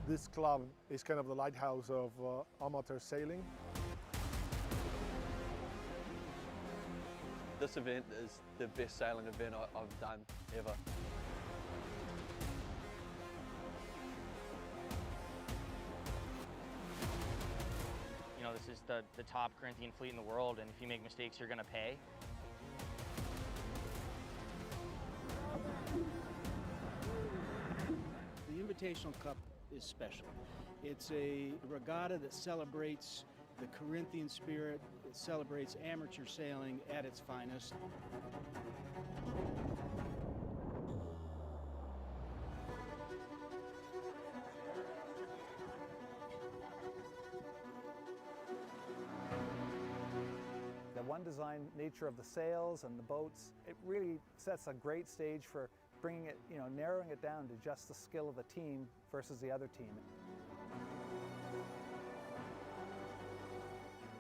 This club is kind of the lighthouse of amateur sailing. This event is the best sailing event I've done ever. You know, this is the top Corinthian fleet in the world, and if you make mistakes, you're gonna pay. The Invitational Cup is special. It's a regatta that celebrates the Corinthian spirit. It celebrates amateur sailing at its finest. The one design nature of the sails and the boats, it really sets a great stage for bringing it, narrowing it down to just the skill of the team versus the other team.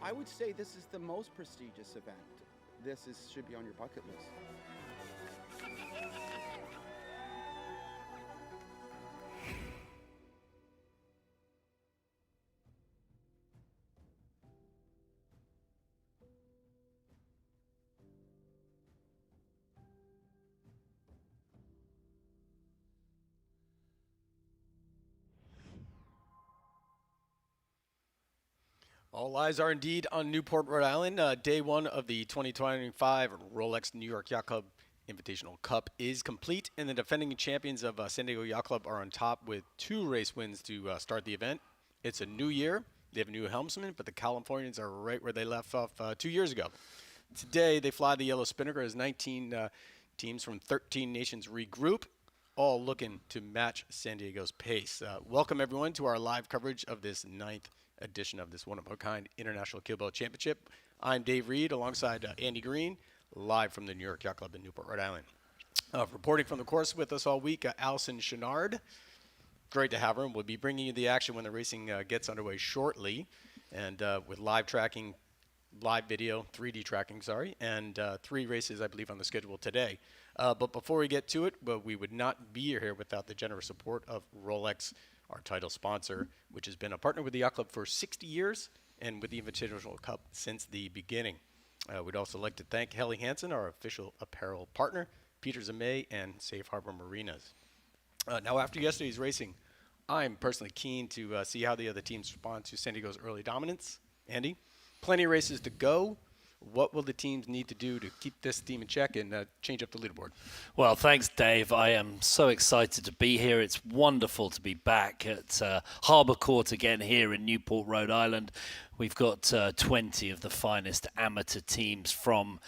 I would say this is the most prestigious event. Should be on your bucket list. All eyes are indeed on Newport, Rhode Island. Day one of the 2025 Rolex New York Yacht Club Invitational Cup is complete, and the defending champions of San Diego Yacht Club are on top with 2 race wins to start the event. It's a new year. They have a new helmsman, but the Californians are right where they left off 2 years ago. Today, they fly the yellow spinnaker as 19 teams from 13 nations regroup, all looking to match San Diego's pace. Welcome, everyone, to our live coverage of this 9th edition of this one-of-a-kind International Keelboat Championship. I'm Dave Reed alongside Andy Green, live from the New York Yacht Club in Newport, Rhode Island. Reporting from the course with us all week, Allison Chenard. Great to have her, and we'll be bringing you the action when the racing gets underway shortly, and with live tracking, live video, 3D tracking, and 3 races, I believe, on the schedule today. But before we get to it, we would not be here without the generous support of Rolex, our title sponsor, which has been a partner with the Yacht Club for 60 years and with the Invitational Cup since the beginning. We'd also like to thank Helly Hansen, our official apparel partner, Peter Zamay, and Safe Harbor Marinas. Now, after yesterday's racing, I'm personally keen to see how the other teams respond to San Diego's early dominance. Andy, plenty of races to go. What will the teams need to do to keep this team in check and change up the leaderboard? Well, thanks, Dave. I am so excited to be here. It's wonderful to be back at Harbour Court again here in Newport, Rhode Island. We've got 20 of the finest amateur teams from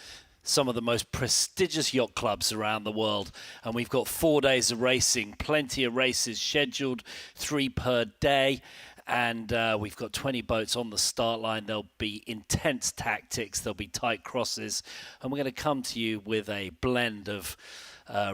some of the most prestigious yacht clubs around the world. And we've got 4 days of racing, plenty of races scheduled, 3 per day. And we've got 20 boats on the start line. There'll be intense tactics. There'll be tight crosses. And we're going to come to you with a blend of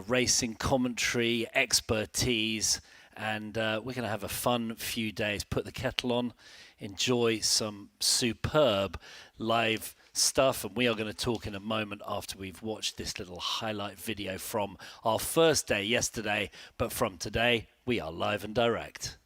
racing commentary, expertise, and we're going to have a fun few days. Put the kettle on, enjoy some superb live stuff. And we are going to talk in a moment after we've watched this little highlight video from our first day yesterday. But from today, we are live and direct.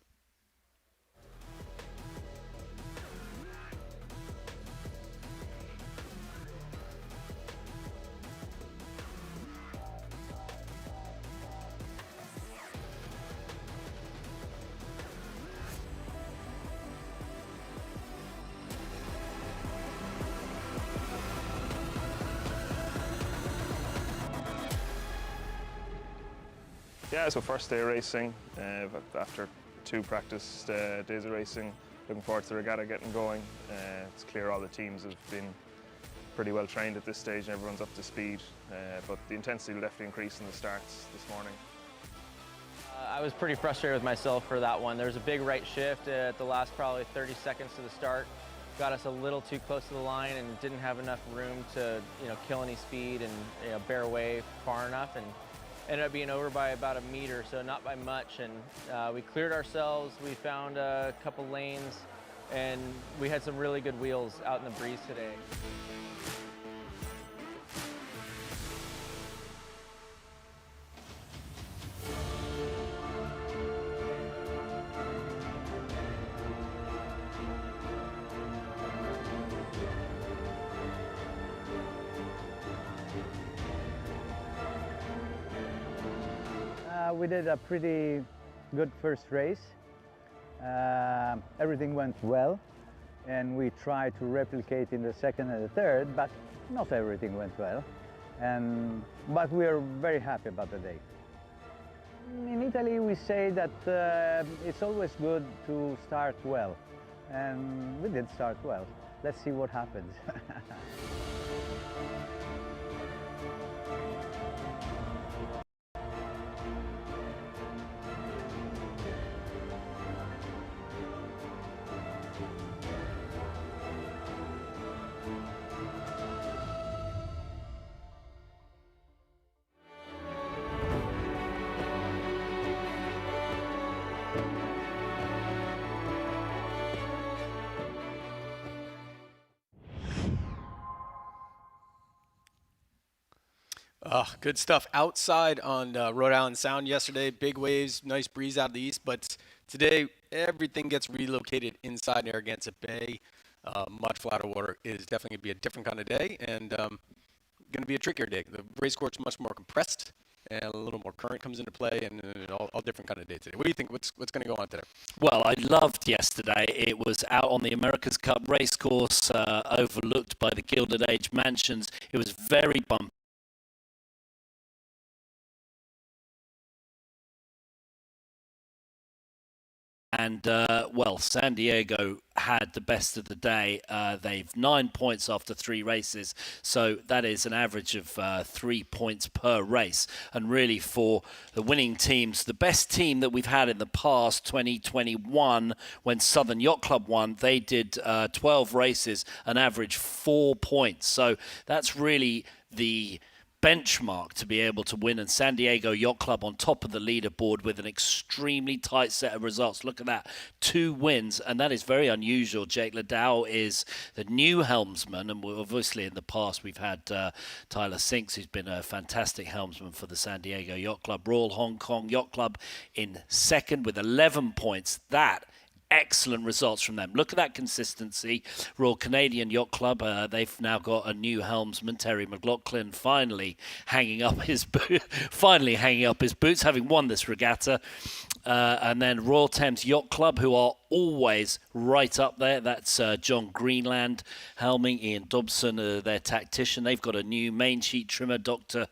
Yeah, so first day of racing, after 2 practice days of racing, looking forward to the regatta getting going. It's clear all the teams have been pretty well trained at this stage and everyone's up to speed, but the intensity will definitely increase in the starts this morning. I was pretty frustrated with myself for that one. There was a big right shift at the last probably 30 seconds to the start. Got us a little too close to the line and didn't have enough room to kill any speed and bear away far enough, and ended up being over by about 1 meter, so not by much. And we cleared ourselves. We found a couple lanes, and we had some really good wheels out in the breeze today. we did a pretty good first race. Everything went well, and we tried to replicate in the second and the third, but not everything went well. But we are very happy about the day. In Italy, we say that it's always good to start well, and we did start well. Let's see what happens. Good stuff outside on Rhode Island Sound yesterday. Big waves, nice breeze out of the east. But today, everything gets relocated inside Narragansett Bay. Much flatter water. It is definitely going to be a different kind of day, and going to be a trickier day. The race course is much more compressed, and a little more current comes into play, and all different kind of day today. What do you think? What's going to go on today? Well, I loved yesterday. It was out on the America's Cup racecourse, overlooked by the Gilded Age Mansions. It was very bumpy. And, well, San Diego had the best of the day. They've 9 points after 3 races. So that is an average of 3 points per race. And really for the winning teams, the best team that we've had in the past, 2021, when Southern Yacht Club won, they did 12 races and averaged 4 points. So that's really the benchmark to be able to win, and San Diego Yacht Club on top of the leaderboard with an extremely tight set of results. Look at that, 2 wins, and that is very unusual. Jake Liddell is the new helmsman, and obviously in the past we've had Tyler Sinks, who's been a fantastic helmsman for the San Diego Yacht Club. Royal Hong Kong Yacht Club in second with 11 points. That excellent results from them. Look at that consistency. Royal Canadian Yacht Club, they've now got a new helmsman, Terry McLaughlin, finally hanging up his boots, having won this regatta. And then Royal Thames Yacht Club, who are always right up there. That's John Greenland helming, Ian Dobson, their tactician. They've got a new main sheet trimmer, Dr.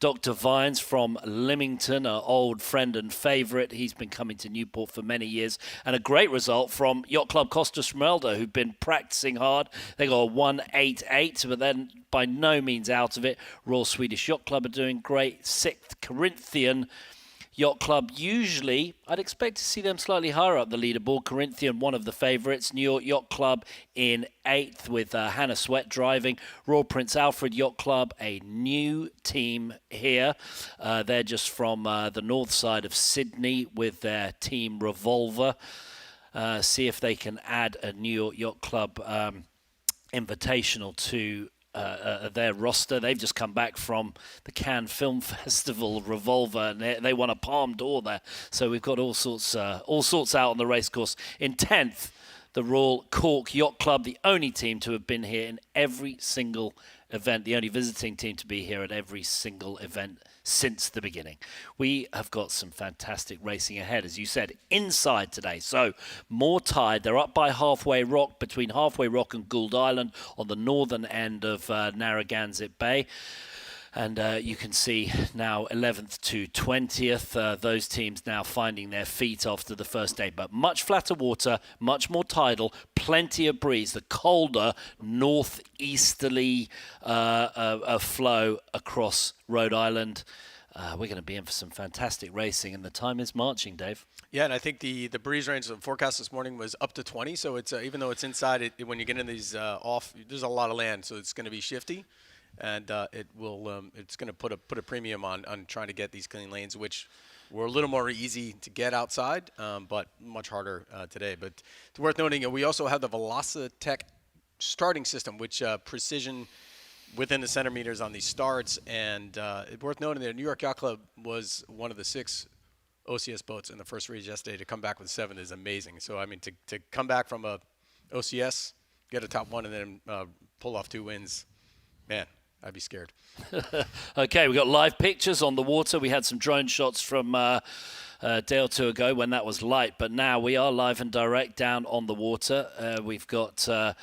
Vines from Lymington, an old friend and favourite. He's been coming to Newport for many years. And a great result from Yacht Club Costa Smeralda, who've been practising hard. They got a 1.88, but then by no means out of it. Royal Swedish Yacht Club are doing great. 6th Corinthian Yacht Club, usually I'd expect to see them slightly higher up the leaderboard. Corinthian, one of the favourites. New York Yacht Club in 8th with Hannah Sweat driving. Royal Prince Alfred Yacht Club, a new team here. They're just from the north side of Sydney with their team Revolver. See if they can add a New York Yacht Club Invitational to their roster. They've just come back from the Cannes Film Festival Revolver, and they won a Palme d'Or there. So we've got all sorts out on the racecourse. In 10th, the Royal Cork Yacht Club, the only team to have been here in every single event, the only visiting team to be here at every single event since the beginning. We have got some fantastic racing ahead, as you said, inside today. So more tide. They're up by Halfway Rock, between Halfway Rock and Gould Island on the northern end of Narragansett Bay. And you can see now 11th to 20th, those teams now finding their feet after the first day. But much flatter water, much more tidal, plenty of breeze. The colder northeasterly flow across Rhode Island. We're going to be in for some fantastic racing, and the time is marching, Dave. Yeah, and I think the breeze range, the forecast this morning was up to 20. So it's even though it's inside, when you get in these there's a lot of land, so it's going to be shifty. And it's going to put a premium on trying to get these clean lanes, which were a little more easy to get outside, but much harder today. But it's worth noting, we also have the Velocitech starting system, which precision within the centimeters on these starts. And it's worth noting that New York Yacht Club was one of the 6 OCS boats in the first race yesterday. To come back with 7 is amazing. So, I mean, to come back from a OCS, get a top 1, and then pull off 2 wins, man. I'd be scared. Okay, we got live pictures on the water. We had some drone shots from a day or two ago when that was light, but now we are live and direct down on the water. We've got the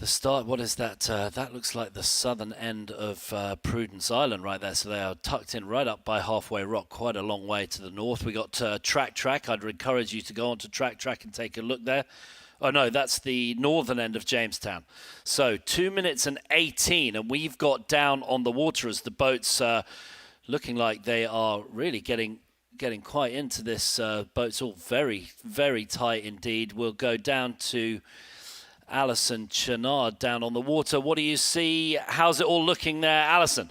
start. What is that? That looks like the southern end of Prudence Island right there. So they are tucked in right up by Halfway Rock, quite a long way to the north. We got Track. I'd encourage you to go on to Track and take a look there. Oh, no, that's the northern end of Jamestown. So 2 minutes and 18, and we've got down on the water as the boats looking like they are really getting quite into this. Boats all very, very tight indeed. We'll go down to Alison Chenard down on the water. What do you see? How's it all looking there, Alison?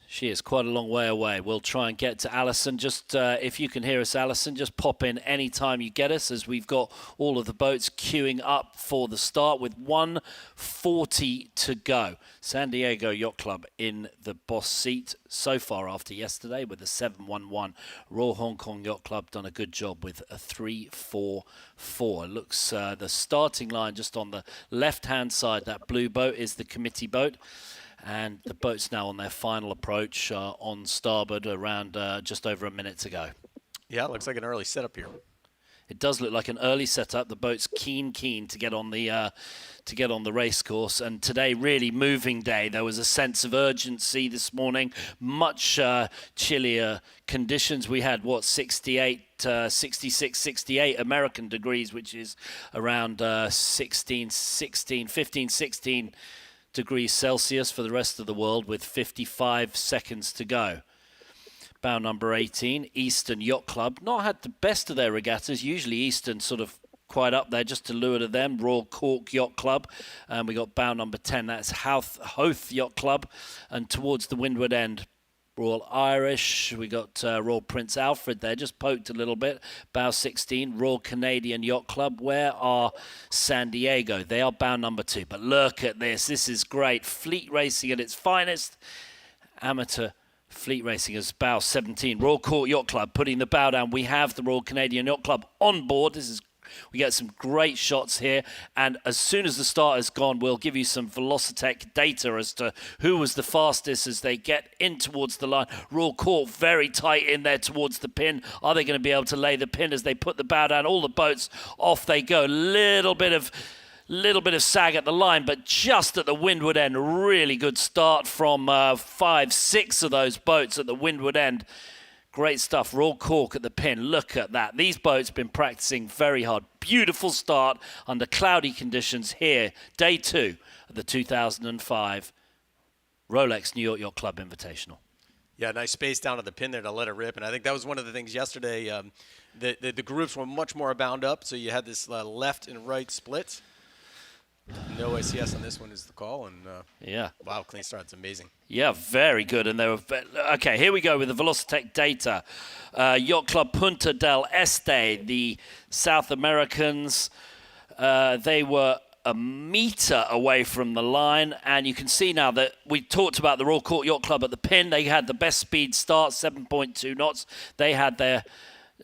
She is quite a long way away. We'll try and get to Alison. Just if you can hear us, Alison, just pop in any time you get us, as we've got all of the boats queuing up for the start with 1:40 to go. San Diego Yacht Club in the boss seat so far after yesterday with a 7-1-1. Royal Hong Kong Yacht Club done a good job with a 3-4-4. Looks the starting line just on the left-hand side. That blue boat is the committee boat. And the boat's now on their final approach on starboard around just over a minute to go. Yeah, it looks like an early setup here. It does look like an early setup. The boat's keen to get on the race course. And today, really moving day. There was a sense of urgency this morning. Much chillier conditions. We had 66, 68 American degrees, which is around 15, 16 degrees Celsius for the rest of the world, with 55 seconds to go. Bow number 18, Eastern Yacht Club. Not had the best of their regattas. Usually Eastern sort of quite up there, just to lure to them. Royal Cork Yacht Club. And we got bow number 10, that's Hoath Yacht Club. And towards the windward end, Royal Irish. We got Royal Prince Alfred there, just poked a little bit. Bow 16, Royal Canadian Yacht Club. Where are San Diego? They are bow number 2. But look at this. This is great. Fleet racing at its finest. Amateur fleet racing as bow 17. Royal Court Yacht Club putting the bow down. We have the Royal Canadian Yacht Club on board. We get some great shots here, and as soon as the start is gone, we'll give you some Velocitech data as to who was the fastest as they get in towards the line. Royal Court very tight in there towards the pin. Are they going to be able to lay the pin as they put the bow down? All the boats, off they go. Little bit of sag at the line, but just at the windward end, really good start from 5-6 of those boats at the windward end. Great stuff. Royal Cork at the pin. Look at that. These boats have been practicing very hard. Beautiful start under cloudy conditions here. Day 2 of the 2005 Rolex New York Yacht Club Invitational. Yeah, nice space down at the pin there to let it rip. And I think that was one of the things yesterday. The groups were much more bound up, so you had this left and right split. No ICS on this one is the call, and yeah, wow, clean start, it's amazing. Yeah, very good, and they were okay. Here we go with the Velocitech data. Yacht Club Punta del Este, the South Americans, they were a meter away from the line, and you can see now that we talked about the Royal Court Yacht Club at the pin. They had the best speed start, 7.2 knots. They had their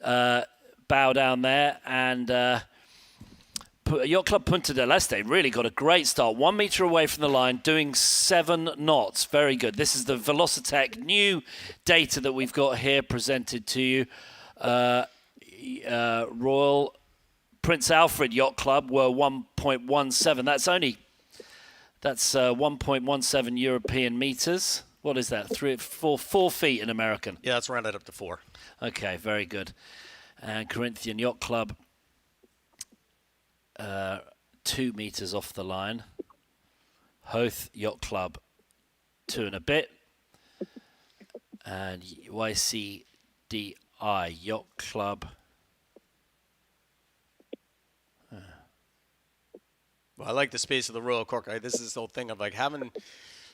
bow down there, and Yacht Club Punta del Este really got a great start. 1 meter away from the line, doing 7 knots. Very good. This is the Velocitech new data that we've got here presented to you. Royal Prince Alfred Yacht Club were 1.17. That's 1.17 European meters. What is that? 4 feet in American. Yeah, that's rounded up to 4. Okay, very good. And Corinthian Yacht Club, 2 meters off the line. Hoath Yacht Club, 2 and a bit. And YCDI Yacht Club. Well, I like the space of the Royal Cork. This is this whole thing of like having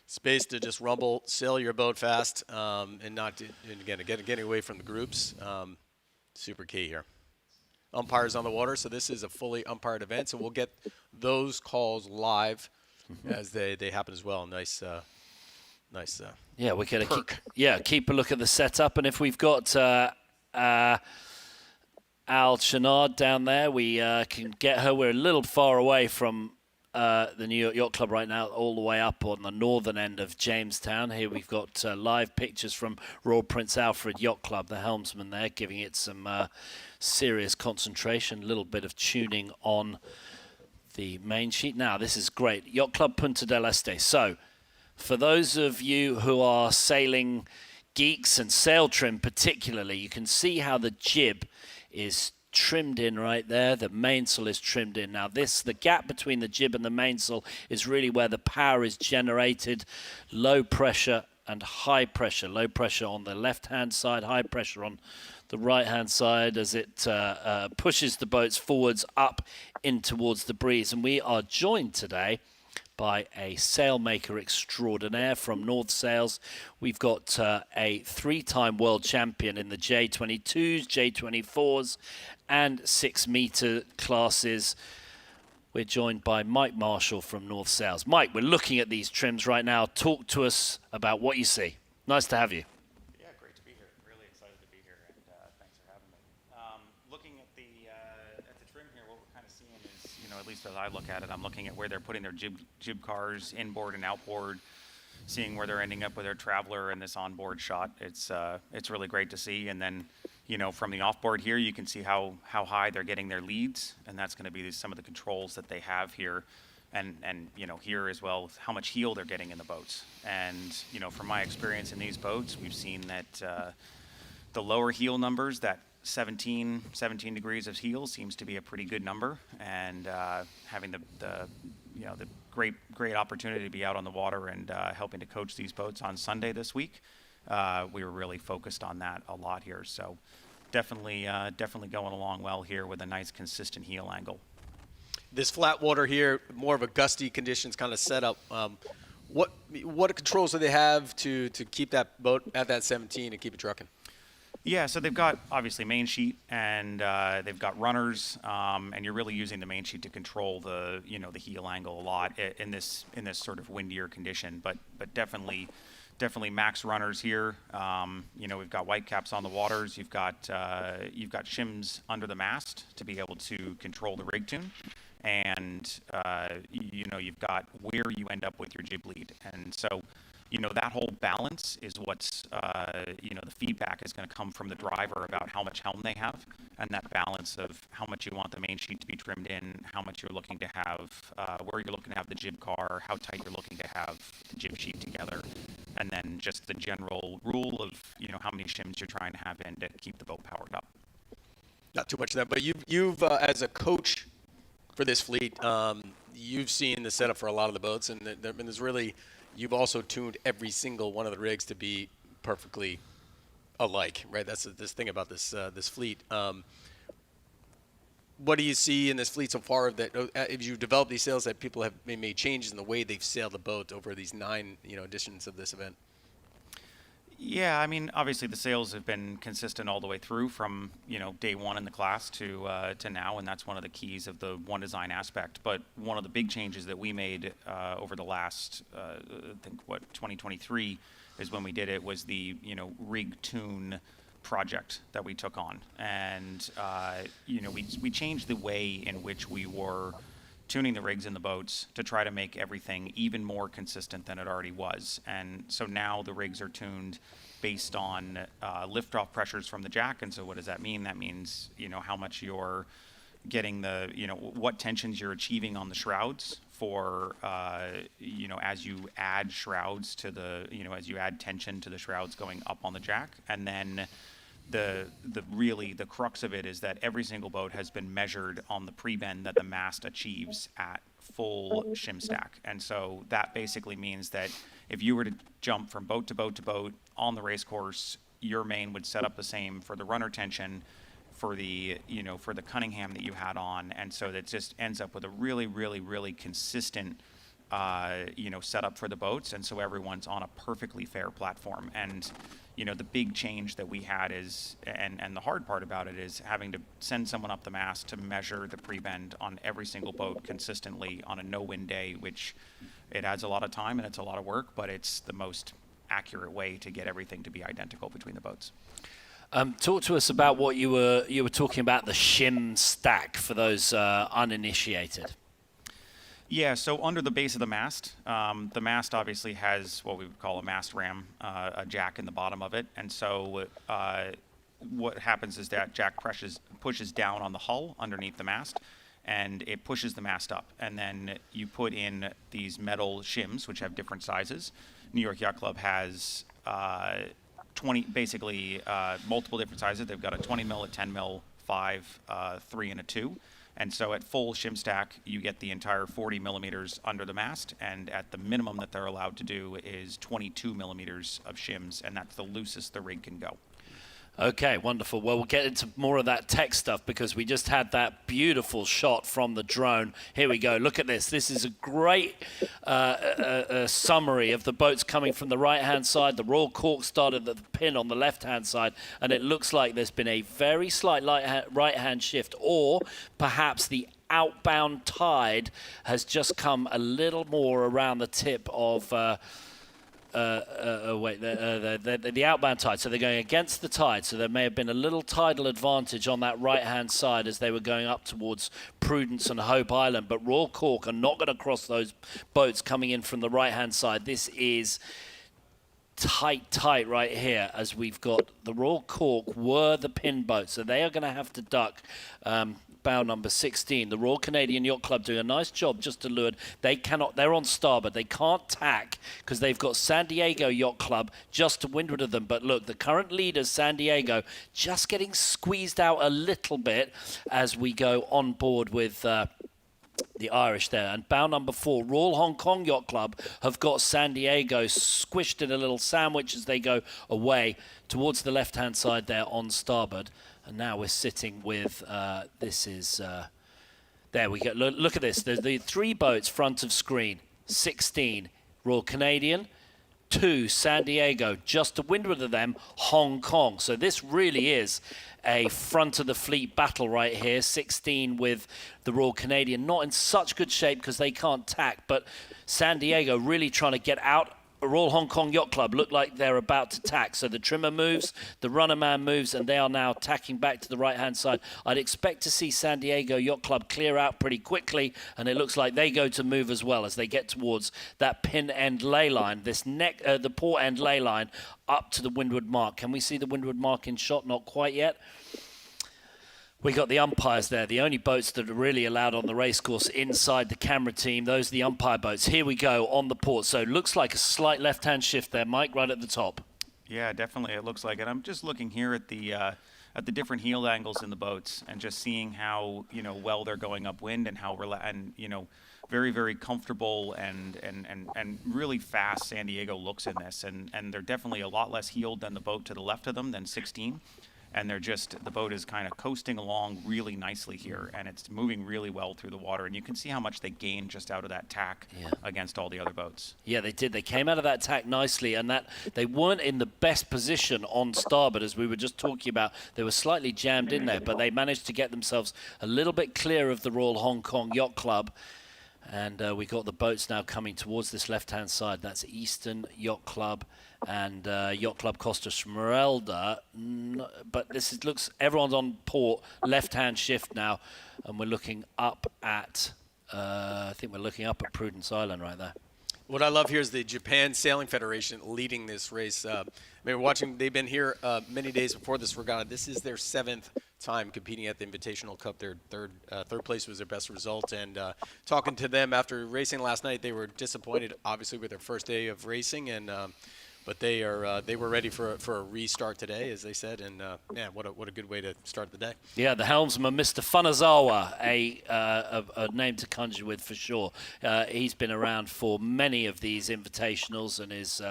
space to just rumble, sail your boat fast, and not getting away from the groups. Super key here. Umpires on the water, so this is a fully umpired event, so we'll get those calls live as they happen as well. Nice. Yeah, we're gonna keep a look at the setup, and if we've got Al Chenard down there. We can get her. We're a little far away from the New York Yacht Club right now, all the way up on the northern end of Jamestown. Here we've got live pictures from Royal Prince Alfred Yacht Club, the helmsman there, giving it some serious concentration, a little bit of tuning on the main sheet. Now, this is great. Yacht Club Punta del Este. So, for those of you who are sailing geeks and sail trim particularly, you can see how the jib is trimmed in right there. The mainsail is trimmed in. Now the gap between the jib and the mainsail is really where the power is generated. Low pressure and high pressure. Low pressure on the left-hand side, high pressure on the right-hand side as it pushes the boats forwards up in towards the breeze. And we are joined today by a sailmaker extraordinaire from North Sails. We've got a 3-time world champion in the J22s, J24s, and 6-meter classes. We're joined by Mike Marshall from North Sails. Mike, we're looking at these trims right now. Talk to us about what you see. Nice to have you. Yeah, great to be here. Really excited to be here, and thanks for having me. Looking at the trim here, what we're kind of seeing is, at least as I look at it, I'm looking at where they're putting their jib cars inboard and outboard, seeing where they're ending up with their traveler in this onboard shot. It's really great to see. And then, from the offboard here, you can see how high they're getting their leads, and that's going to be some of the controls that they have here. And here as well, how much heel they're getting in the boats. And, from my experience in these boats, we've seen that the lower heel numbers, that 17 degrees of heel seems to be a pretty good number. And having the great opportunity to be out on the water and helping to coach these boats on Sunday this week, we were really focused on that a lot here. So definitely going along well here with a nice consistent heel angle. This flat water here, more of a gusty conditions kind of setup. What controls do they have to keep that boat at that 17 and keep it trucking? Yeah, so they've got obviously main sheet, and they've got runners, and you're really using the main sheet to control the the heel angle a lot in this sort of windier condition. But definitely max runners here. We've got white caps on the waters. You've got shims under the mast to be able to control the rig tune. And you've got where you end up with your jib lead, and so that whole balance is what's the feedback is going to come from the driver about how much helm they have, and that balance of how much you want the main sheet to be trimmed in, how much you're looking to have, where you're looking to have the jib car, how tight you're looking to have the jib sheet together, and then just the general rule of how many shims you're trying to have in to keep the boat powered up. Not too much of that, but you've as a coach for this fleet, you've seen the setup for a lot of the boats, and there's really, you've also tuned every single one of the rigs to be perfectly alike, right? That's this thing about this fleet. What do you see in this fleet so far that if you develop these sails that people have made changes in the way they've sailed the boat over these 9 editions of this event? Yeah, I mean, obviously the sails have been consistent all the way through from day one in the class to now, and that's one of the keys of the one design aspect. But one of the big changes that we made over the last, I think 2023 is when we did it, was the rig tune project that we took on, and we changed the way in which we were tuning the rigs in the boats to try to make everything even more consistent than it already was. And so now the rigs are tuned based on lift-off pressures from the jack. And so what does that mean? That means, how much you're getting the, what tensions you're achieving on the shrouds for, as you add shrouds to the, as you add tension to the shrouds going up on the jack. And then the crux of it is that every single boat has been measured on the pre-bend that the mast achieves at full shim stack. And so that basically means that if you were to jump from boat to boat to boat on the race course, your main would set up the same for the runner tension for the for the Cunningham that you had on, and so that just ends up with a really consistent setup for the boats, and so everyone's on a perfectly fair platform. And the big change that we had is, and the hard part about it is having to send someone up the mast to measure the pre-bend on every single boat consistently on a no-wind day, which it adds a lot of time and it's a lot of work, but it's the most accurate way to get everything to be identical between the boats. Talk to us about what you were talking about, the shim stack for those uninitiated. Yeah, so under the base of the mast obviously has what we would call a mast ram, a jack in the bottom of it. And so what happens is that jack pushes down on the hull underneath the mast, and it pushes the mast up. And then you put in these metal shims, which have different sizes. New York Yacht Club has 20, basically multiple different sizes. They've got a 20 mil, a 10 mil, 5, 3, and a 2. And so at full shim stack, you get the entire 40 millimeters under the mast, and at the minimum that they're allowed to do is 22 millimeters of shims, and that's the loosest the rig can go. Okay, wonderful. Well, we'll get into more of that tech stuff because we just had that beautiful shot from the drone. Here we go. Look at this. This is a great summary of the boats coming from the right-hand side. The Royal Cork started at the pin on the left-hand side, and it looks like there's been a very slight right-hand shift, or perhaps the outbound tide has just come a little more around the tip of... the outbound tide, so they're going against the tide, so there may have been a little tidal advantage on that right-hand side as they were going up towards Prudence and Hope Island, but Royal Cork are not going to cross those boats coming in from the right-hand side. This is tight right here, as we've got the Royal Cork were the pin boat, so they are going to have to duck bow number 16. The Royal Canadian Yacht Club doing a nice job just to lure. They're on starboard. They can't tack because they've got San Diego Yacht Club just to windward of them. But look, the current leaders, San Diego, just getting squeezed out a little bit as we go on board with the Irish there. And bow number 4, Royal Hong Kong Yacht Club have got San Diego squished in a little sandwich as they go away towards the left-hand side there on starboard. And now we're sitting with, there we go. Look at this. There's the 3 boats front of screen. 16, Royal Canadian. 2, San Diego. Just to windward of them, Hong Kong. So this really is a front of the fleet battle right here. 16 with the Royal Canadian. Not in such good shape because they can't tack, but San Diego really trying to get out. Royal Hong Kong Yacht Club look like they're about to tack. So the trimmer moves, the runner man moves, and they are now tacking back to the right-hand side. I'd expect to see San Diego Yacht Club clear out pretty quickly, and it looks like they go to move as well as they get towards that pin end ley line, the port end ley line up to the windward mark. Can we see the windward mark in shot? Not quite yet. We got the umpires there, the only boats that are really allowed on the racecourse inside the camera team. Those are the umpire boats. Here we go on the port. So it looks like a slight left-hand shift there, Mike, right at the top. Yeah, definitely. It looks like it. I'm just looking here at the different heel angles in the boats and just seeing how well they're going upwind and how very, very comfortable and really fast San Diego looks in this. And they're definitely a lot less heeled than the boat to the left of them than 16. And the boat is kind of coasting along really nicely here, and it's moving really well through the water. And you can see how much they gained just out of that tack against all the other boats. Yeah, they did. They came out of that tack nicely, and that they weren't in the best position on starboard, as we were just talking about. They were slightly jammed in there, but they managed to get themselves a little bit clear of the Royal Hong Kong Yacht Club. And we got the boats now coming towards this left-hand side. That's Eastern Yacht Club and Yacht Club Costa Smeralda. But looks everyone's on port, left-hand shift now, and we're looking up at I think we're looking up at Prudence Island right there. What I love here is the Japan Sailing Federation leading this race. We're watching. They've been here many days before this regatta. This is their 7th time competing at the Invitational Cup. Their third place was their best result. And talking to them after racing last night, they were disappointed, obviously, with their first day of racing. And but they were ready for a restart today, as they said. And man, what a good way to start the day. Yeah, the helmsman, Mr. Funazawa, a name to conjure with for sure. He's been around for many of these invitationals and is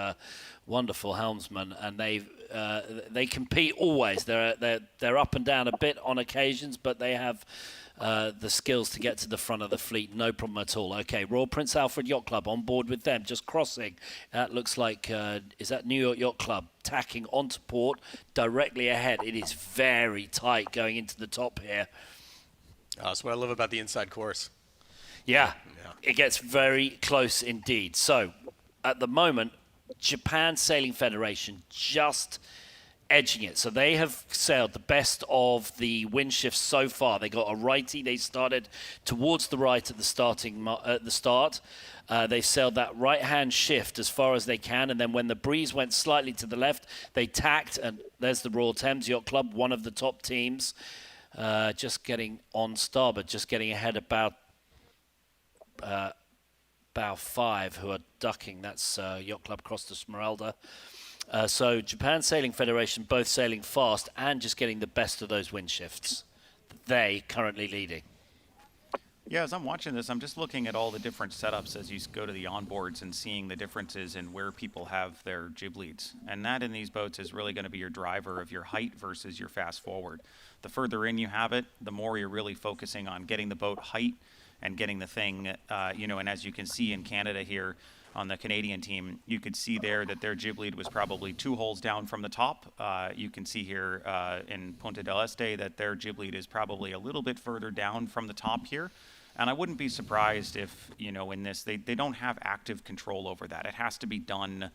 wonderful helmsman. And they compete always. They're up and down a bit on occasions, but they have the skills to get to the front of the fleet, no problem at all. Okay, Royal Prince Alfred Yacht Club on board with them, just crossing. That looks like, is that New York Yacht Club tacking onto port directly ahead? It is very tight going into the top here. That's what I love about the inside course. Yeah, it gets very close indeed. So, at the moment, Japan Sailing Federation just edging it. So they have sailed the best of the wind shifts so far. They got a righty. They started towards the right at the start. They sailed that right-hand shift as far as they can, and then when the breeze went slightly to the left, they tacked, and there's the Royal Thames Yacht Club, one of the top teams, just getting on starboard, just getting ahead about bow 5, who are ducking. That's Yacht Club Costa Smeralda. So Japan Sailing Federation both sailing fast and just getting the best of those wind shifts. They currently leading. Yeah, as I'm watching this, I'm just looking at all the different setups as you go to the onboards and seeing the differences in where people have their jib leads. And that in these boats is really going to be your driver of your height versus your fast forward. The further in you have it, the more you're really focusing on getting the boat height and getting the thing, and as you can see in Canada here on the Canadian team, you could see there that their jib lead was probably 2 holes down from the top. You can see here in Punta del Este that their jib lead is probably a little bit further down from the top here. And I wouldn't be surprised if, in this, they don't have active control over that. It has to be done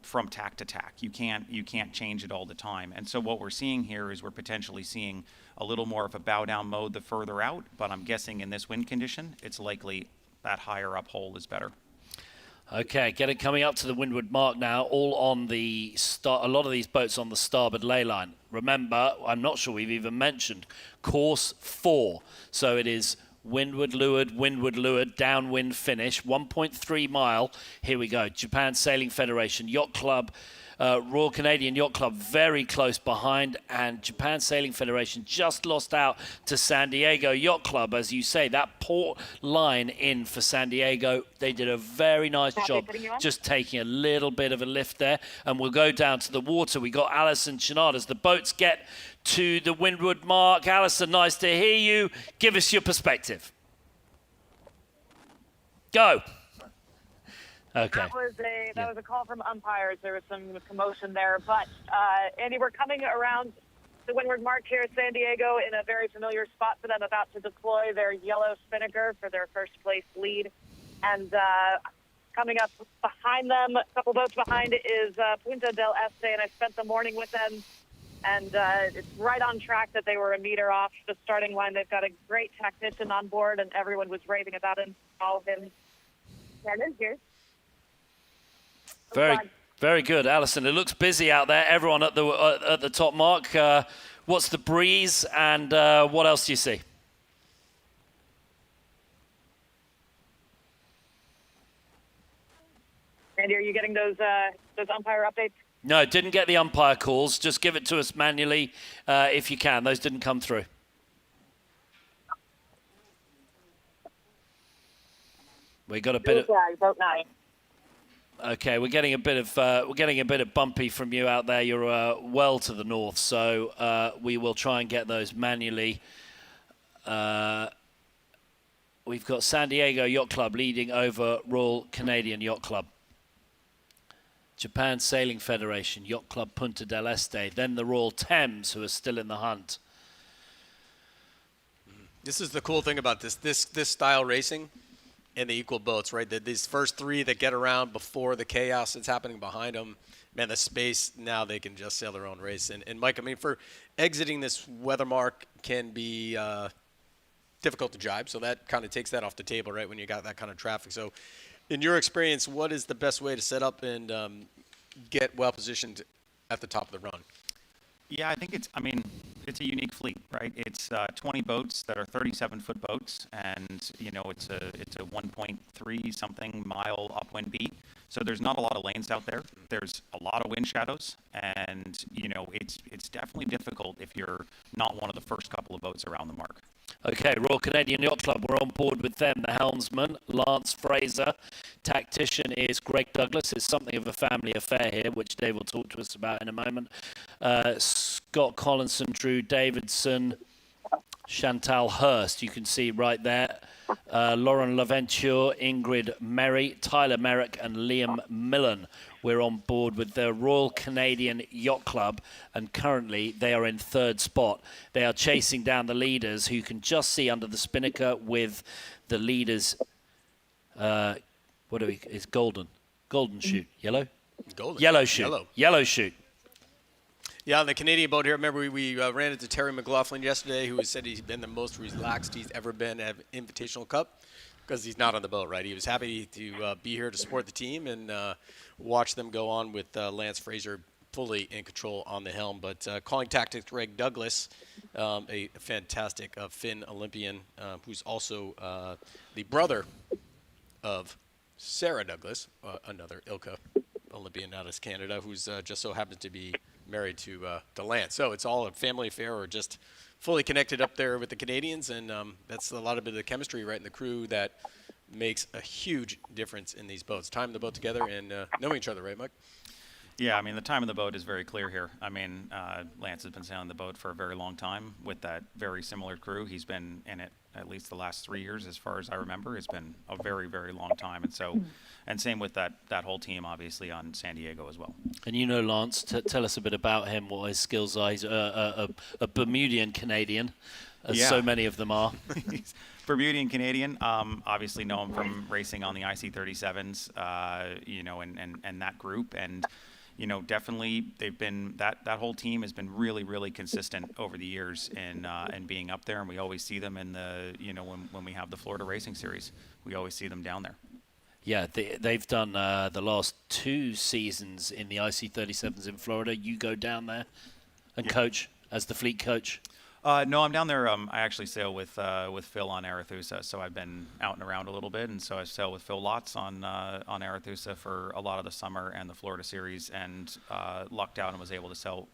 from tack to tack. You can't change it all the time. And so what we're seeing here is we're potentially seeing a little more of a bow down mode the further out, but I'm guessing in this wind condition, it's likely that higher up hole is better. Okay, coming up to the windward mark now, all on the a lot of these boats on the starboard ley line. Remember, I'm not sure we've even mentioned course 4. So it is windward leeward, downwind finish, 1.3 mile. Here we go. Japan Sailing Federation, Yacht Club, Royal Canadian Yacht Club very close behind, and Japan Sailing Federation just lost out to San Diego Yacht Club. As you say, that port line in for San Diego, they did a very nice job just taking a little bit of a lift there. And we'll go down to the water. We got Alison Chenard as the boats get to the windward mark. Alison, nice to hear you. Give us your perspective. Go. Okay. That was a call from umpires. There was some commotion there, but Andy, we're coming around the windward mark here at San Diego in a very familiar spot for them, about to deploy their yellow spinnaker for their first place lead. And coming up behind them, a couple boats behind, is Punta del Este, and I spent the morning with them. And it's right on track that they were a meter off the starting line. They've got a great tactician on board, and everyone was raving about him. All him. And here. Very good, Alison. It looks busy out there. Everyone at the top mark. What's the breeze, and what else do you see? Andy, are you getting those umpire updates? No, didn't get the umpire calls. Just give it to us manually if you can. Those didn't come through. We got a bit of. Vote 9. Okay, we're getting a bit of bumpy from you out there. You're well to the north, so we will try and get those manually. We've got San Diego Yacht Club leading over Royal Canadian Yacht Club. Japan Sailing Federation, Yacht Club Punta del Este, then the Royal Thames, who are still in the hunt. This is the cool thing about this style racing and the equal boats, right? These first 3 that get around before the chaos that's happening behind them, man, the space, now they can just sail their own race. And Mike, I mean, for exiting this weather mark can be difficult to jibe, so that kind of takes that off the table, right, when you got that kind of traffic. So in your experience, what is the best way to set up and get well positioned at the top of the run? Yeah, I think it's a unique fleet, right? It's 20 boats that are 37-foot boats, and it's a 1.3 something mile upwind beat. So there's not a lot of lanes out there. There's a lot of wind shadows, and it's definitely difficult if you're not one of the first couple of boats around the mark. Okay, Royal Canadian Yacht Club, we're on board with them. The helmsman, Lance Fraser. Tactician is Greg Douglas. It's something of a family affair here, which Dave will talk to us about in a moment. Scott Collinson, Drew Davidson, Chantal Hurst, you can see right there. Lauren Laventure, Ingrid Merry, Tyler Merrick, and Liam Millen. We're on board with the Royal Canadian Yacht Club, and currently they are in 3rd spot. They are chasing down the leaders, who you can just see under the spinnaker with the leaders. It's golden. Golden chute. Yellow? Golden. Yellow chute. Yellow chute. Yeah, on the Canadian boat here, remember we ran into Terry McLaughlin yesterday, who said he's been the most relaxed he's ever been at Invitational Cup because he's not on the boat, right? He was happy to be here to support the team and watch them go on with Lance Fraser fully in control on the helm. But calling tactics, Greg Douglas, a fantastic Finn Olympian, who's also the brother of Sarah Douglas, another ILCA Olympian out of Canada, who's just so happens to be married to Lance. So it's all a family affair, or just fully connected up there with the Canadians, and that's a lot of bit of the chemistry right in the crew that makes a huge difference in these boats. Time the boat together and knowing each other, right, Mike? Yeah, I mean, the time of the boat is very clear here. I mean, Lance has been sailing the boat for a very long time with that very similar crew. He's been in it at least the last 3 years, as far as I remember. It's been a very, very long time. And so, and same with that whole team, obviously, on San Diego as well. And you know Lance, tell us a bit about him, what his skills are. He's a Bermudian Canadian, as so many of them are. Bermudian Canadian, obviously know him from racing on the IC37s, you know, and that group. And you know, definitely they've been that whole team has been really, really consistent over the years in being up there, and we always see them in the, you know, when we have the Florida Racing Series, we always see them down there. Yeah, they've done the last 2 seasons in the IC37s in Florida. You go down there and coach as the fleet coach. No, I'm down there. I actually sail with Phil on Arethusa, so I've been out and around a little bit, and so I sail with Phil lots on Arethusa for a lot of the summer and the Florida Series, and lucked out and was able to sail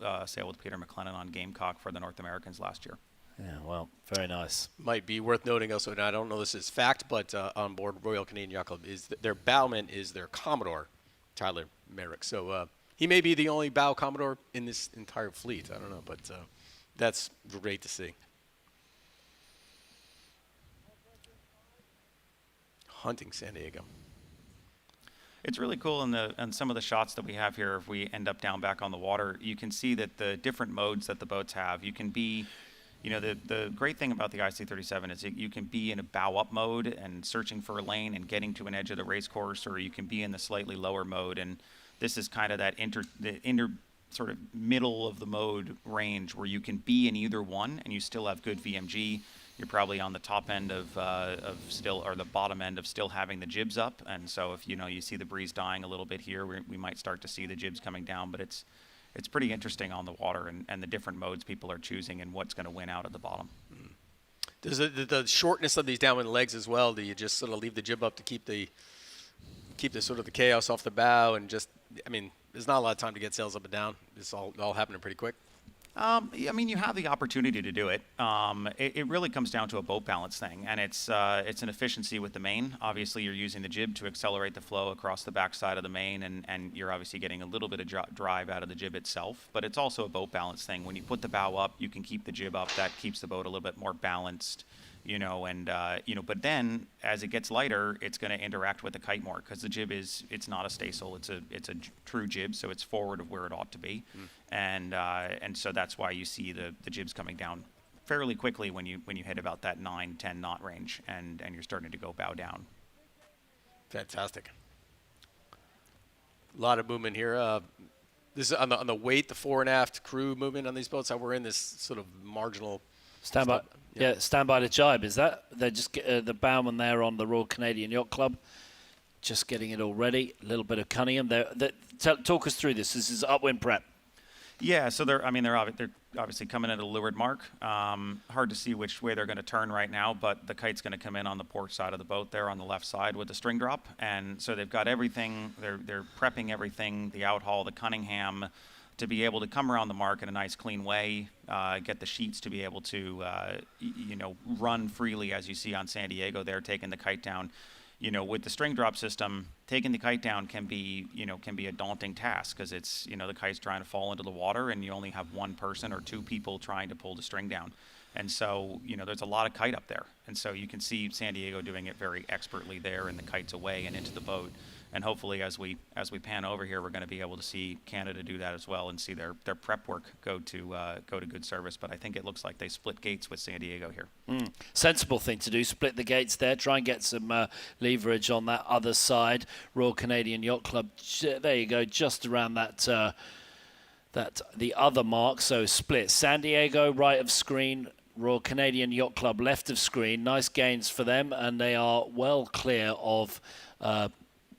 with Peter McLennan on Gamecock for the North Americans last year. Yeah, well, very nice. Might be worth noting also, and I don't know this is fact, but on board Royal Canadian Yacht Club is their bowman is their Commodore, Tyler Merrick. So he may be the only bow Commodore in this entire fleet. I don't know, but that's great to see. Hunting San Diego. It's really cool in some of the shots that we have here. If we end up down back on the water, you can see that the different modes that the boats have. You can be, you know, the great thing about the IC37 is that you can be in a bow up mode and searching for a lane and getting to an edge of the race course, or you can be in the slightly lower mode. And this is kind of that inter sort of middle of the mode range where you can be in either one and you still have good VMG. You're probably on the top end of still, or the bottom end of still having the jibs up. And so if, you know, you see the breeze dying a little bit here, we might start to see the jibs coming down, but it's pretty interesting on the water and the different modes people are choosing and what's going to win out at the bottom. Does the shortness of these downwind legs as well, do you just sort of leave the jib up to keep the sort of the chaos off the bow, and just, I mean, there's not a lot of time to get sails up and down. It's all happening pretty quick. I mean, you have the opportunity to do it. It really comes down to a boat balance thing, and it's an efficiency with the main. Obviously, you're using the jib to accelerate the flow across the backside of the main, and you're obviously getting a little bit of drive out of the jib itself. But it's also a boat balance thing. When you put the bow up, you can keep the jib up. That keeps the boat a little bit more balanced. You know, and you know, but then as it gets lighter, it's going to interact with the kite more, because the jib it's not a staysail, it's a true jib, so it's forward of where it ought to be, and so that's why you see the jibs coming down fairly quickly when you hit about that 9-10 knot range, and you're starting to go bow down. Fantastic. A lot of movement here. This is on the weight, the fore and aft crew movement on these boats. How we're in this sort of marginal. Stand by. Yeah, stand by the jibe. Is that they're just the bowman there on the Royal Canadian Yacht Club, just getting it all ready. A little bit of Cunningham there. Talk us through this. This is upwind prep. Yeah, so they're obviously coming at a leeward mark. Hard to see which way they're going to turn right now, but the kite's going to come in on the port side of the boat there on the left side with the string drop, and so they've got everything. They're prepping everything, the outhaul, the Cunningham, to be able to come around the mark in a nice clean way, get the sheets to be able to, you know, run freely, as you see on San Diego there, taking the kite down. You know, with the string drop system, taking the kite down can be a daunting task, because it's, you know, the kite's trying to fall into the water and you only have one person or two people trying to pull the string down. And so, you know, there's a lot of kite up there. And so you can see San Diego doing it very expertly there, and the kite's away and into the boat. And hopefully, as we pan over here, we're going to be able to see Canada do that as well, and see their prep work go to good service. But I think it looks like they split gates with San Diego here. Sensible thing to do. Split the gates there. Try and get some leverage on that other side. Royal Canadian Yacht Club. There you go. Just around that that the other mark, so split. San Diego, right of screen, Royal Canadian Yacht Club, left of screen. Nice gains for them, and they are well clear of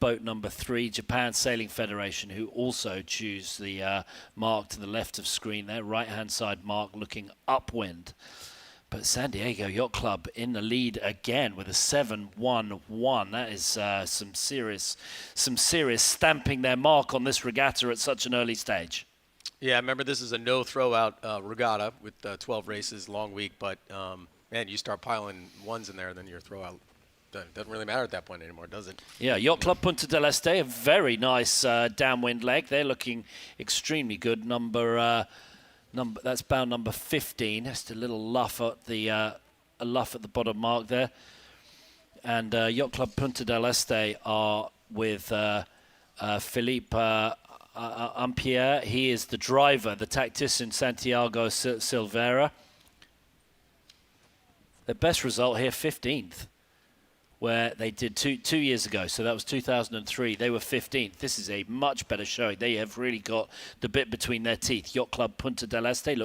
boat number 3, Japan Sailing Federation, who also choose the mark to the left of screen there, right-hand side mark looking upwind. But San Diego Yacht Club in the lead again with a 7-1-1. That is some serious stamping their mark on this regatta at such an early stage. Yeah, remember this is a no throw-out regatta with 12 races, long week. But, man, you start piling ones in there, then your throw-out doesn't really matter at that point anymore, does it? Yeah, Yacht Club Punta del Este, a very nice downwind leg. They're looking extremely good. That's bound number 15. Just a little luff at the bottom mark there. And Yacht Club Punta del Este are with Philippe Ampierre. He is the driver, the tactician Santiago Silveira. Their best result here, 15th, where they did two years ago. So that was 2003. They were 15th. This is a much better showing. They have really got the bit between their teeth. Yacht Club Punta del Este,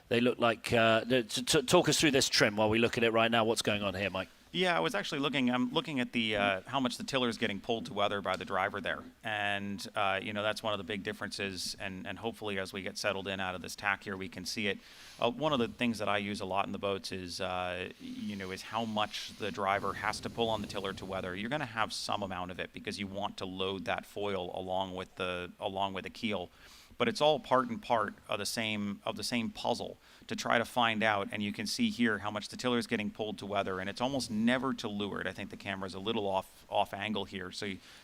they look like... talk us through this trim while we look at it right now. What's going on here, Mike? Yeah, I was actually I'm looking at the how much the tiller is getting pulled to weather by the driver there, and that's one of the big differences. And hopefully, as we get settled in out of this tack here, we can see it. One of the things that I use a lot in the boats is is how much the driver has to pull on the tiller to weather. You're going to have some amount of it because you want to load that foil along with the keel, but it's all part and part of the same puzzle to try to find out. And you can see here how much the tiller is getting pulled to weather, and it's almost never to leeward. I think the camera's a little off angle here,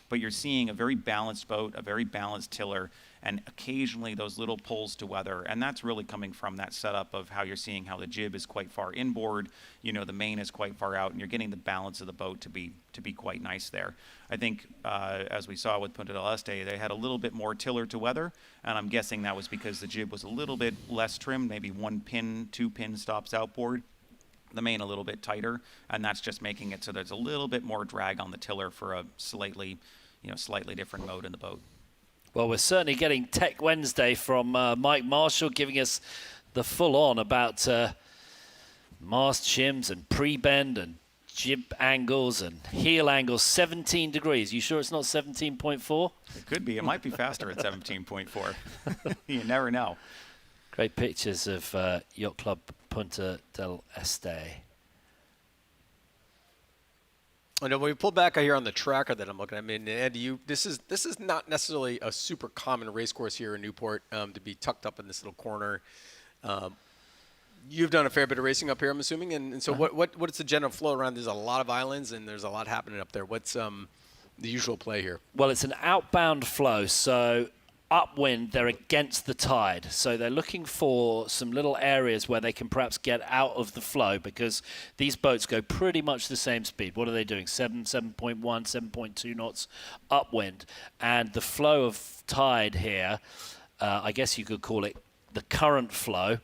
but you're seeing a very balanced boat, a very balanced tiller, and occasionally those little pulls to weather. And that's really coming from that setup of how you're seeing how the jib is quite far inboard, the main is quite far out, and you're getting the balance of the boat to be quite nice there. I think as we saw with Punta del Este, they had a little bit more tiller to weather, and I'm guessing that was because the jib was a little bit less trimmed, maybe 2 pin stops outboard, the main a little bit tighter, and that's just making it so there's a little bit more drag on the tiller for a slightly different mode in the boat. Well, we're certainly getting Tech Wednesday from Mike Marshall, giving us the full-on about mast shims and pre-bend and jib angles and heel angles. 17 degrees. You sure it's not 17.4? It could be. It might be faster at 17.4. You never know. Great pictures of Yacht Club Punta del Este. I know when we pull back here on the tracker that I'm looking at, I mean, Andy, this is not necessarily a super common race course here in Newport to be tucked up in this little corner. You've done a fair bit of racing up here, I'm assuming, and so what's the general flow around? There's a lot of islands and there's a lot happening up there. What's the usual play here? Well, it's an outbound flow, so upwind, they're against the tide. So they're looking for some little areas where they can perhaps get out of the flow, because these boats go pretty much the same speed. What are they doing? 7.1, 7.2 knots upwind. And the flow of tide here, I guess you could call it the current flow,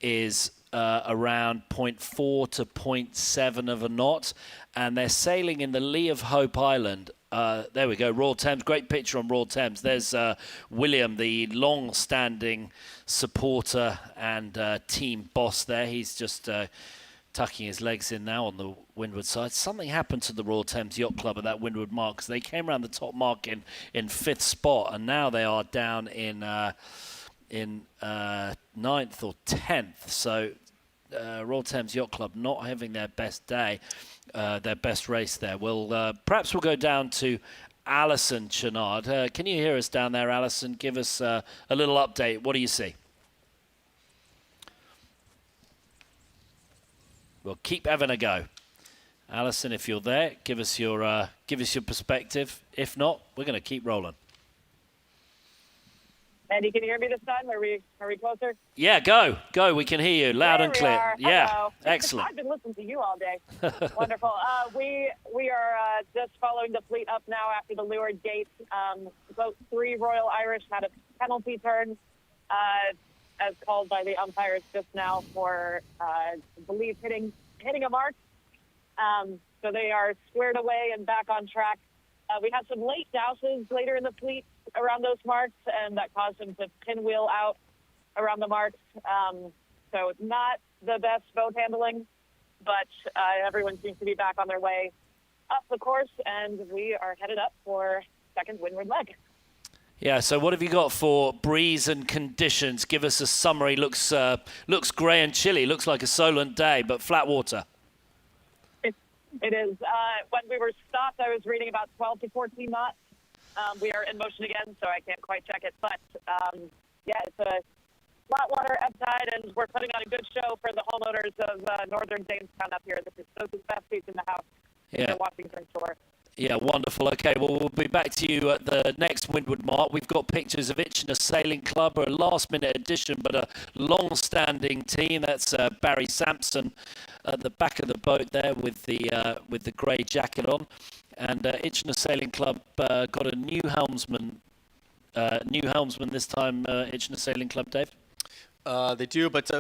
is around 0.4 to 0.7 of a knot. And they're sailing in the lee of Hope Island. There we go, Royal Thames. Great picture on Royal Thames. There's William, the long-standing supporter and team boss there. He's just tucking his legs in now on the windward side. Something happened to the Royal Thames Yacht Club at that windward mark, because they came around the top mark in 5th spot, and now they are down in 9th or 10th. So Royal Thames Yacht Club not having their best day. Their best race there. Perhaps we'll go down to Alison Chenard. Can you hear us down there, Alison? Give us a little update. What do you see? Well, keep having a go. Alison, if you're there, give us your perspective. If not, we're going to keep rolling. Andy, can you hear me this time? Are we closer? Yeah, go. We can hear you loud and clear. Are. Yeah, Hello. excellent. I've been listening to you all day. Wonderful. We are just following the fleet up now after the leeward gate. Boat 3 Royal Irish had a penalty turn, as called by the umpires just now for, I believe, hitting a mark. So they are squared away and back on track. We had some late douses later in the fleet around those marks, and that caused him to pinwheel out around the marks. So not the best boat handling, but everyone seems to be back on their way up the course, and we are headed up for second windward leg. Yeah, so what have you got for breeze and conditions? Give us a summary. Looks grey and chilly. Looks like a Solent day, but flat water. It is. When we were stopped, I was reading about 12 to 14 knots. We are in motion again, so I can't quite check it. But, yeah, it's a flat water ebb tide, and we're putting on a good show for the homeowners of northern Jamestown up here. This is Sosa's best seats in the house. Yeah. Washington Shore. Yeah, wonderful. Okay, well, we'll be back to you at the next windward mark. We've got pictures of Itchenor Sailing Club, a last-minute addition, but a long-standing team. That's Barry Sampson at the back of the boat there with the grey jacket on. And Itchenor Sailing Club got a new helmsman. New helmsman this time, Itchenor Sailing Club, Dave? They do, but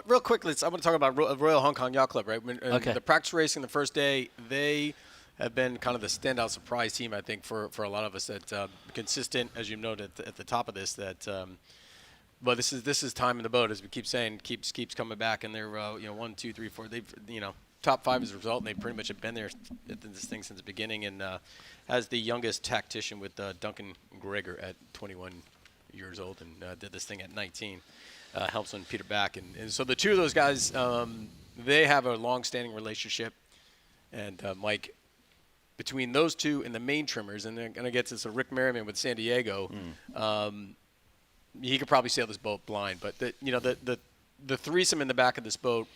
real quickly, I want to talk about Royal Hong Kong Yacht Club, right? Okay. The practice racing the first day, they have been kind of the standout surprise team, I think, for a lot of us. That consistent, as you noted at the top of this, that but this is time in the boat, as we keep saying, keeps coming back, and they're 1, 2, 3, 4. They've top 5 as a result, and they pretty much have been there at this thing since the beginning. And as the youngest tactician with Duncan Greger at 21 years old, and did this thing at 19. Helps on Peter back, and so the two of those guys, they have a long-standing relationship, and Mike, between those two and the main trimmers, and they're going to get to Rick Merriman with San Diego, he could probably sail this boat blind, but the threesome in the back of this boat,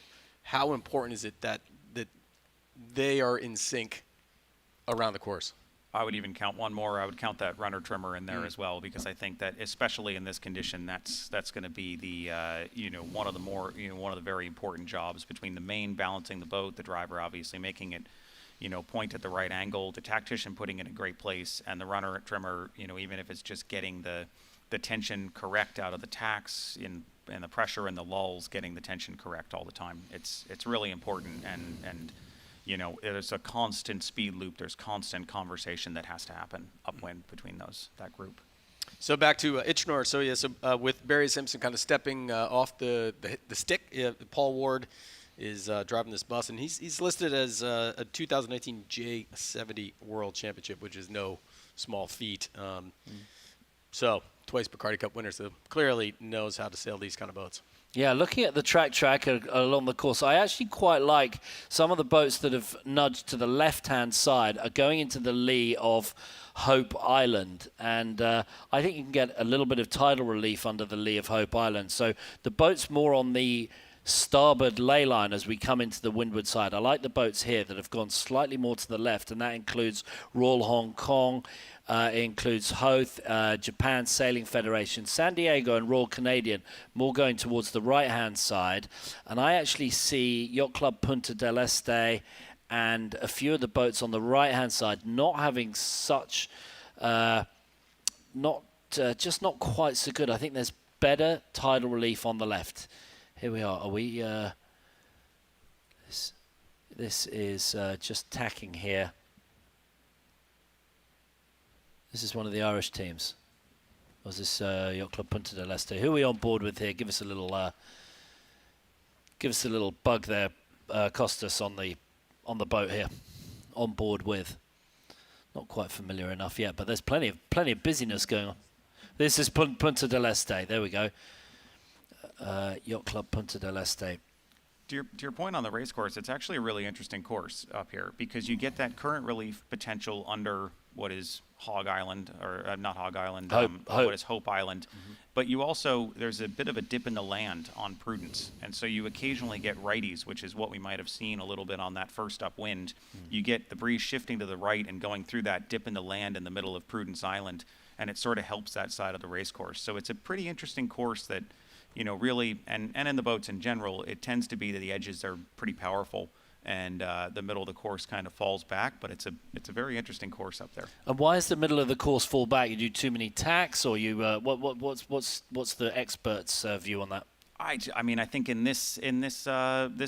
how important is it that they are in sync around the course? I would even count one more. I would count that runner trimmer in there as well, because I think that, especially in this condition, that's going to be the one of the very important jobs between the main balancing the boat, the driver obviously making it point at the right angle, the tactician putting it in a great place, and the runner trimmer, even if it's just getting the tension correct out of the tacks and the pressure and the lulls, getting the tension correct all the time. It's really important, and there's a constant speed loop. There's constant conversation that has to happen upwind between that group. So back to Itchenor. So with Barry Simpson kind of stepping off the stick, Paul Ward is driving this bus, and he's listed as a 2019 J70 World Championship, which is no small feat. So twice Bacardi Cup winner, so clearly knows how to sail these kind of boats. Yeah, looking at the track along the course, I actually quite like some of the boats that have nudged to the left-hand side are going into the lee of Hope Island. And I think you can get a little bit of tidal relief under the lee of Hope Island. So the boat's more on the starboard ley line as we come into the windward side. I like the boats here that have gone slightly more to the left, and that includes Royal Hong Kong, it includes Hoth, Japan Sailing Federation, San Diego, and Royal Canadian, more going towards the right-hand side. And I actually see Yacht Club Punta del Este and a few of the boats on the right-hand side not having such, just not quite so good. I think there's better tidal relief on the left. Here we are. Are we? This is just tacking here. This is one of the Irish teams. Was this Yacht Club Punta del Este? Who are we on board with here? Give us a little bug there, Costas, on the boat here. On board with. Not quite familiar enough yet, but there's plenty of busyness going on. This is Punta del Este. There we go. Yacht Club Punta del Este. To your point on the race course, it's actually a really interesting course up here, because you get that current relief potential under what is Hog Island, or not Hog Island, what is Hope Island. But you also, there's a bit of a dip in the land on Prudence, and so you occasionally get righties, which is what we might have seen a little bit on that first upwind. You get the breeze shifting to the right and going through that dip in the land in the middle of Prudence Island, and it sort of helps that side of the race course. So it's a pretty interesting course that, really, and in the boats in general, it tends to be that the edges are pretty powerful, and the middle of the course kind of falls back, but it's a very interesting course up there. And why is the middle of the course fall back? You do too many tacks, or you what's the experts' view on that? I mean, I think in this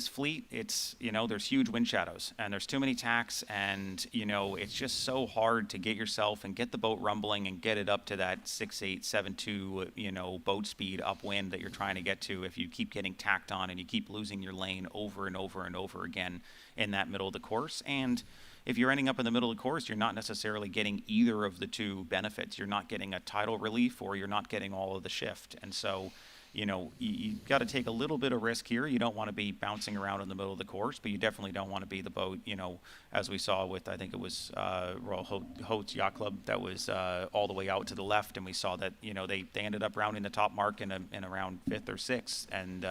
fleet, it's, you know, there's huge wind shadows and there's too many tacks, and, you know, it's just so hard to get yourself and get the boat rumbling and get it up to that 6.8, 7.2, you know, boat speed upwind that you're trying to get to if you keep getting tacked on and you keep losing your lane over and over and over again in that middle of the course. And if you're ending up in the middle of the course, you're not necessarily getting either of the two benefits. You're not getting a tidal relief, or you're not getting all of the shift. And so, you know, you got to take a little bit of risk here. You don't want to be bouncing around in the middle of the course, but you definitely don't want to be the boat, you know, as we saw with, I think it was Royal Hautes Yacht Club, that was all the way out to the left, and we saw that, you know, they ended up rounding the top mark in around 5th or 6th, and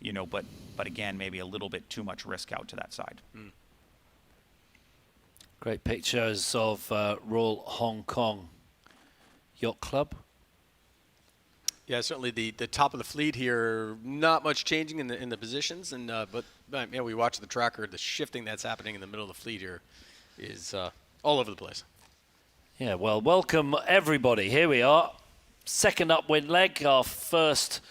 you know, but again, maybe a little bit too much risk out to that side. Great pictures of Royal Hong Kong Yacht Club. Yeah, certainly the top of the fleet here, not much changing in the positions, and but yeah, we watch the tracker. The shifting that's happening in the middle of the fleet here is all over the place. Yeah, well, welcome everybody. Here we are, second upwind leg, our first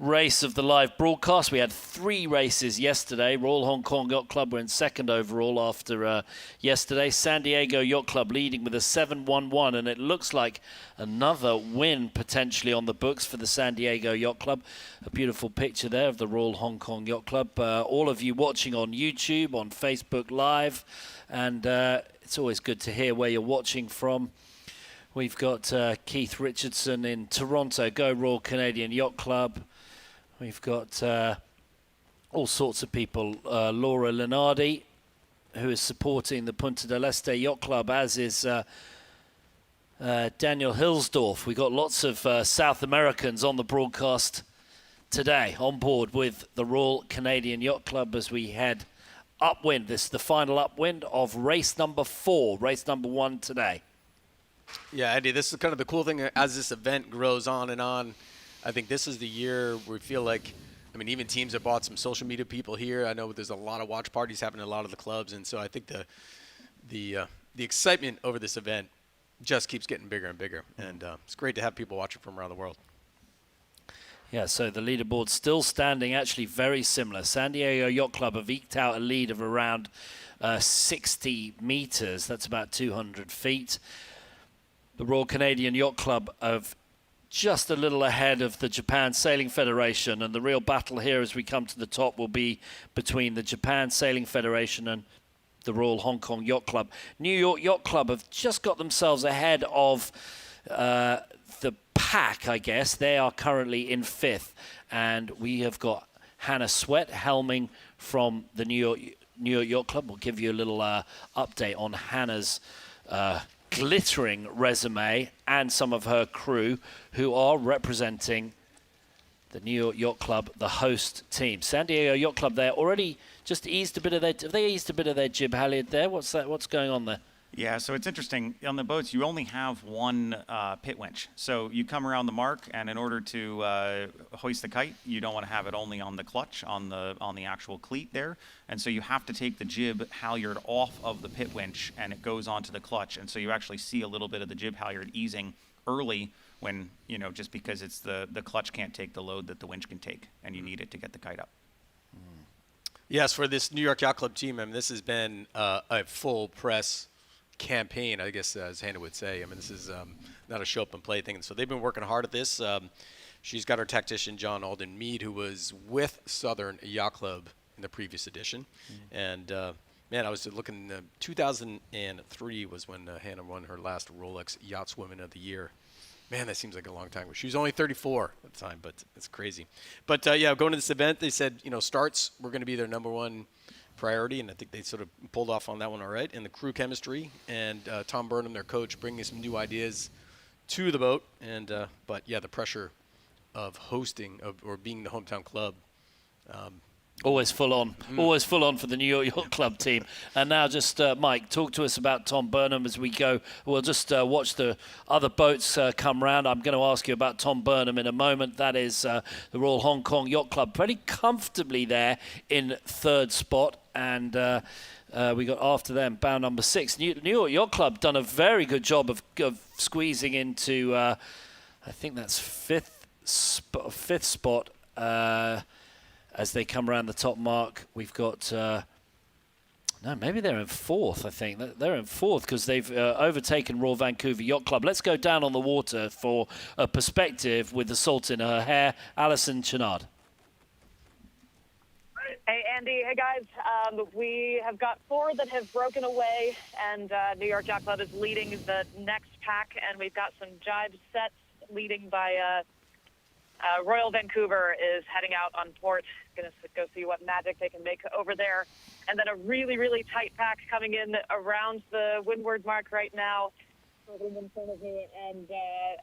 race of the live broadcast. We had 3 races yesterday. Royal Hong Kong Yacht Club were in second overall after yesterday. San Diego Yacht Club leading with a 7-1-1, and it looks like another win potentially on the books for the San Diego Yacht Club. A beautiful picture there of the Royal Hong Kong Yacht Club. All of you watching on YouTube, on Facebook Live, and it's always good to hear where you're watching from. We've got Keith Richardson in Toronto, Go Royal Canadian Yacht Club. We've got all sorts of people. Laura Lenardi, who is supporting the Punta del Este Yacht Club, as is Daniel Hilsdorf. We've got lots of South Americans on the broadcast today, on board with the Royal Canadian Yacht Club as we head upwind. This is the final upwind of race number 4, race number 1 today. Yeah, Andy, this is kind of the cool thing as this event grows on and on. I think this is the year where we feel like, I mean, even teams have bought some social media people here. I know there's a lot of watch parties happening at a lot of the clubs, and so I think the excitement over this event just keeps getting bigger and bigger, and it's great to have people watching from around the world. Yeah, so the leaderboard still standing actually very similar. San Diego Yacht Club have eked out a lead of around 60 meters. That's about 200 feet. The Royal Canadian Yacht Club have just a little ahead of the Japan Sailing Federation, and the real battle here as we come to the top will be between the Japan Sailing Federation and the Royal Hong Kong Yacht Club. New York Yacht Club have just got themselves ahead of the pack, I guess. They are currently in 5th, and we have got Hannah Sweat helming from the New York Yacht Club. We'll give you a little update on Hannah's glittering resume and some of her crew who are representing the New York Yacht Club, the host team. San Diego Yacht Club, they're already just eased a bit of their, have they eased a bit of their jib halyard there? What's going on there? Yeah, so it's interesting. On the boats, you only have one pit winch. So you come around the mark, and in order to hoist the kite, you don't want to have it only on the clutch, on the actual cleat there. And so you have to take the jib halyard off of the pit winch, and it goes onto the clutch. And so you actually see a little bit of the jib halyard easing early when, you know, just because it's the clutch can't take the load that the winch can take, and you need it to get the kite up. Yes, for this New York Yacht Club team, I mean, this has been a full press campaign, I guess, as Hannah would say. I mean, this is not a show up and play thing. So they've been working hard at this. She's got her tactician, John Alden Mead, who was with Southern Yacht Club in the previous edition. And, man, I was looking, 2003 was when Hannah won her last Rolex Yachtswoman of the Year. Man, that seems like a long time. She was only 34 at the time, but it's crazy. But, yeah, going to this event, they said, you know, starts were going to be their number one priority, and I think they sort of pulled off on that one all right. And the crew chemistry and Tom Burnham, their coach, bringing some new ideas to the boat. And but yeah, the pressure of hosting or being the hometown club. Always full on for the New York Yacht Club team. And now just, Mike, talk to us about Tom Burnham as we go. We'll just watch the other boats come round. I'm going to ask you about Tom Burnham in a moment. That is the Royal Hong Kong Yacht Club, pretty comfortably there in 3rd spot. And we got after them, bound number 6. New York Yacht Club done a very good job of squeezing into, I think that's 5th spot. as they come around the top mark. We've got, no, maybe they're in fourth, I think. They're in fourth because they've overtaken Royal Vancouver Yacht Club. Let's go down on the water for a perspective with the salt in her hair. Alison Chenard. Hey, Andy. Hey, guys. We have got 4 that have broken away, and New York Yacht Club is leading the next pack, and we've got some jibe sets leading by Royal Vancouver is heading out on port. Going to go see what magic they can make over there. And then a really, really tight pack coming in around the windward mark right now. In front of me. And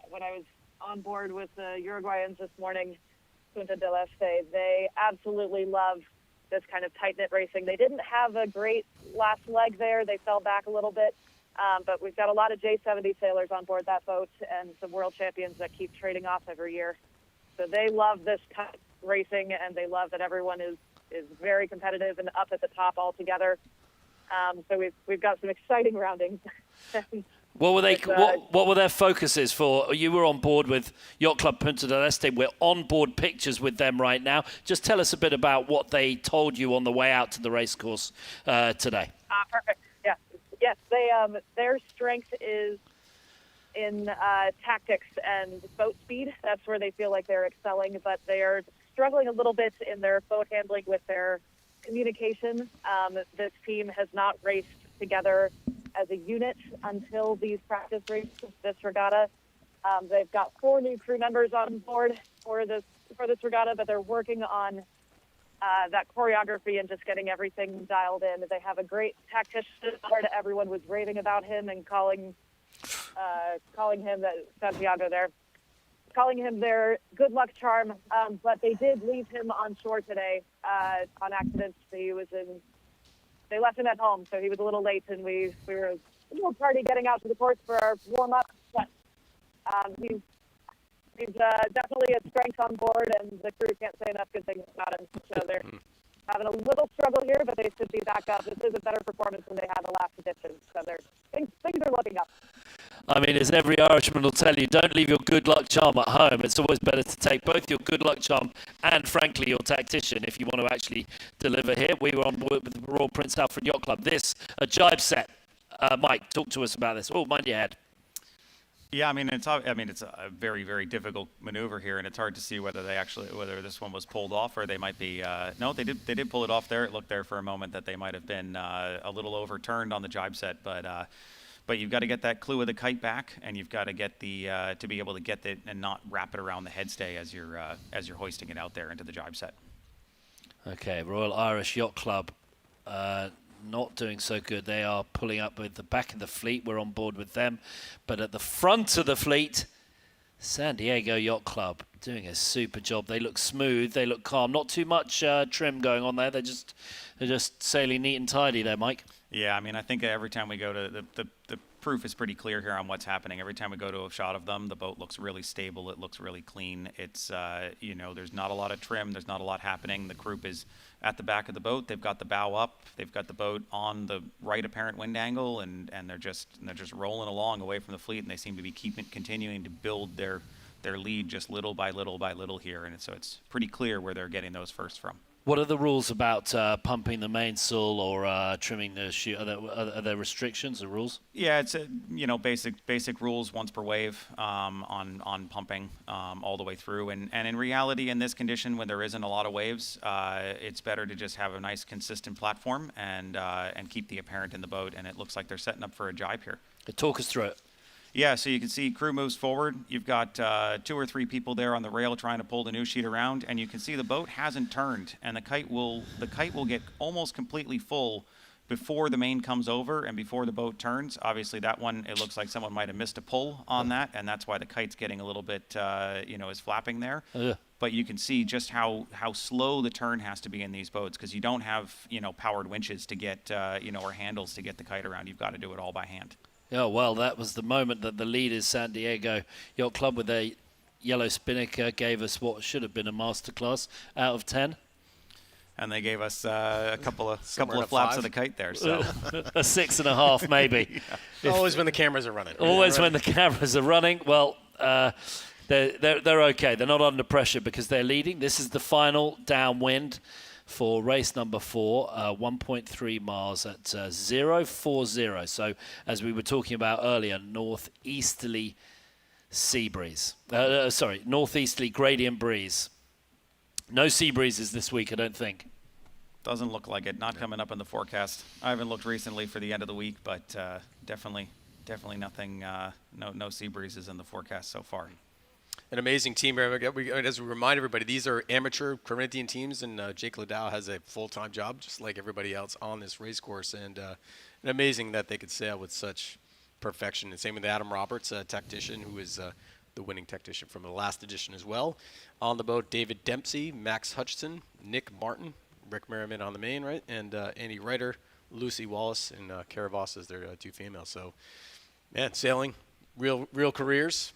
when I was on board with the Uruguayans this morning, Punta del Este, they absolutely love this kind of tight-knit racing. They didn't have a great last leg there. They fell back a little bit. But we've got a lot of J70 sailors on board that boat and some world champions that keep trading off every year. So they love this tight racing, and they love that everyone is very competitive and up at the top all together. So we've got some exciting roundings. What were they? What were their focuses for? You were on board with Yacht Club Punta del Este. We're on board pictures with them right now. Just tell us a bit about what they told you on the way out to the race course today. Perfect. Yeah. Yes. Their strength is in tactics and boat speed. That's where they feel like they're excelling, but they are struggling a little bit in their boat handling with their communication. This team has not raced together as a unit until these practice races, this regatta. They've got 4 new crew members on board for this regatta, but they're working on that choreography and just getting everything dialed in. They have a great tactician. Everyone was raving about him and calling him Santiago there, calling him their good luck charm. But they did leave him on shore today on accident. They left him at home, so he was a little late, and we were a little tardy getting out to the course for our warm-up. But he's definitely a strength on board, and the crew can't say enough good things about him. So they're having a little struggle here, but they should be back up. This is a better performance than they had the last edition, so things are looking up. I mean, as every Irishman will tell you, don't leave your good luck charm at home. It's always better to take both your good luck charm and, frankly, your tactician if you want to actually deliver here. We were on board with the Royal Prince Alfred Yacht Club. This, a jibe set. Mike, talk to us about this. Oh, mind your head. Yeah, I mean it's a very, very difficult maneuver here, and it's hard to see whether this one was pulled off or they might be. No, they did pull it off there. It looked there for a moment that they might have been a little overturned on the jibe set, but you've got to get that clue of the kite back, and you've got to get to be able to get it and not wrap it around the headstay as you're hoisting it out there into the jibe set. Okay, Royal Irish Yacht Club. Not doing so good. They are pulling up with the back of the fleet. We're on board with them. But at the front of the fleet, San Diego Yacht Club doing a super job. They look smooth. They look calm. Not too much trim going on there. They're just sailing neat and tidy there, Mike. Yeah, I mean, I think every time we go to the proof is pretty clear here on what's happening. Every time we go to a shot of them, the boat looks really stable. It looks really clean. It's there's not a lot of trim. There's not a lot happening. The croup is at the back of the boat. They've got the bow up. They've got the boat on the right apparent wind angle, and they're just rolling along away from the fleet. And they seem to be continuing to build their lead just little by little by little here. And so it's pretty clear where they're getting those first from. What are the rules about pumping the mainsail or trimming the chute? Are there restrictions or rules? Yeah, it's basic rules once per wave on pumping all the way through. And in reality, in this condition, when there isn't a lot of waves, it's better to just have a nice consistent platform and keep the apparent in the boat. And it looks like they're setting up for a jibe here. Talk us through it. Yeah, so you can see crew moves forward. You've got 2 or 3 people there on the rail trying to pull the new sheet around, and you can see the boat hasn't turned, and the kite will get almost completely full before the main comes over and before the boat turns. Obviously, that one, it looks like someone might have missed a pull on that, and that's why the kite's getting a little bit, is flapping there. But you can see just how slow the turn has to be in these boats because you don't have, powered winches to get, or handles to get the kite around. You've got to do it all by hand. Oh, well, that was the moment that the leaders, San Diego Yacht Club, with their yellow spinnaker, gave us what should have been a masterclass out of 10. And they gave us a couple of flaps of the kite there. So a 6.5 maybe. Yeah. Always when the cameras are running. Always when the cameras are running. Well, They're okay. They're not under pressure because they're leading. This is the final downwind for race number 4, 1.3 miles at 040. So as we were talking about earlier, northeasterly sea breeze. Northeasterly gradient breeze. No sea breezes this week, I don't think. Doesn't look like it. Not coming up in the forecast. I haven't looked recently for the end of the week, but definitely nothing. No sea breezes in the forecast so far. An amazing team here. As we remind everybody, these are amateur Corinthian teams, and Jake Liddell has a full-time job, just like everybody else on this race course. And amazing that they could sail with such perfection. And same with Adam Roberts, a tactician who is the winning tactician from the last edition as well. On the boat, David Dempsey, Max Hutchinson, Nick Martin, Rick Merriman on the main, right, and Andy Ryder, Lucy Wallace, and Kara Voss as their 2 females. So, man, sailing, real careers.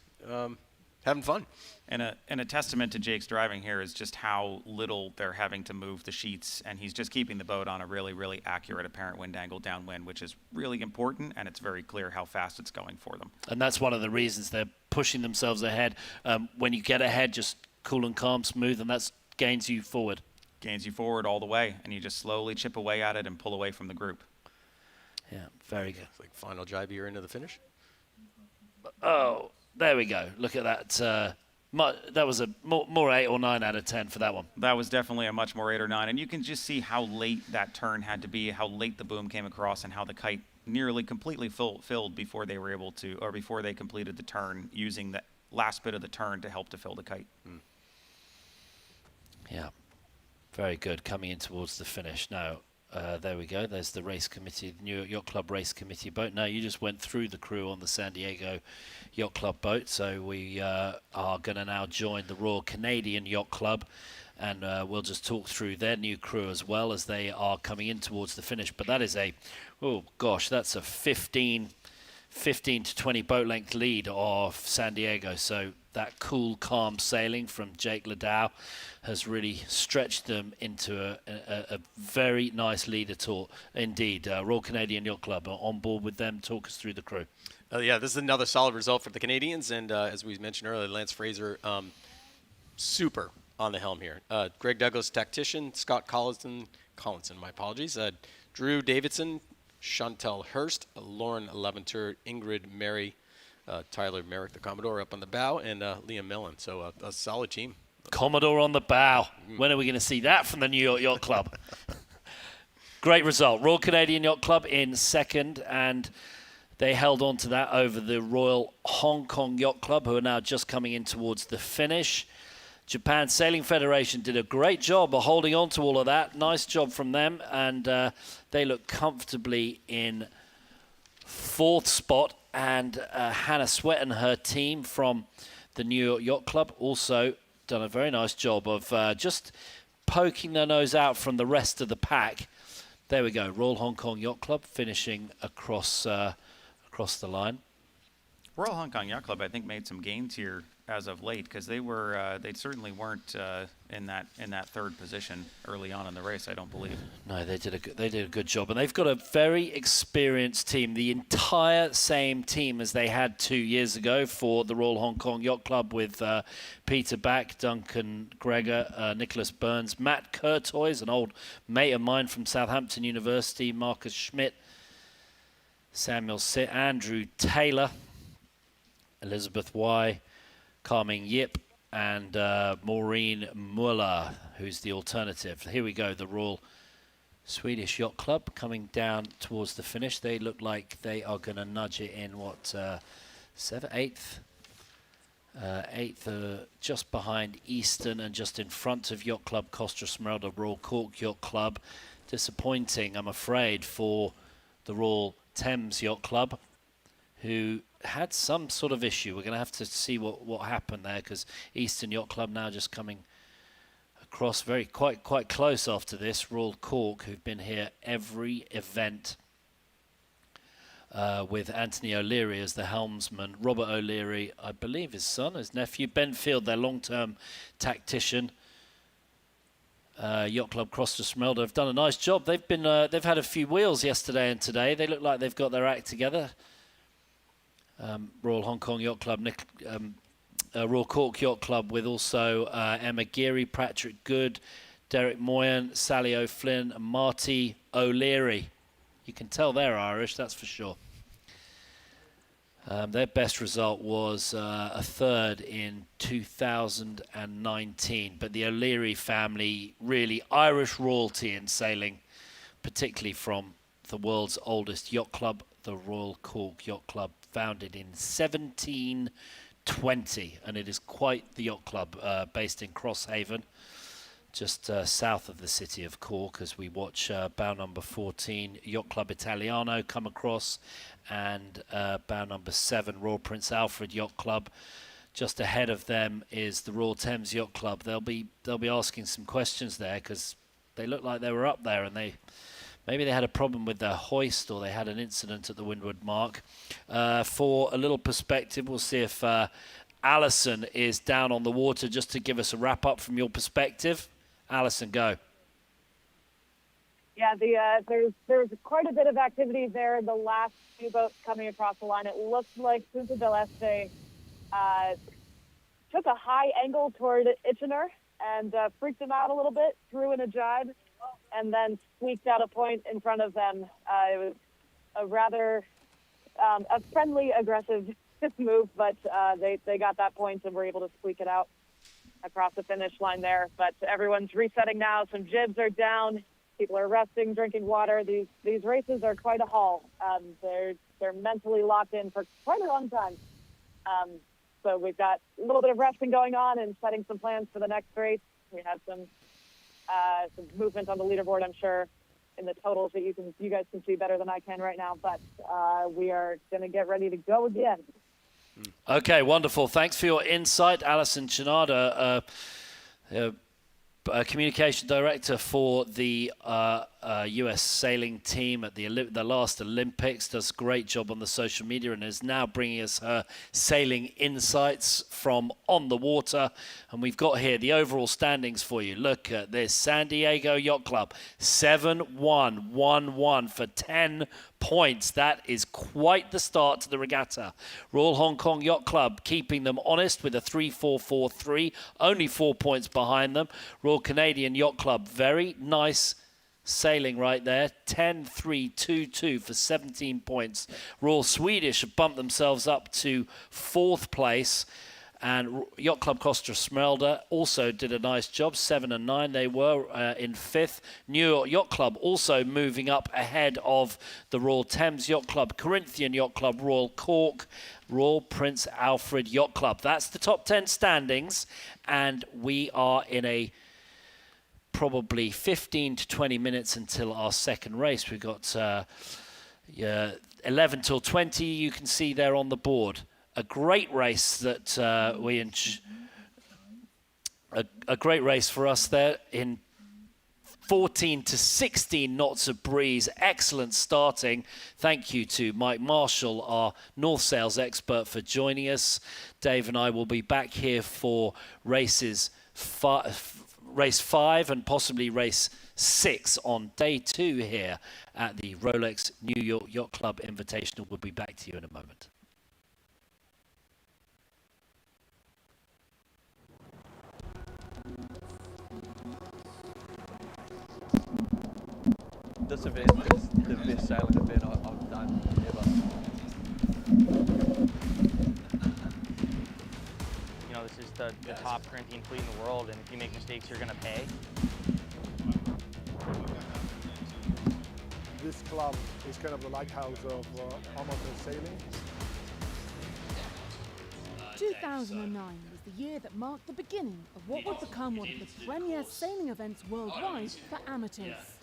Having fun. And a testament to Jake's driving here is just how little they're having to move the sheets, and he's just keeping the boat on a really, really accurate apparent wind angle downwind, which is really important, and it's very clear how fast it's going for them. And that's one of the reasons they're pushing themselves ahead. When you get ahead, just cool and calm, smooth, and that gains you forward. Gains you forward all the way, and you just slowly chip away at it and pull away from the group. Yeah, very good. It's like final jibe here into the finish. Oh, there we go. Look at that. That was a more 8 or 9 out of 10 for that one. That was definitely a much more 8 or 9, and you can just see how late that turn had to be, how late the boom came across, and how the kite nearly completely filled before they were able to, or before they completed the turn, using the last bit of the turn to help to fill the kite. Yeah, very good. Coming in towards the finish now. There we go. There's the race committee, the New York Yacht Club race committee boat. Now, you just went through the crew on the San Diego Yacht Club boat, so we are going to now join the Royal Canadian Yacht Club, and we'll just talk through their new crew as well as they are coming in towards the finish. But that is that's a 15 to 20 boat length lead of San Diego. So that cool, calm sailing from Jake Liddell has really stretched them into a very nice leader tour indeed. Royal Canadian Yacht Club on board with them. Talk us through the crew. Yeah, this is another solid result for the Canadians, and as we mentioned earlier, Lance Fraser, super on the helm here. Greg Douglas, tactician. Scott Collinson, my apologies. Drew Davidson, Chantel Hurst, Lauren Leventur, Ingrid Mary, Tyler Merrick, the Commodore, up on the bow, and Liam Millen. So a solid team. Commodore on the bow. When are we going to see that from the New York Yacht Club? Great result. Royal Canadian Yacht Club in second, and they held on to that over the Royal Hong Kong Yacht Club, who are now just coming in towards the finish. Japan Sailing Federation did a great job of holding on to all of that. Nice job from them, and they look comfortably in 4th spot. And Hannah Sweat and her team from the New York Yacht Club also done a very nice job of just poking their nose out from the rest of the pack. There we go. Royal Hong Kong Yacht Club finishing across the line. Royal Hong Kong Yacht Club, I think, made some gains here as of late, because they certainly weren't in that 3rd position early on in the race, I don't believe. No, they did a good job, and they've got a very experienced team, the entire same team as they had 2 years ago for the Royal Hong Kong Yacht Club, with Peter Back, Duncan Greger, Nicholas Burns, Matt Curtoys, an old mate of mine from Southampton University, Marcus Schmidt, Samuel Sitt, Andrew Taylor, Elizabeth Y, Carming Yip, and Maureen Muller, who's the alternative. Here we go, the Royal Swedish Yacht Club coming down towards the finish. They look like they are going to nudge it in, eighth? Just behind Eastern and just in front of Yacht Club Costa Smeralda, Royal Cork Yacht Club. Disappointing, I'm afraid, for the Royal Thames Yacht Club, who had some sort of issue. We're going to have to see what happened there, because Eastern Yacht Club now just coming across quite close after this. Royal Cork, who've been here every event, with Anthony O'Leary as the helmsman. Robert O'Leary, I believe his son, his nephew. Ben Field, their long-term tactician. Yacht Club Costa Smeralda have done a nice job. They've had a few wheels yesterday and today. They look like they've got their act together. Royal Hong Kong Yacht Club, Royal Cork Yacht Club with also Emma Geary, Patrick Good, Derek Moyan, Sally O'Flynn, and Marty O'Leary. You can tell they're Irish, that's for sure. Their best result was a third in 2019. But the O'Leary family, really Irish royalty in sailing, particularly from the world's oldest yacht club, the Royal Cork Yacht Club, founded in 1720. And it is quite the yacht club, based in Crosshaven, just south of the city of Cork, as we watch bow number 14, Yacht Club Italiano, come across, and bow number 7, Royal Prince Alfred Yacht Club. Just ahead of them is the Royal Thames Yacht Club. They'll be asking some questions there, because they look like they were up there, and maybe they had a problem with their hoist, or they had an incident at the windward mark. For a little perspective, we'll see if Alison is down on the water, just to give us a wrap up from your perspective. Alison, go. Yeah, there's quite a bit of activity there. The last few boats coming across the line, it looks like Punta del Este took a high angle toward Itchener and freaked them out a little bit, threw in a jibe, and then squeaked out a point in front of them. It was a rather a friendly, aggressive move, but they got that point and were able to squeak it out across the finish line there. But everyone's resetting now. Some jibs are down. People are resting, drinking water. These races are quite a haul. They're mentally locked in for quite a long time. So we've got a little bit of resting going on and setting some plans for the next race. We have some movement on the leaderboard, I'm sure, in the totals that you guys can see better than I can right now. But we are going to get ready to go again. Okay, wonderful. Thanks for your insight, Alison Chinada, communication director for the U.S. sailing team at the last Olympics. Does a great job on the social media and is now bringing us her sailing insights from on the water. And we've got here the overall standings for you. Look at this. San Diego Yacht Club, 7-1, 1-1 for 10 points. That is quite the start to the regatta. Royal Hong Kong Yacht Club keeping them honest with a 3-4-4-3, only 4 points behind them. Royal Canadian Yacht Club, very nice sailing right there, 10-3-2-2 for 17 points. Royal Swedish have bumped themselves up to 4th place. And Yacht Club Costa Smeralda also did a nice job, 7-9. They were in 5th. New York Yacht Club also moving up ahead of the Royal Thames Yacht Club, Corinthian Yacht Club, Royal Cork, Royal Prince Alfred Yacht Club. That's the top 10 standings, and we are in a probably 15 to 20 minutes until our second race. We've got 11 till 20, you can see there on the board. A great race that a great race for us there in 14 to 16 knots of breeze. Excellent starting. Thank you to Mike Marshall, our North Sails expert, for joining us. Dave and I will be back here for race 5 and possibly race 6 on day 2 here at the Rolex New York Yacht Club Invitational. We'll be back to you in a moment. This event is the best sailing event I've done ever. You know, this is the top Corinthian fleet in the world, and if you make mistakes, you're going to pay. This club is kind of the lighthouse of amateur sailing. 2009 was the year that marked the beginning of what would become one of the premier sailing events worldwide for amateurs.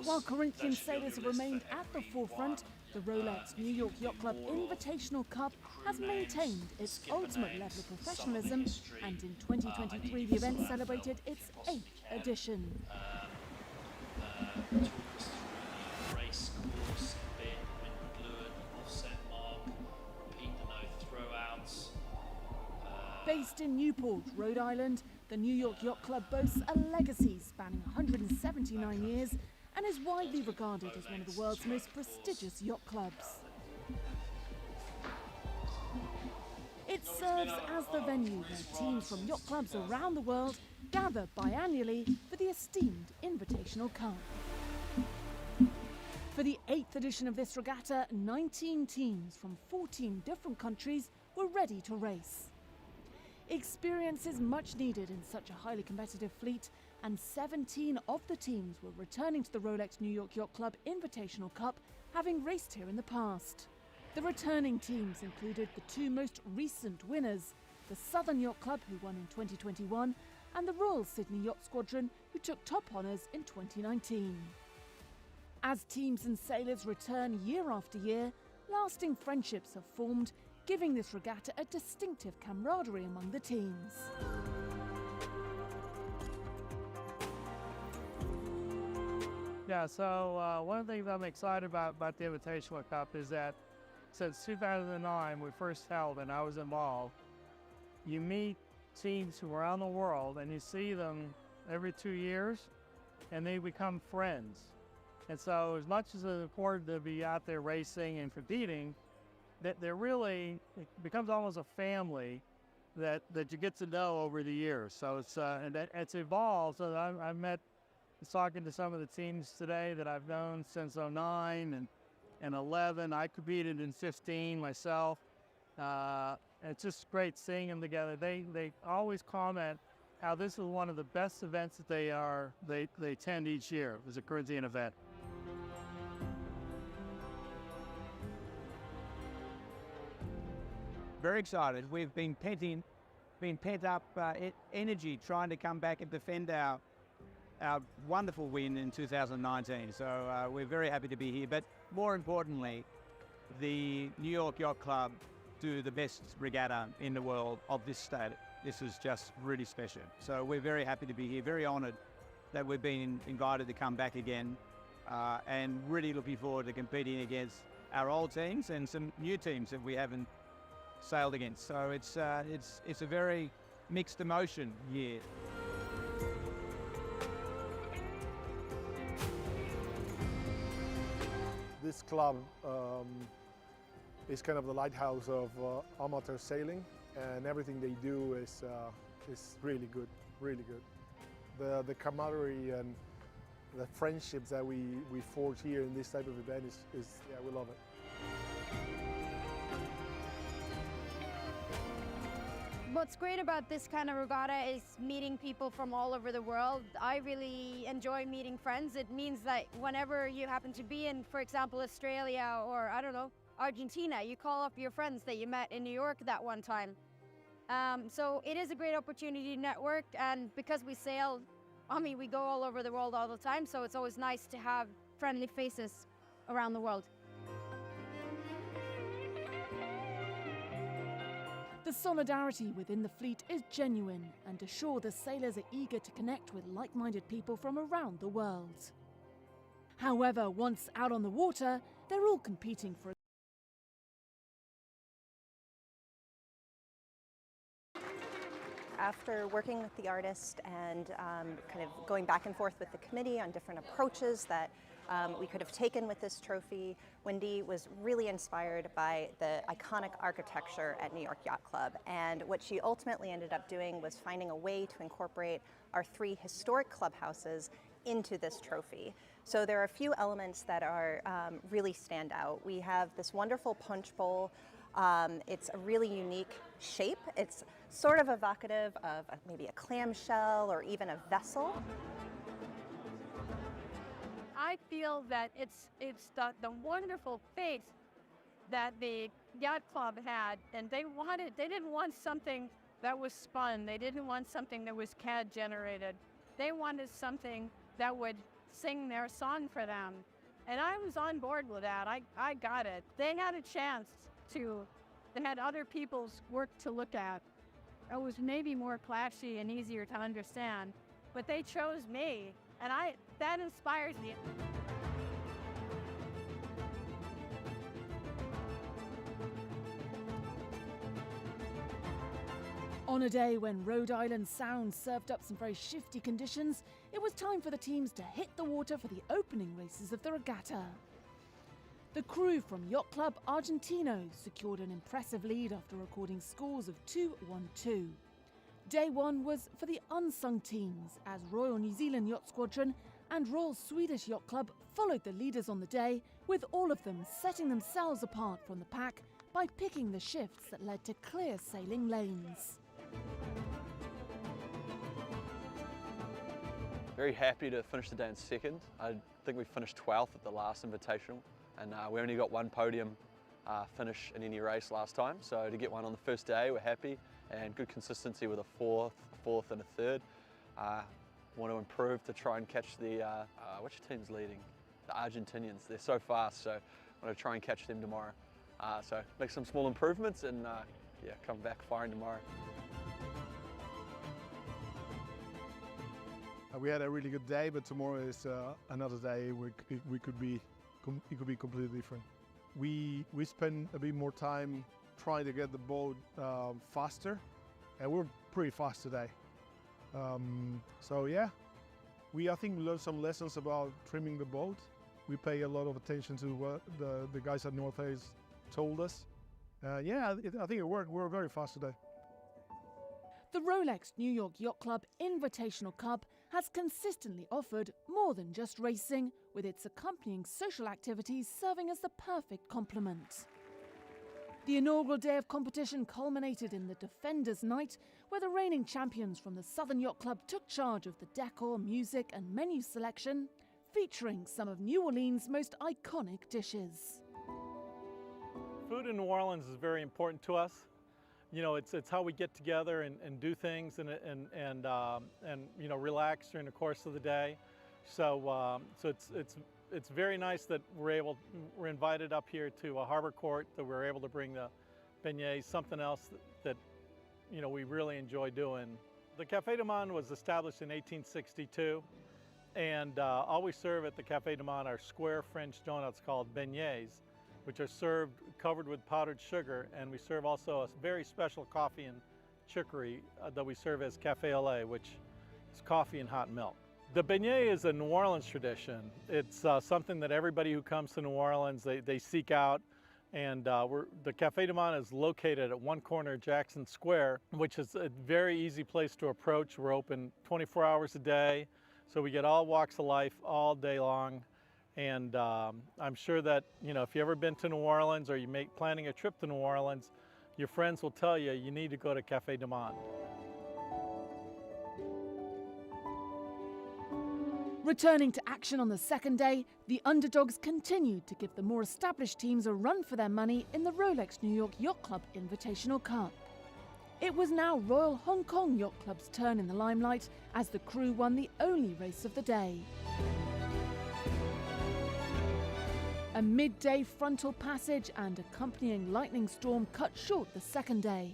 While Corinthian sailors have remained at the forefront, the Rolex New York Yacht Club Invitational Cup has maintained its ultimate level of professionalism, and in 2023 the event celebrated its 8th edition. Based in Newport, Rhode Island, the New York Yacht Club boasts a legacy spanning 179 years and is widely regarded as one of the world's most prestigious yacht clubs. It It serves as the venue where teams from yacht clubs around the world gather biannually for the esteemed Invitational Cup. For the 8th edition of this regatta, 19 teams from 14 different countries were ready to race. Experience is much needed in such a highly competitive fleet, and 17 of the teams were returning to the Rolex New York Yacht Club Invitational Cup, having raced here in the past. The returning teams included the two most recent winners, the Southern Yacht Club, who won in 2021, and the Royal Sydney Yacht Squadron, who took top honours in 2019. As teams and sailors return year after year, lasting friendships have formed, giving this regatta a distinctive camaraderie among the teams. Yeah, so one of the things I'm excited about the Invitational Cup is that since 2009, we first held and I was involved, you meet teams from around the world and you see them every 2 years and they become friends. And so as much as it's important to be out there racing and competing, that it becomes almost a family that you get to know over the years. So it's evolved. So I was talking to some of the teams today that I've known since 09 and 11. I competed in 15 myself. It's just great seeing them together. They always comment how this is one of the best events that they attend each year. It was a Corinthian event. Very excited. We've been pent up energy trying to come back and defend our wonderful win in 2019. So we're very happy to be here. But more importantly, the New York Yacht Club do the best regatta in the world of this state. This is just really special. So we're very happy to be here, very honoured that we've been invited to come back again, and really looking forward to competing against our old teams and some new teams that we haven't sailed against. So it's a very mixed emotion year. This club is kind of the lighthouse of amateur sailing, and everything they do is really good, really good. The camaraderie and the friendships that we forge here in this type of event is yeah, we love it. What's great about this kind of regatta is meeting people from all over the world. I really enjoy meeting friends. It means that whenever you happen to be in, for example, Australia or, I don't know, Argentina, you call up your friends that you met in New York that one time. So it is a great opportunity to network, and because we sail, I mean, we go all over the world all the time, so it's always nice to have friendly faces around the world. The solidarity within the fleet is genuine, and ashore the sailors are eager to connect with like-minded people from around the world. However, once out on the water, they're all competing for After working with the artist and kind of going back and forth with the committee on different approaches that we could have taken with this trophy, Wendy was really inspired by the iconic architecture at New York Yacht Club. And what she ultimately ended up doing was finding a way to incorporate our 3 historic clubhouses into this trophy. So there are a few elements that are really stand out. We have this wonderful punch bowl. It's a really unique shape. It's sort of evocative of maybe a clamshell or even a vessel. I feel that it's the wonderful faith that the yacht club had, and they didn't want something that was spun. They didn't want something that was CAD generated. They wanted something that would sing their song for them. And I was on board with that. I got it. They had a chance they had other people's work to look at. It was maybe more classy and easier to understand, but they chose me, and that inspires me. On a day when Rhode Island Sound served up some very shifty conditions, it was time for the teams to hit the water for the opening races of the regatta. The crew from Yacht Club Argentino secured an impressive lead after recording scores of 2-1-2. Day one was for the unsung teams, as Royal New Zealand Yacht Squadron and Royal Swedish Yacht Club followed the leaders on the day, with all of them setting themselves apart from the pack by picking the shifts that led to clear sailing lanes. Very happy to finish the day in second. I think we finished 12th at the last Invitational, and we only got one podium finish in any race last time, so to get one on the first day, we're happy, and good consistency with a fourth and a third. Want to improve to try and catch the, which team's leading? The Argentinians. They're so fast, so I want to try and catch them tomorrow. So make some small improvements and yeah, come back firing tomorrow. We had a really good day, but tomorrow is another day where it could be completely different. We spend a bit more time trying to get the boat faster, and we're pretty fast today. So yeah, I think we learned some lessons about trimming the boat. We pay a lot of attention to what the guys at North Hayes told us. Yeah, I think it worked. We were very fast today. The Rolex New York Yacht Club Invitational Cup has consistently offered more than just racing, with its accompanying social activities serving as the perfect complement. The inaugural day of competition culminated in the Defenders' Night, where the reigning champions from the Southern Yacht Club took charge of the decor, music and menu selection, featuring some of New Orleans' most iconic dishes. Food in New Orleans is very important to us. You know, it's how we get together and do things and you know, relax during the course of the day. So it's very nice that we're invited up here to a harbor court, that we're able to bring the beignets, something else that you know we really enjoy doing. The Café du Monde was established in 1862, and all we serve at the Café du Monde are square French donuts called beignets, which are served covered with powdered sugar, and we serve also a very special coffee and chicory that we serve as Café au lait, which is coffee and hot milk. The beignet is a New Orleans tradition. It's something that everybody who comes to New Orleans, they seek out. And the Café du Monde is located at one corner of Jackson Square, which is a very easy place to approach. We're open 24 hours a day, so we get all walks of life all day long. And I'm sure that, you know, if you've ever been to New Orleans or you planning a trip to New Orleans, your friends will tell you you need to go to Café du Monde. Returning to action on the second day, the underdogs continued to give the more established teams a run for their money in the Rolex New York Yacht Club Invitational Cup. It was now Royal Hong Kong Yacht Club's turn in the limelight as the crew won the only race of the day. A midday frontal passage and accompanying lightning storm cut short the second day.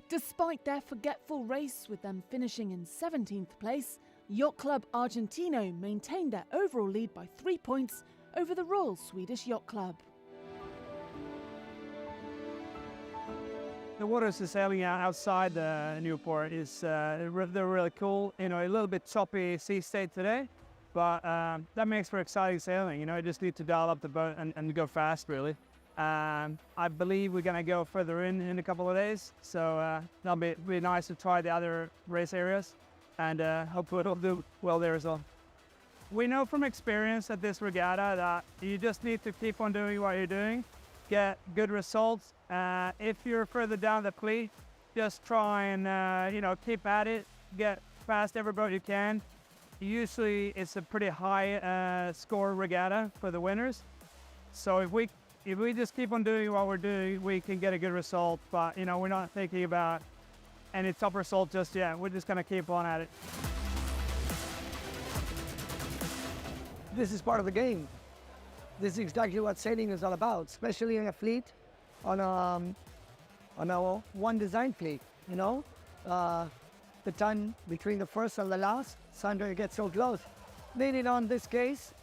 Despite their forgetful race, with them finishing in 17th place, Yacht Club Argentino maintained their overall lead by 3 points over the Royal Swedish Yacht Club. The waters are sailing outside the Newport is they're really cool. You know, a little bit choppy sea state today, but that makes for exciting sailing. You know, you just need to dial up the boat and go fast, really. I believe we're going to go further in a couple of days, so that'll be nice to try the other race areas, and hopefully it'll do well there as well. We know from experience at this regatta that you just need to keep on doing what you're doing, get good results. If you're further down the fleet, just try and you know, keep at it, get past every boat you can. Usually it's a pretty high score regatta for the winners. So if we just keep on doing what we're doing, we can get a good result. But you know, we're not thinking about any top result just yet. We're just gonna keep on at it. This is part of the game. This is exactly what sailing is all about, especially in a fleet, on a one design fleet. You know, the time between the first and the last, sometimes gets so close. Mainly on this case,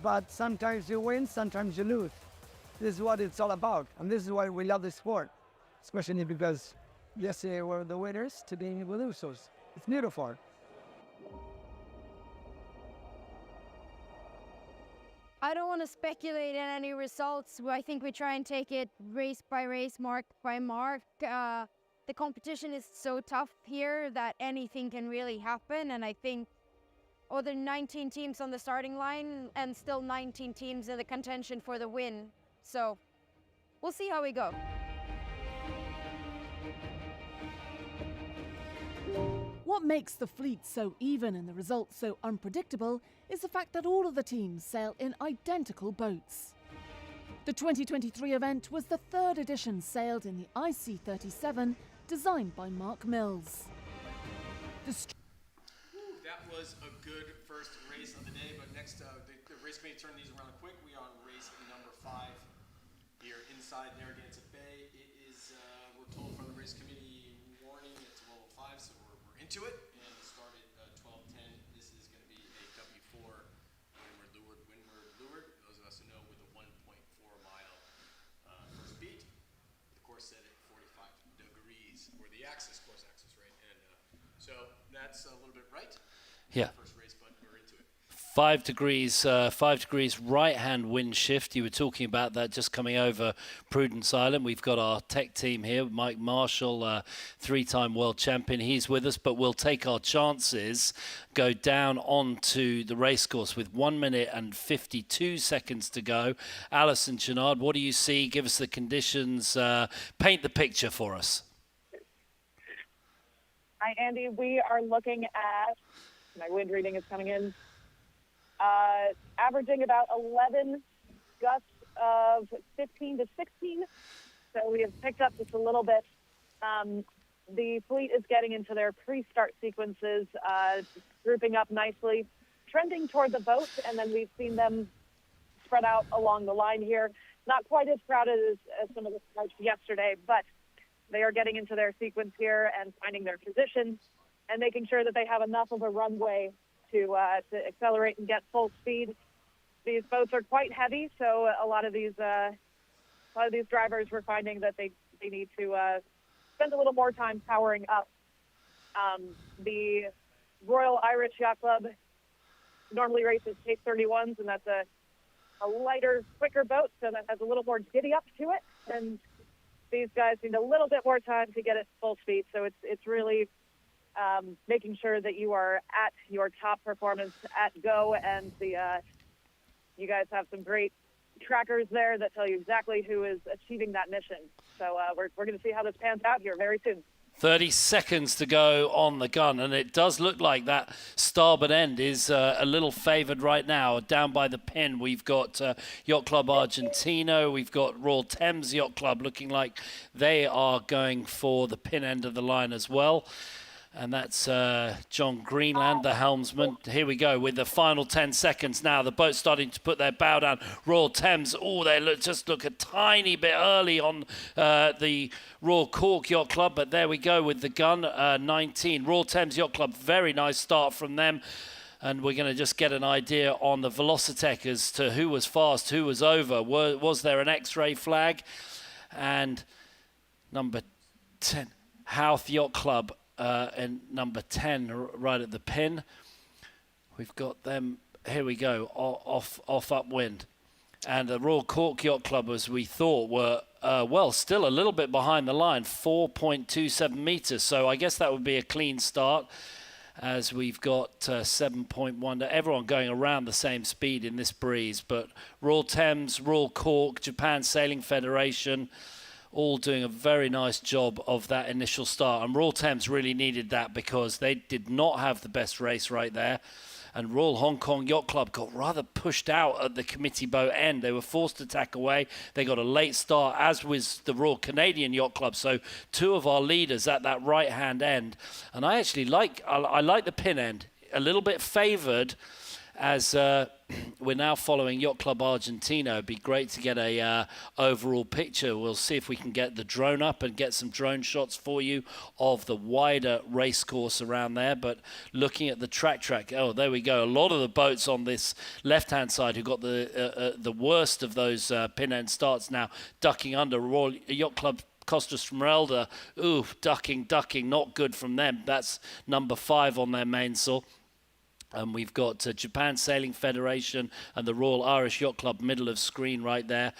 but sometimes you win, sometimes you lose. This is what it's all about, and this is why we love this sport, especially because yesterday we're the winners, today we're the losers. It's beautiful. I don't want to speculate in any results. I think we try and take it race by race, mark by mark. The competition is so tough here that anything can really happen, and I think there are 19 teams on the starting line and still 19 teams in the contention for the win. So we'll see how we go. What makes the fleet so even and the results so unpredictable is the fact that all of the teams sail in identical boats. The 2023 event was the third edition sailed in the IC37, designed by Mark Mills. That was a good first race of the day, but next, the race committee turned these around quick. We are on race number 5 here inside Narragansett Bay. It is, we're told from the race committee warning, it's a roll of 5, so we're into it. And it started 12:10. This is going to be a W4 windward leeward. Those of us who know, with a 1.4 mile first beat. The course set at 45 degrees, or the course axis, right? And so that's a little bit right. Yeah. First race, but we're into it. 5 degrees right-hand wind shift. You were talking about that just coming over Prudence Island. We've got our tech team here, Mike Marshall, 3-time world champion. He's with us, but we'll take our chances, go down onto the racecourse with 1 minute and 52 seconds to go. Alison Chenard, what do you see? Give us the conditions. Paint the picture for us. Hi, Andy. We are looking at, my wind reading is coming in, averaging about 11 gusts of 15 to 16. So we have picked up just a little bit. The fleet is getting into their pre-start sequences, grouping up nicely, trending toward the boat, and then we've seen them spread out along the line here. Not quite as crowded as some of the starts yesterday, but they are getting into their sequence here and finding their position and making sure that they have enough of a runway to accelerate and get full speed. These boats are quite heavy, so a lot of these drivers were finding that they need to spend a little more time powering up. The Royal Irish Yacht Club normally races Cape 31s, and that's a lighter, quicker boat, so that has a little more giddy up to it. And these guys need a little bit more time to get it full speed, so it's really making sure that you are at your top performance at go, and you guys have some great trackers there that tell you exactly who is achieving that mission. So we're going to see how this pans out here very soon. 30 seconds to go on the gun, and it does look like that starboard end is a little favoured right now. Down by the pin, we've got Yacht Club Argentino, we've got Royal Thames Yacht Club looking like they are going for the pin end of the line as well. And that's John Greenland, the helmsman. Here we go with the final 10 seconds now. The boat's starting to put their bow down. Royal Thames, they just look a tiny bit early on the Royal Cork Yacht Club, but there we go with the gun, 19. Royal Thames Yacht Club, very nice start from them. And we're going to just get an idea on the Velocitech as to who was fast, who was over. Was there an X-ray flag? And number 10, Howth Yacht Club. And number 10 right at the pin. We've got them, here we go, off upwind. And the Royal Cork Yacht Club, as we thought, were, still a little bit behind the line, 4.27 metres. So I guess that would be a clean start, as we've got 7.1. Everyone going around the same speed in this breeze. But Royal Thames, Royal Cork, Japan Sailing Federation, all doing a very nice job of that initial start. And Royal Thames really needed that because they did not have the best race right there. And Royal Hong Kong Yacht Club got rather pushed out at the committee boat end. They were forced to tack away. They got a late start, as was the Royal Canadian Yacht Club. So two of our leaders at that right-hand end. And I actually like the pin end, a little bit favoured, as we're now following Yacht Club Argentino. It'd be great to get a overall picture. We'll see if we can get the drone up and get some drone shots for you of the wider race course around there. But looking at the track, there we go. A lot of the boats on this left-hand side who got the worst of those pin end starts now ducking under. Royal Yacht Club Costa Smeralda, ducking, not good from them. That's number 5 on their mainsail. And we've got Japan Sailing Federation and the Royal Irish Yacht Club, middle of screen right there.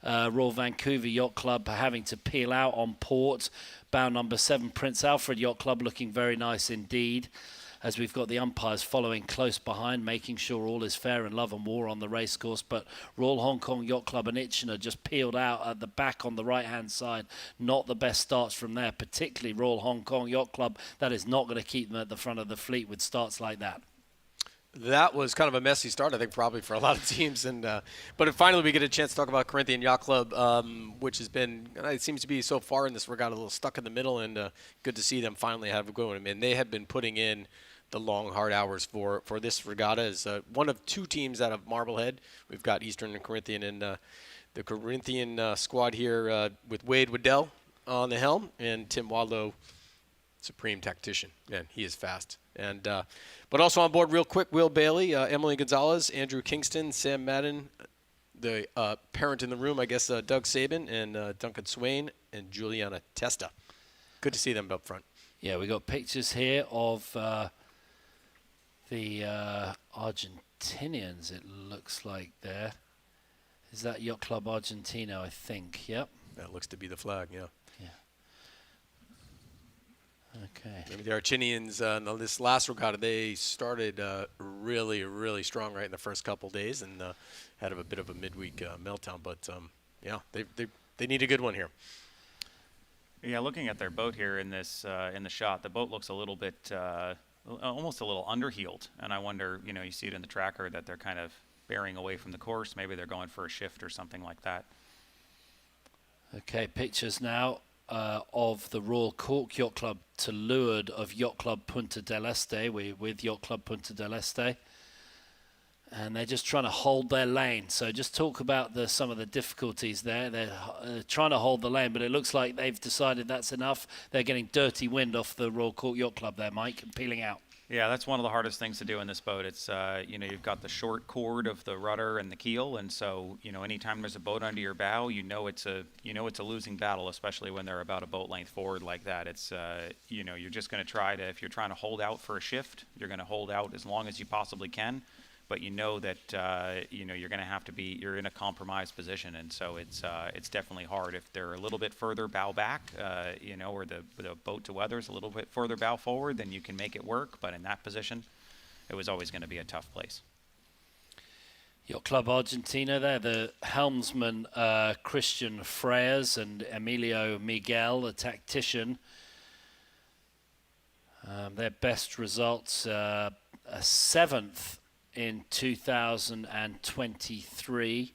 Royal Vancouver Yacht Club having to peel out on port. Bow number 7, Prince Alfred Yacht Club, looking very nice indeed. As we've got the umpires following close behind, making sure all is fair in love and war on the racecourse. But Royal Hong Kong Yacht Club and Itchener just peeled out at the back on the right-hand side. Not the best starts from there, particularly Royal Hong Kong Yacht Club. That is not going to keep them at the front of the fleet with starts like that. That was kind of a messy start, I think, probably for a lot of teams. But finally, we get a chance to talk about Corinthian Yacht Club, which has been, it seems to be so far in this regatta a little stuck in the middle, and good to see them finally have a go. And they have been putting in the long, hard hours for this regatta. As one of 2 teams out of Marblehead. We've got Eastern and Corinthian, and the Corinthian squad here with Wade Waddell on the helm and Tim Wadlow, supreme tactician. Man, he is fast. And but also on board real quick, Will Bailey, Emily Gonzalez, Andrew Kingston, Sam Madden, the parent in the room, I guess, Doug Sabin, and Duncan Swain, and Juliana Testa. Good to see them up front. Yeah, we got pictures here of the Argentinians, it looks like there. Is that Yacht Club Argentino, I think? Yep. That looks to be the flag, yeah. Okay. Maybe the Argentinians, this last regatta, they started really, really strong right in the first couple days and had a bit of a midweek meltdown. But, yeah, they need a good one here. Yeah, looking at their boat here in this in the shot, the boat looks a little bit, almost a little underheeled. And I wonder, you see it in the tracker that they're kind of bearing away from the course. Maybe they're going for a shift or something like that. Okay, pictures now of the Royal Cork Yacht Club to leeward of Yacht Club Punta del Este. We're with Yacht Club Punta del Este. And they're just trying to hold their lane. So just talk about some of the difficulties there. They're trying to hold the lane, but it looks like they've decided that's enough. They're getting dirty wind off the Royal Cork Yacht Club there, Mike, and peeling out. Yeah, that's one of the hardest things to do in this boat. It's, you've got the short cord of the rudder and the keel, and so, anytime there's a boat under your bow, it's a losing battle, especially when they're about a boat length forward like that. It's, you're just going to try to, if you're trying to hold out for a shift, you're going to hold out as long as you possibly can, but you know that, you're going to have to be, you're in a compromised position, and so it's definitely hard. If they're a little bit further bow back, or the boat to weather is a little bit further bow forward, then you can make it work, but in that position, it was always going to be a tough place. Yacht Club Argentina there, the helmsman Christian Freyers and Emilio Miguel, the tactician. Their best results, a 7th in 2023.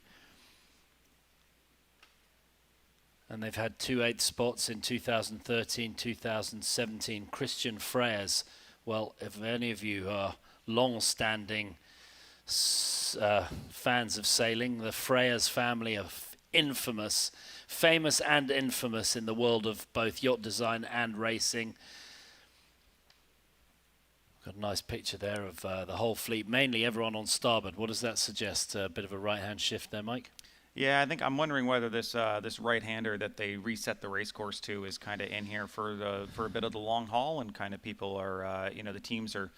And they've had 2 8th spots in 2013, 2017. Christian Freyers, well, if any of you are long-standing fans of sailing, the Freyers family are famous and infamous in the world of both yacht design and racing. Got a nice picture there of the whole fleet, mainly everyone on starboard. What does that suggest? A bit of a right-hand shift there, Mike? Yeah, I think I'm wondering whether this right-hander that they reset the race course to is kind of in here for a bit of the long haul, and kind of people are, the teams are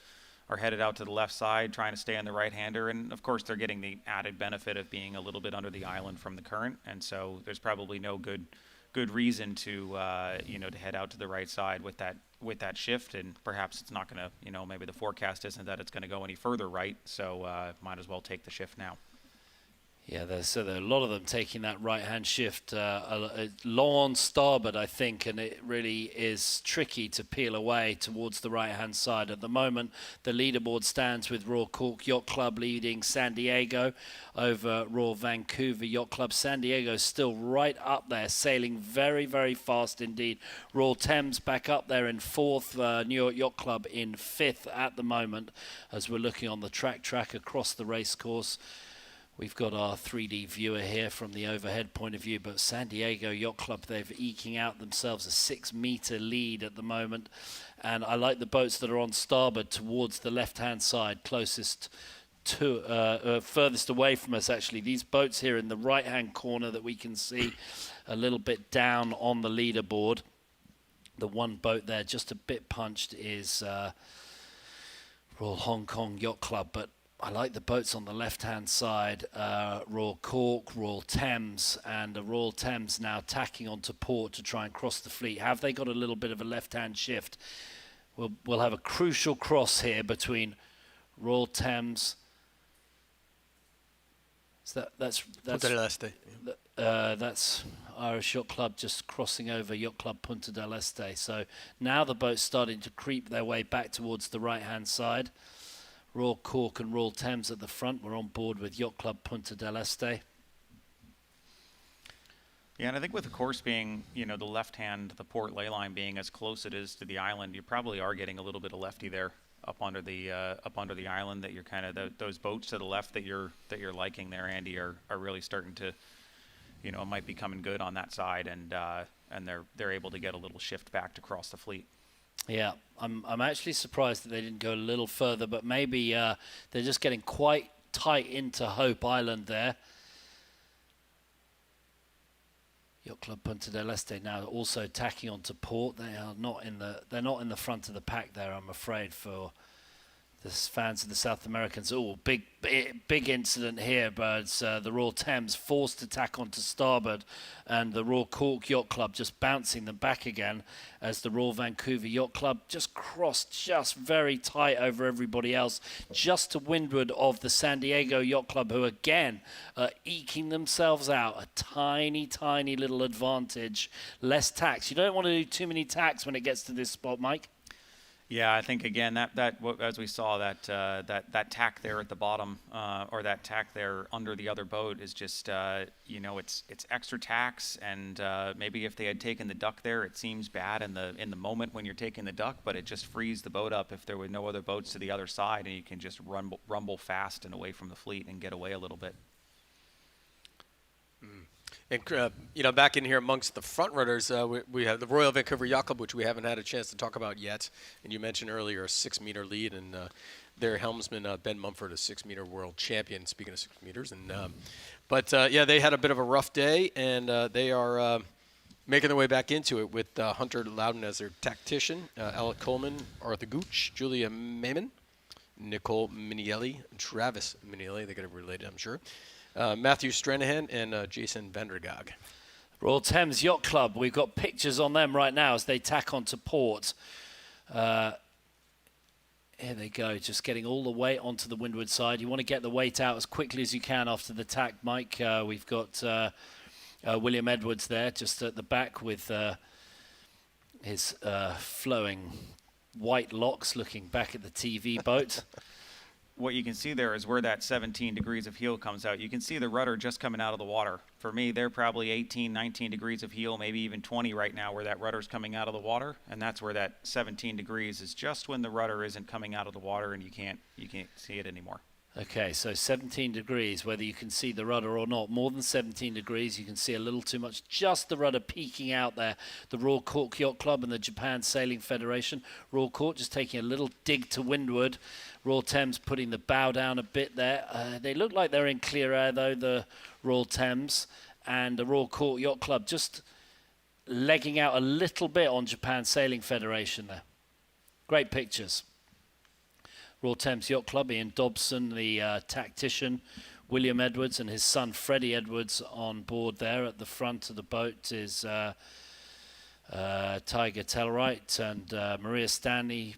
headed out to the left side trying to stay on the right-hander, and of course they're getting the added benefit of being a little bit under the island from the current, and so there's probably no good reason to to head out to the right side with that shift, and perhaps it's not going to, maybe the forecast isn't that it's going to go any further right, so might as well take the shift now. Yeah, there are a lot of them taking that right-hand shift long on starboard, I think, and it really is tricky to peel away towards the right-hand side. At the moment, the leaderboard stands with Royal Cork Yacht Club leading San Diego over Royal Vancouver Yacht Club. San Diego still right up there, sailing very, very fast indeed. Royal Thames back up there in 4th, New York Yacht Club in 5th at the moment, as we're looking on the track across the race course. We've got our 3D viewer here from the overhead point of view, but San Diego Yacht Club, they're eking out themselves a 6-meter lead at the moment. And I like the boats that are on starboard towards the left-hand side, closest to, furthest away from us, actually. These boats here in the right-hand corner that we can see a little bit down on the leaderboard. The one boat there just a bit punched is Royal Hong Kong Yacht Club, but I like the boats on the left-hand side. Royal Cork, Royal Thames, and the Royal Thames now tacking onto port to try and cross the fleet. Have they got a little bit of a left-hand shift? We'll have a crucial cross here between Royal Thames. So that's Punta del Este. That's Irish Yacht Club just crossing over Yacht Club Punta del Este. So now the boat's starting to creep their way back towards the right-hand side. Royal Cork and Royal Thames at the front. We're on board with Yacht Club Punta del Este. Yeah, and I think with the course being, you know, the left hand, the port ley line being as close it is to the island, you probably are getting a little bit of lefty there up under the island. That you're kind of those boats to the left that you're liking there, Andy, are really starting to, you know, it might be coming good on that side, and they're able to get a little shift back to cross the fleet. Yeah, I'm actually surprised that they didn't go a little further, but maybe they're just getting quite tight into Hope Island there. Yacht Club Punta del Este now also tacking onto port. They're not in the front of the pack there, I'm afraid, for the fans of the South Americans. Oh, big incident here, but the Royal Thames forced to tack onto starboard, and the Royal Cork Yacht Club just bouncing them back again as the Royal Vancouver Yacht Club just crossed just very tight over everybody else, just to windward of the San Diego Yacht Club, who again are eking themselves out a tiny little advantage. Less tacks. You don't want to do too many tacks when it gets to this spot, Mike. Yeah, I think again that as we saw that tack there at the bottom, or that tack there under the other boat is just you know, it's extra tacks, and maybe if they had taken the duck there, it seems bad in the moment when you're taking the duck, but it just frees the boat up if there were no other boats to the other side, and you can just rumble fast and away from the fleet and get away a little bit. And, you know, back in here amongst the front runners, we have the Royal Vancouver Yacht Club, which we haven't had a chance to talk about yet. And you mentioned earlier a 6-meter lead, and their helmsman, Ben Mumford, a 6-meter world champion, speaking of 6 meters. And yeah, they had a bit of a rough day, and they are making their way back into it with Hunter Loudon as their tactician, Ella Coleman, Arthur Gooch, Julia Maiman, Nicole Minielli, Travis Minielli. They're going to be related, I'm sure. Matthew Stranahan and Jason Vandergaag. Royal Thames Yacht Club, we've got pictures on them right now as they tack onto port. Here they go, just getting all the way onto the windward side. You want to get the weight out as quickly as you can after the tack, Mike. We've got William Edwards there just at the back with his flowing white locks looking back at the TV boat. What you can see there is where that 17 degrees of heel comes out. You can see the rudder just coming out of the water. For me, they're probably 18, 19 degrees of heel, maybe even 20 right now where that rudder's coming out of the water. And that's where that 17 degrees is just when the rudder isn't coming out of the water and you can't see it anymore. Okay, so 17 degrees, whether you can see the rudder or not. More than 17 degrees, you can see a little too much. Just the rudder peeking out there. The Royal Cork Yacht Club and the Japan Sailing Federation. Royal Cork just taking a little dig to windward. Royal Thames putting the bow down a bit there. They look like they're in clear air, though, the Royal Thames. And the Royal Cork Yacht Club just legging out a little bit on Japan Sailing Federation there. Great pictures. Royal Thames Yacht Club, Ian Dobson, the tactician, William Edwards and his son Freddie Edwards on board there. At the front of the boat is Tiger Tellwright and Maria Stanley,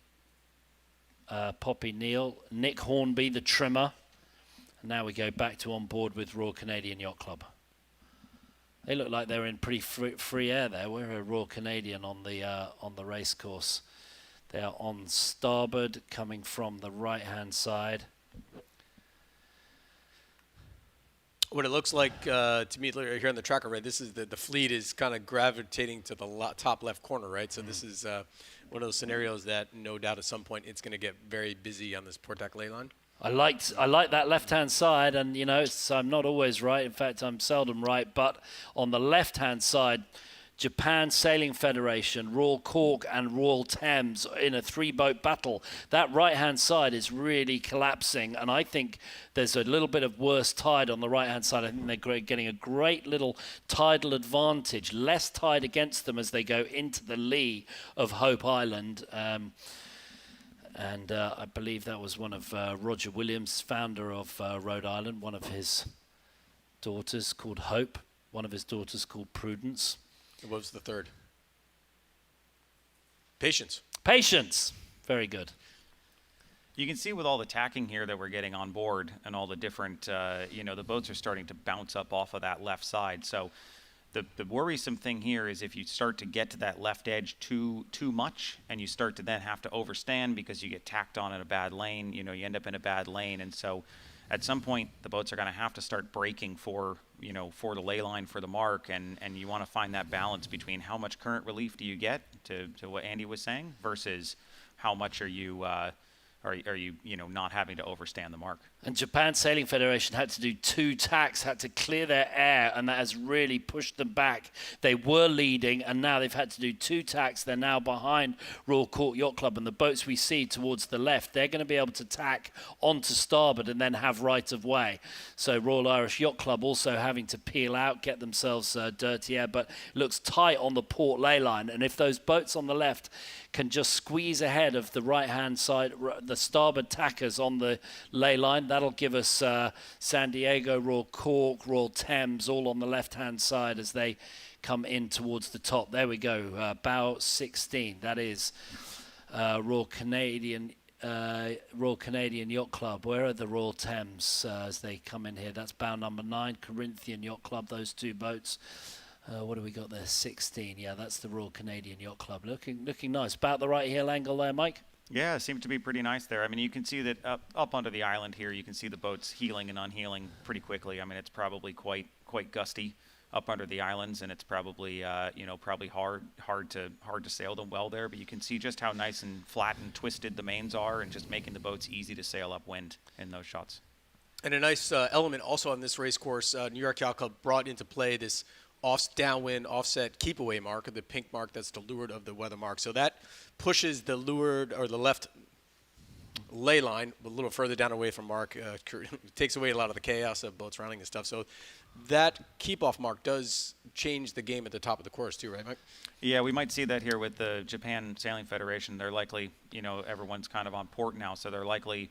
Poppy Neal, Nick Hornby, the trimmer. And now we go back to on board with Royal Canadian Yacht Club. They look like they're in pretty free air there. We're a Royal Canadian on the race course. They are on starboard, coming from the right-hand side. What it looks like to me here on the tracker, right? This is the fleet is kind of gravitating to the top left corner, right? So this is one of those scenarios that no doubt at some point it's going to get very busy on this port deck ley line. I like that left-hand side, and you know I'm not always right. In fact, I'm seldom right. But on the left-hand side, Japan Sailing Federation, Royal Cork and Royal Thames in a 3-boat battle. That right-hand side is really collapsing, and I think there's a little bit of worse tide on the right-hand side. I think they're getting a great little tidal advantage, less tide against them as they go into the lee of Hope Island. And I believe that was one of Roger Williams, founder of Rhode Island, one of his daughters called Hope, one of his daughters called Prudence. What was the third? Patience. Patience. Very good. You can see with all the tacking here that we're getting on board and all the different, you know, the boats are starting to bounce up off of that left side. So the worrisome thing here is if you start to get to that left edge too much, and you start to then have to overstand because you get tacked on in a bad lane, you know, you end up in a bad lane. And so at some point, the boats are going to have to start braking for, you know, for the ley line, for the mark, and you want to find that balance between how much current relief do you get, to what Andy was saying, versus how much are you you know, not having to overstand the mark. And Japan Sailing Federation had to do 2 tacks, had to clear their air, and that has really pushed them back. They were leading, and now they've had to do 2 tacks. They're now behind Royal Court Yacht Club, and the boats we see towards the left, they're going to be able to tack onto starboard and then have right of way. So Royal Irish Yacht Club also having to peel out, get themselves dirty air, but it looks tight on the port ley line. And if those boats on the left can just squeeze ahead of the right-hand side, the starboard tackers on the ley line, that'll give us San Diego, Royal Cork, Royal Thames, all on the left-hand side as they come in towards the top. There we go, bow 16. That is Royal Canadian Yacht Club. Where are the Royal Thames as they come in here? That's bow number 9, Corinthian Yacht Club, those 2 boats. What do we got there? 16. Yeah, that's the Royal Canadian Yacht Club. Looking nice. About the right heel angle there, Mike? Yeah, it seems to be pretty nice there. I mean, you can see that up onto the island here, you can see the boats heeling and unheeling pretty quickly. I mean, it's probably quite gusty up under the islands, and it's probably you know, probably hard to sail them well there. But you can see just how nice and flat and twisted the mains are, and just making the boats easy to sail upwind in those shots. And a nice element also on this race course, New York Yacht Club brought into play this downwind offset keep away mark, the pink mark that's the leeward of the weather mark. So that pushes the leeward or the left ley line a little further down away from mark. Takes away a lot of the chaos of boats rounding and stuff. So that keep off mark does change the game at the top of the course too, right, Mike? Yeah, we might see that here with the Japan Sailing Federation. They're likely, you know, everyone's kind of on port now, so they're likely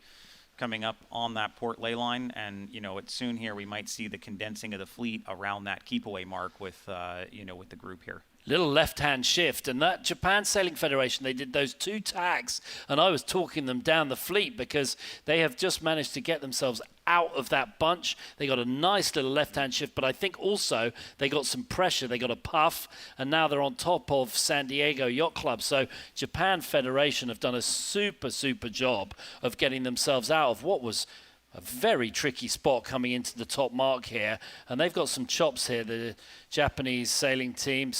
coming up on that port ley line, and you know, it's soon here we might see the condensing of the fleet around that keep away mark with you know, with the group here. Little left-hand shift, and that Japan Sailing Federation, they did those 2 tacks, and I was talking them down the fleet because they have just managed to get themselves out of that bunch. They got a nice little left-hand shift, but I think also they got some pressure. They got a puff, and now they're on top of San Diego Yacht Club. So Japan Federation have done a super job of getting themselves out of what was a very tricky spot coming into the top mark here, and they've got some chops here. The Japanese sailing team,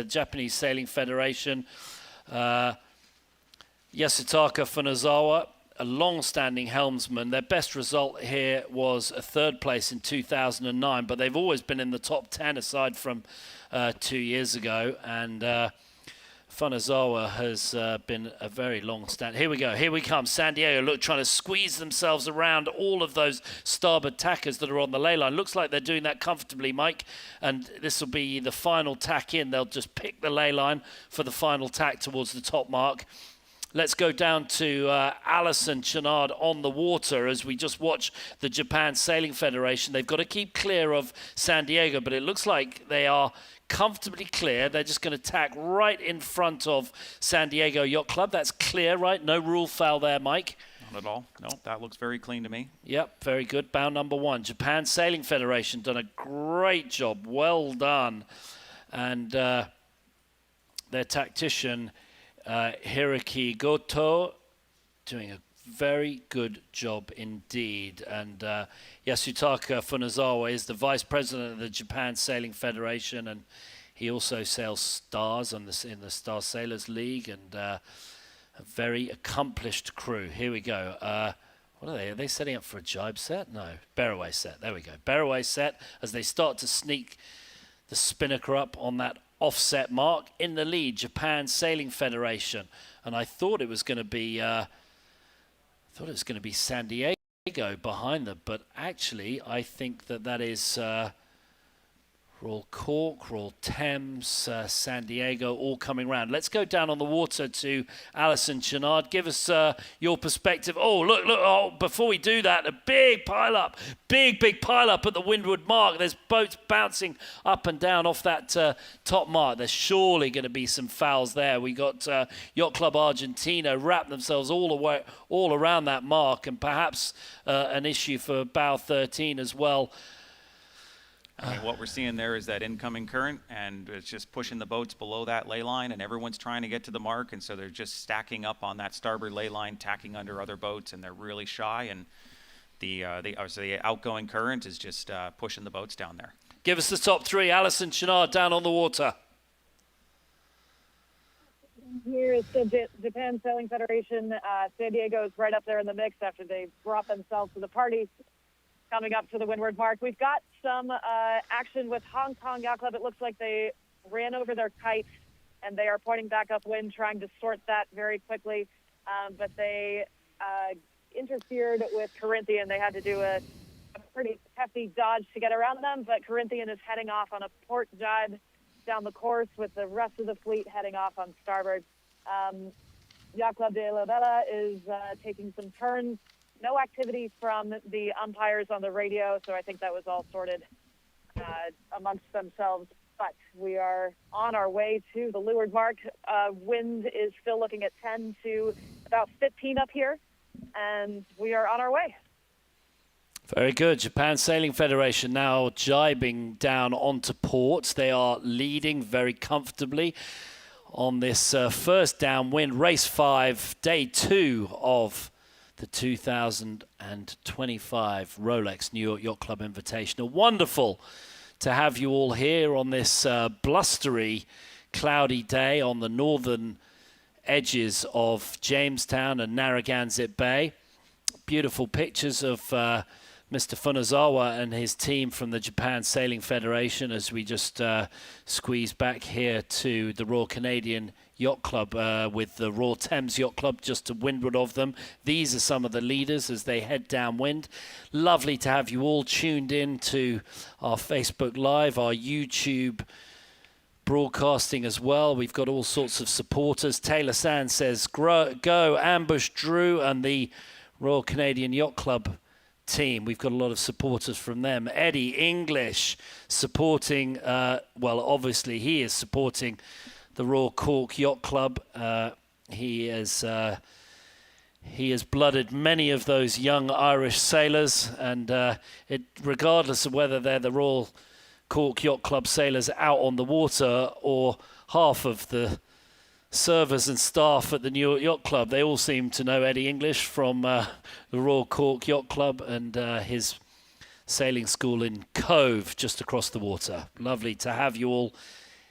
Japanese Sailing Federation, Yasutaka Funazawa, a long-standing helmsman. Their best result here was a 3rd place in 2009, but they've always been in the top 10 aside from 2 years ago, and Funazawa has been a very long stand. Here we go. Here we come. San Diego, look, trying to squeeze themselves around all of those starboard tackers that are on the ley line. Looks like they're doing that comfortably, Mike. And this will be the final tack in. They'll just pick the ley line for the final tack towards the top mark. Let's go down to Alison Chenard on the water as we just watch the Japan Sailing Federation. They've got to keep clear of San Diego, but it looks like they are comfortably clear. They're just going to tack right in front of San Diego Yacht Club. That's clear, right? No rule foul there, Mike. Not at all. No, that looks very clean to me. Yep, very good. Bow number 1. Japan Sailing Federation done a great job. Well done. And their tactician, Hiroki Goto, doing a very good job indeed. And Yasutaka Funazawa is the vice president of the Japan Sailing Federation, and he also sails stars in the Star Sailors League, and a very accomplished crew. Here we go. What are they? Are they setting up for a jibe set? No, bearaway set. There we go. Bearaway set as they start to sneak the spinnaker up on that offset mark. In the lead, Japan Sailing Federation, and I thought it was going to be San Diego behind them, but actually I think that is Royal Cork, Royal Thames, San Diego, all coming round. Let's go down on the water to Alison Chenard. Give us your perspective. Oh, look, oh, before we do that, a big pile-up, big pile-up at the windward mark. There's boats bouncing up and down off that top mark. There's surely going to be some fouls there. We got Yacht Club Argentina wrap themselves all around that mark, and perhaps an issue for bow 13 as well. I mean, what we're seeing there is that incoming current, and it's just pushing the boats below that ley line, and everyone's trying to get to the mark, and so they're just stacking up on that starboard ley line, tacking under other boats, and they're really shy, and the outgoing current is just pushing the boats down there. Give us the top three. Alison Chenard down on the water. Here is the Japan Sailing Federation. San Diego is right up there in the mix after they brought themselves to the party. Coming up to the windward mark, we've got some action with Hong Kong Yacht Club. It looks like they ran over their kite, and they are pointing back upwind, trying to sort that very quickly. But they interfered with Corinthian. They had to do a pretty hefty dodge to get around them, but Corinthian is heading off on a port jibe down the course with the rest of the fleet heading off on starboard. Yacht Club de la Vela is taking some turns. No activity from the umpires on the radio, so I think that was all sorted amongst themselves. But we are on our way to the leeward mark. Wind is still looking at 10 to about 15 up here, and we are on our way. Very good. Japan Sailing Federation now jibing down onto port. They are leading very comfortably on this first downwind. Race 5, day 2 of the 2025 Rolex New York Yacht Club Invitational. Wonderful to have you all here on this blustery, cloudy day on the northern edges of Jamestown and Narragansett Bay. Beautiful pictures of Mr. Funazawa and his team from the Japan Sailing Federation as we just squeeze back here to the Royal Canadian Yacht Club with the Royal Thames Yacht Club just to windward of them. These are some of the leaders as they head downwind. Lovely to have you all tuned in to our Facebook Live, our YouTube broadcasting as well. We've got all sorts of supporters. Taylor Sand says, go, Ambush Drew and the Royal Canadian Yacht Club team. We've got a lot of supporters from them. Eddie English supporting, well, obviously he is supporting the Royal Cork Yacht Club. He has blooded many of those young Irish sailors, and regardless of whether they're the Royal Cork Yacht Club sailors out on the water or half of the servers and staff at the New York Yacht Club, they all seem to know Eddie English from the Royal Cork Yacht Club and his sailing school in Cove just across the water. Lovely to have you all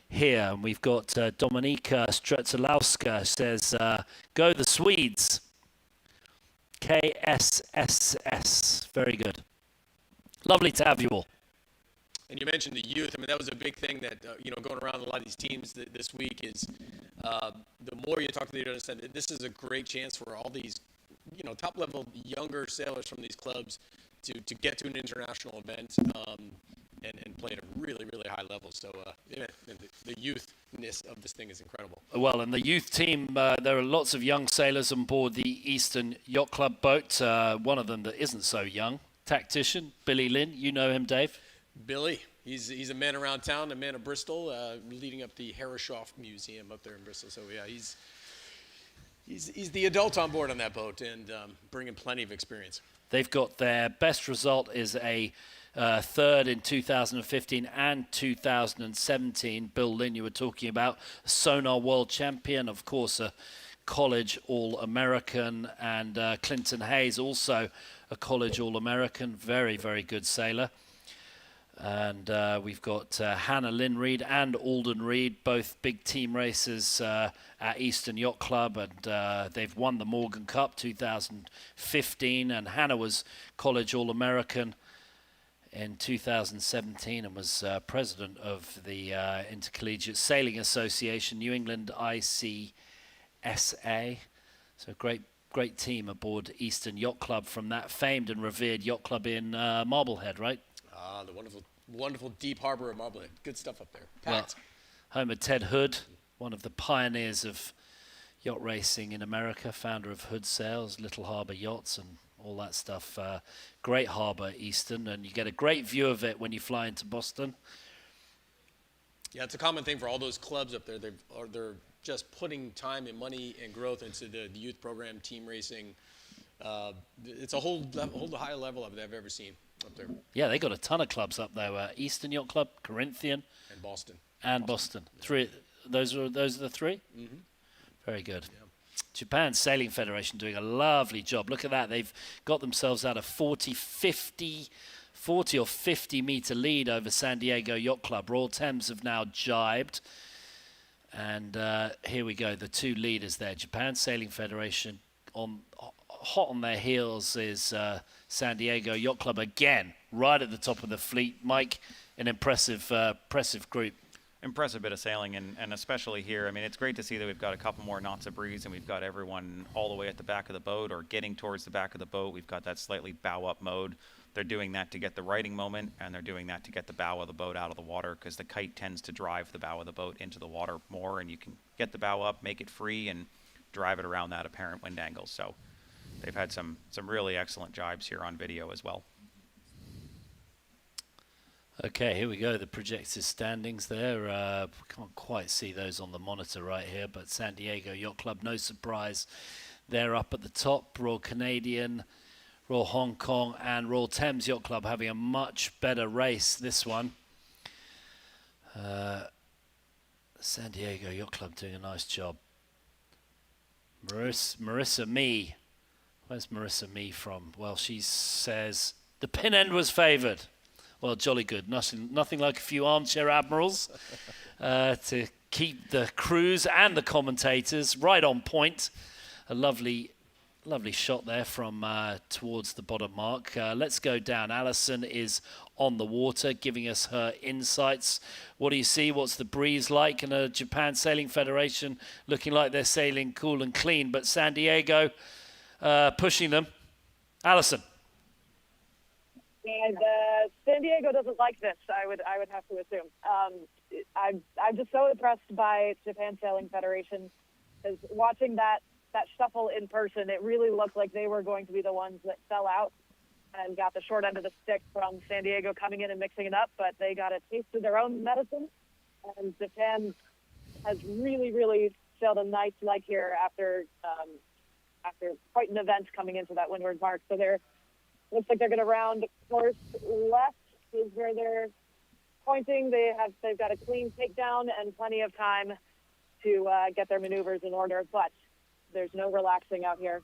here. And we've got Dominika Stretzalowska says, go the Swedes. KSSS. Very good. Lovely to have you all. And you mentioned the youth. I mean, that was a big thing that, going around a lot of these teams this week is the more you talk to them, you understand that this is a great chance for all these, top-level younger sailors from these clubs to get to an international event and play at a really, really high level. So, the youthness of this thing is incredible. Well, and the youth team, there are lots of young sailors on board the Eastern Yacht Club boat. One of them that isn't so young, tactician, Billy Lynn. You know him, Dave? Billy, he's a man around town, a man of Bristol, leading up the Herreshoff Museum up there in Bristol. So yeah, he's the adult on board on that boat and bringing plenty of experience. They've got their best result is a third in 2015 and 2017. Bill Lynn, you were talking about, Sonar World Champion, of course, a college All-American, and Clinton Hayes, also a college All-American, very, very good sailor. And we've got Hannah Lynn Reid and Alden Reid, both big team racers at Eastern Yacht Club, and they've won the Morgan Cup 2015, and Hannah was college All-American in 2017 and was president of the Intercollegiate Sailing Association, New England ICSA. So great team aboard Eastern Yacht Club from that famed and revered yacht club in Marblehead, right? The wonderful deep harbor of Marblehead. Good stuff up there. Well, Packed. home of Ted Hood, one of the pioneers of yacht racing in America, founder of Hood Sails, Little Harbor Yachts, and all that stuff. Great harbor, Easton, and you get a great view of it when you fly into Boston. Yeah, it's a common thing for all those clubs up there. They're just putting time and money and growth into the youth program, team racing. It's a whole high level of it I've ever seen up there. Yeah, they got a ton of clubs up there. Eastern Yacht Club, Corinthian, And Boston. and Boston. Three. Those are the three. Mm-hmm. Very good. Yeah. Japan Sailing Federation doing a lovely job. Look at that. They've got themselves out a 40 or 50 meter lead over San Diego Yacht Club. Royal Thames have now jibed. And here we go. The two leaders there. Japan Sailing Federation hot on their heels is San Diego Yacht Club again, right at the top of the fleet. Mike, an impressive group. Impressive bit of sailing, and especially here. I mean, it's great to see that we've got a couple more knots of breeze, and we've got everyone all the way at the back of the boat or getting towards the back of the boat. We've got that slightly bow up mode. They're doing that to get the righting moment, and they're doing that to get the bow of the boat out of the water, because the kite tends to drive the bow of the boat into the water more, and you can get the bow up, make it free, and drive it around that apparent wind angle. So they've had some really excellent jibes here on video as well. Okay, here we go. The projected standings there. We can't quite see those on the monitor right here, but San Diego Yacht Club, no surprise. They're up at the top. Royal Canadian, Royal Hong Kong, and Royal Thames Yacht Club having a much better race, this one. San Diego Yacht Club doing a nice job. Marissa Mee. Where's Marissa Mee from? Well, she says the pin end was favoured. Well, jolly good. Nothing like a few armchair admirals to keep the crews and the commentators right on point. A lovely shot there from towards the bottom mark. Let's go down. Alison is on the water, giving us her insights. What do you see? What's the breeze like? And a Japan Sailing Federation looking like they're sailing cool and clean, but San Diego pushing them. Alison. And San Diego doesn't like this, I would have to assume. I'm just so impressed by Japan Sailing Federation, because watching that shuffle in person, it really looked like they were going to be the ones that fell out and got the short end of the stick from San Diego coming in and mixing it up, but they got a taste of their own medicine, and Japan has really, really sailed a nice leg here after quite an event coming into that windward mark. So looks like they're going to round course left is where they're pointing. They've got a clean takedown and plenty of time to get their maneuvers in order, but there's no relaxing out here.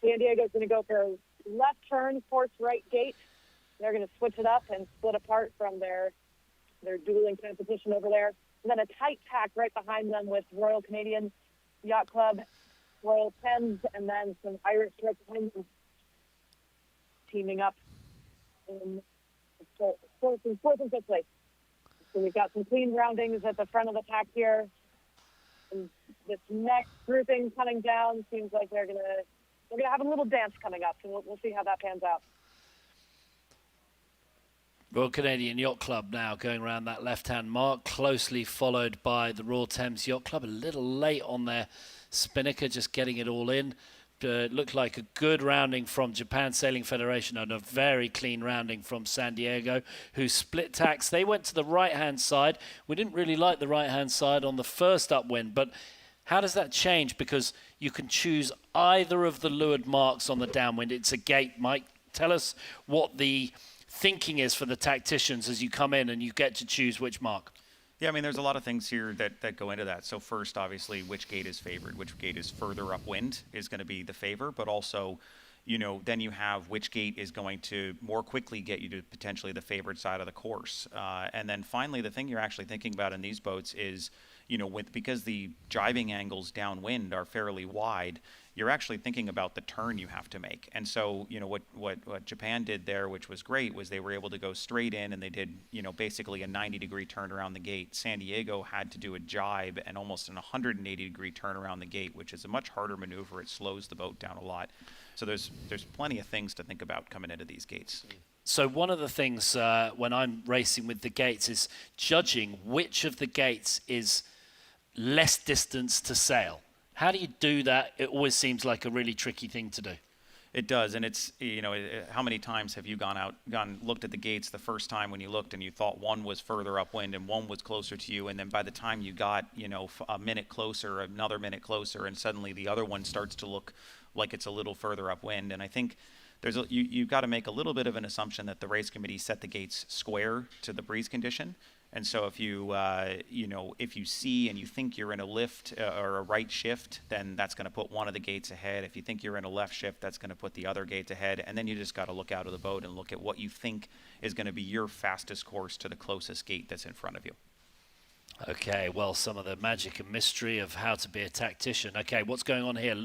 San Diego's going to go for a left turn, course right gate. They're going to switch it up and split apart from their dueling competition over there. And then a tight pack right behind them with Royal Canadian Yacht Club, Royal Thames, and then some Irish right behind them, teaming up in fourth and fifth place. So we've got some clean roundings at the front of the pack here. And this next grouping coming down seems like they're gonna have a little dance coming up, so we'll see how that pans out. Royal Canadian Yacht Club now going around that left-hand mark, closely followed by the Royal Thames Yacht Club. A little late on their spinnaker, just getting it all in. Looked like a good rounding from Japan Sailing Federation and a very clean rounding from San Diego, who split tacks. They went to the right-hand side. We didn't really like the right-hand side on the first upwind, but how does that change? Because you can choose either of the leeward marks on the downwind. It's a gate, Mike. Tell us what the thinking is for the tacticians as you come in and you get to choose which mark. Yeah, I mean, there's a lot of things here that go into that. So first, obviously, which gate is favored, which gate is further upwind is going to be the favor, but also, then you have which gate is going to more quickly get you to potentially the favored side of the course. And then finally, the thing you're actually thinking about in these boats is, because the driving angles downwind are fairly wide, you're actually thinking about the turn you have to make. And so, what Japan did there, which was great, was they were able to go straight in and they did, basically a 90-degree turn around the gate. San Diego had to do a jibe and almost an 180-degree turn around the gate, which is a much harder maneuver. It slows the boat down a lot. So there's plenty of things to think about coming into these gates. So one of the things when I'm racing with the gates is judging which of the gates is less distance to sail. How do you do that? It always seems like a really tricky thing to do. It does, and it's, you know, how many times have you looked at the gates the first time when you looked and you thought one was further upwind and one was closer to you, and then by the time you got, you know, a minute closer, another minute closer, and suddenly the other one starts to look like it's a little further upwind. And I think you've got to make a little bit of an assumption that the race committee set the gates square to the breeze condition. And so if you if you see and you think you're in a lift or a right shift, then that's going to put one of the gates ahead. If you think you're in a left shift, that's going to put the other gate ahead. And then you just got to look out of the boat and look at what you think is going to be your fastest course to the closest gate that's in front of you. Okay, well, some of the magic and mystery of how to be a tactician. Okay, what's going on here?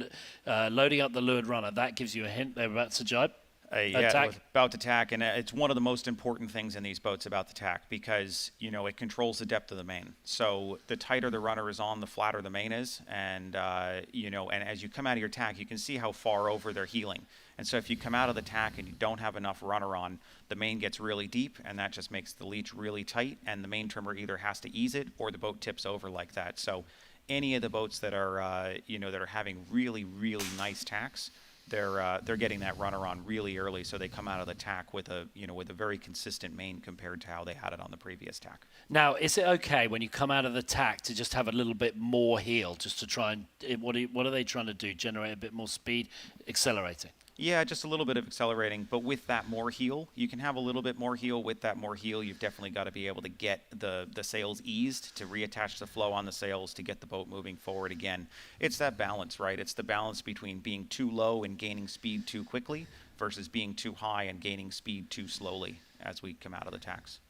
Loading up the leeward runner. That gives you a hint they're about to jibe. Yeah, about to tack, and it's one of the most important things in these boats about the tack, because you know it controls the depth of the main. So the tighter the runner is on, the flatter the main is, and and as you come out of your tack, you can see how far over they're heeling. And so if you come out of the tack and you don't have enough runner on, the main gets really deep, and that just makes the leech really tight, and the main trimmer either has to ease it or the boat tips over like that. So any of the boats that are that are having really, really nice tacks, they're getting that runner on really early, so they come out of the tack with a very consistent main compared to how they had it on the previous tack. Now, is it okay when you come out of the tack to just have a little bit more heel, just to try and what are they trying to do? Generate a bit more speed, accelerating? Yeah, just a little bit of accelerating, but with that more heel, you can have a little bit more heel. With that more heel, you've definitely got to be able to get the sails eased, to reattach the flow on the sails, to get the boat moving forward again. It's that balance, right? It's the balance between being too low and gaining speed too quickly versus being too high and gaining speed too slowly as we come out of the tacks.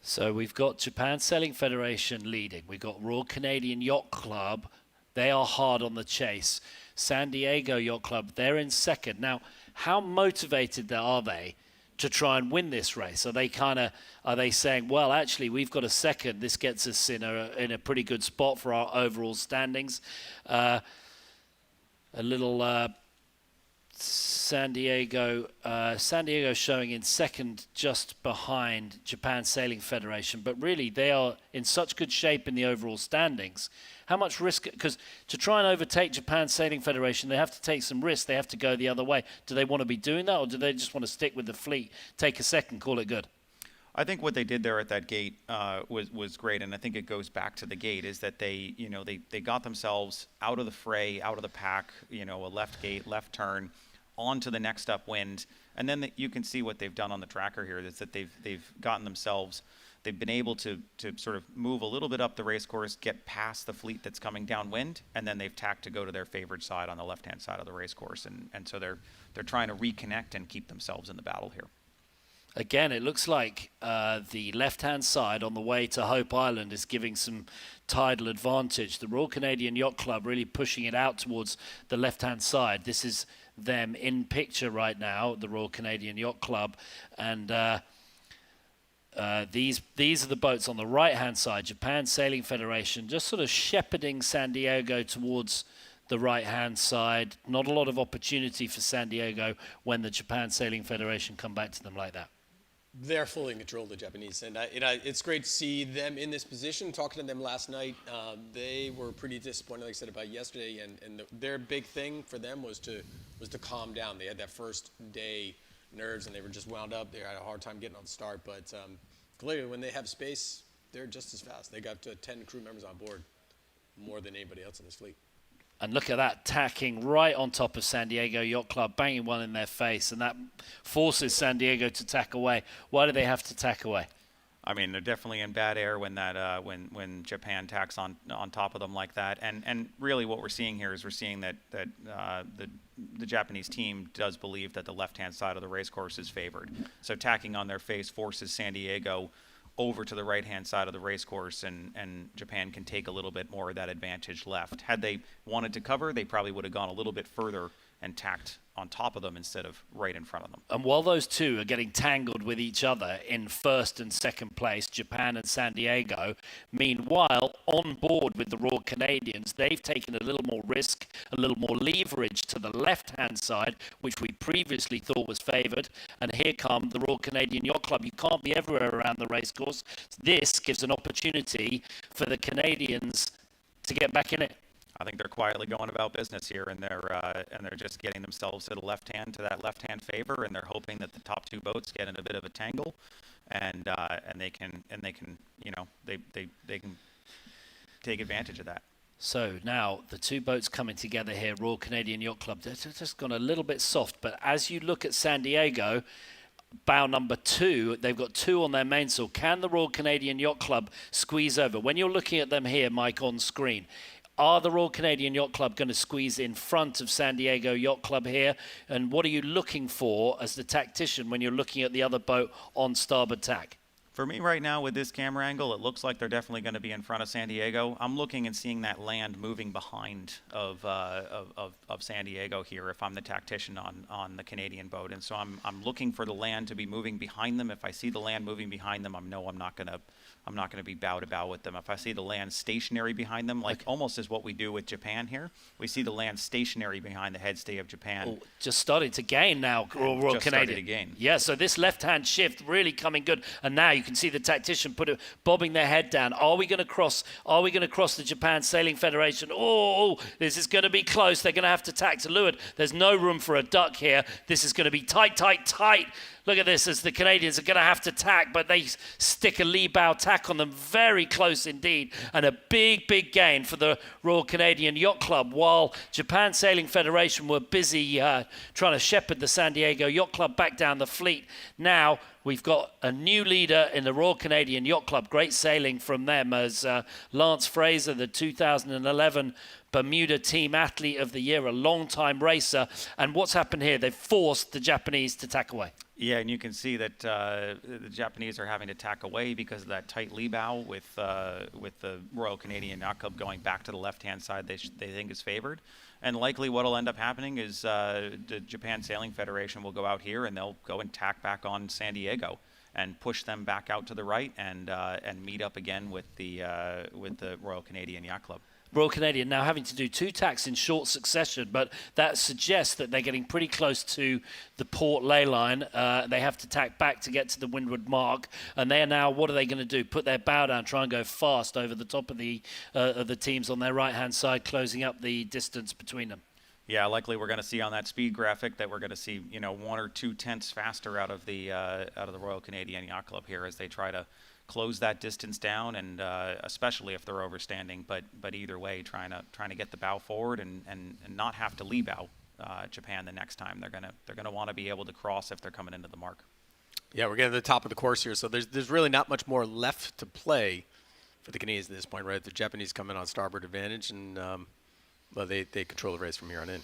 So we've got Japan Sailing Federation leading. We've got Royal Canadian Yacht Club. They are hard on the chase. San Diego Yacht Club, they're in second. Now, how motivated are they to try and win this race? Are they saying, well, actually, we've got a second. This gets us in a pretty good spot for our overall standings. A little San Diego showing in second, just behind Japan Sailing Federation. But really, they are in such good shape in the overall standings. How much risk? Because to try and overtake Japan Sailing Federation, they have to take some risks. They have to go the other way. Do they want to be doing that, or do they just want to stick with the fleet, take a second, call it good? I think what they did there at that gate was great, and I think it goes back to the gate, is that they got themselves out of the fray, out of the pack, a left gate, left turn, onto the next upwind, and then you can see what they've done on the tracker here, is that they've gotten themselves. They've been able to sort of move a little bit up the race course, get past the fleet that's coming downwind, and then they've tacked to go to their favored side on the left-hand side of the race course, and so they're trying to reconnect and keep themselves in the battle here. Again, it looks like the left-hand side on the way to Hope Island is giving some tidal advantage. The Royal Canadian Yacht Club really pushing it out towards the left-hand side. This is them in picture right now, the Royal Canadian Yacht Club, and these are the boats on the right-hand side. Japan Sailing Federation just sort of shepherding San Diego towards the right-hand side. Not a lot of opportunity for San Diego when the Japan Sailing Federation come back to them like that. They're fully in control of the Japanese, and it's great to see them in this position. Talking to them last night, they were pretty disappointed, like I said, about yesterday, and their big thing for them was to calm down. They had that first day nerves, and they were just wound up. They had a hard time getting on start, but clearly when they have space, they're just as fast. They got 10 crew members on board, more than anybody else in this fleet. And look at that, tacking right on top of San Diego Yacht Club, banging one in their face, and that forces San Diego to tack away. Why do they have to tack away? I mean, they're definitely in bad air when that when Japan tacks on top of them like that. And really what we're seeing here is we're seeing that the Japanese team does believe that the left-hand side of the race course is favored. So tacking on their face forces San Diego over to the right-hand side of the race course, and Japan can take a little bit more of that advantage left. Had they wanted to cover, they probably would have gone a little bit further and tacked on top of them instead of right in front of them. And while those two are getting tangled with each other in first and second place, Japan and San Diego, meanwhile, on board with the Royal Canadians, they've taken a little more risk, a little more leverage to the left-hand side, which we previously thought was favoured. And here come the Royal Canadian Yacht Club. You can't be everywhere around the racecourse. This gives an opportunity for the Canadians to get back in it. I think they're quietly going about business here, and they're just getting themselves to the left-hand, to that left-hand favor, and they're hoping that the top two boats get in a bit of a tangle, and they can they can take advantage of that. So now the two boats coming together here, Royal Canadian Yacht Club, they're just gone a little bit soft, but as you look at San Diego, bow number 2, they've got 2 on their mainsail. Can the Royal Canadian Yacht Club squeeze over? When you're looking at them here, Mike, on screen, are the Royal Canadian Yacht Club going to squeeze in front of San Diego Yacht Club here? And what are you looking for as the tactician when you're looking at the other boat on starboard tack? For me right now with this camera angle, it looks like they're definitely going to be in front of San Diego. I'm looking and seeing that land moving behind of San Diego here if I'm the tactician on the Canadian boat. And so I'm looking for the land to be moving behind them. If I see the land moving behind them, I'm not going to be bow to bow with them. If I see the land stationary behind them, like almost as what we do with Japan here, we see the land stationary behind the headstay of Japan. Oh, just starting to gain now, Royal Canadian. Started to gain. Yeah, so this left-hand shift really coming good. And now you can see the tactician bobbing their head down. Are we going to cross? Are we going to cross the Japan Sailing Federation? Oh, this is going to be close. They're going to have to tack to leeward. There's no room for a duck here. This is going to be tight, tight, tight. Look at this as the Canadians are going to have to tack, but they stick a lee bow tack on them very close indeed. And a big, big gain for the Royal Canadian Yacht Club while Japan Sailing Federation were busy trying to shepherd the San Diego Yacht Club back down the fleet. Now we've got a new leader in the Royal Canadian Yacht Club. Great sailing from them as Lance Fraser, the 2011 Bermuda Team Athlete of the Year, a long-time racer. And what's happened here? They've forced the Japanese to tack away. Yeah, and you can see that the Japanese are having to tack away because of that tight lee bow with the Royal Canadian Yacht Club going back to the left-hand side they think is favored. And likely what will end up happening is the Japan Sailing Federation will go out here and they'll go and tack back on San Diego and push them back out to the right and meet up again with the Royal Canadian Yacht Club. Royal Canadian now having to do 2 tacks in short succession, but that suggests that they're getting pretty close to the port ley line. They have to tack back to get to the windward mark, and they are now, what are they going to do? Put their bow down, try and go fast over the top of the teams on their right-hand side, closing up the distance between them. Yeah, likely we're going to see on that speed graphic that we're going to see 1 or 2 tenths faster out of the Royal Canadian Yacht Club here as they try to close that distance down, and especially if they're overstanding. But either way, trying to get the bow forward and not have to lee bow Japan the next time. They're gonna want to be able to cross if they're coming into the mark. Yeah, we're getting to the top of the course here, so there's really not much more left to play for the Canadians at this point, right? The Japanese come in on starboard advantage, and well, they control the race from here on in.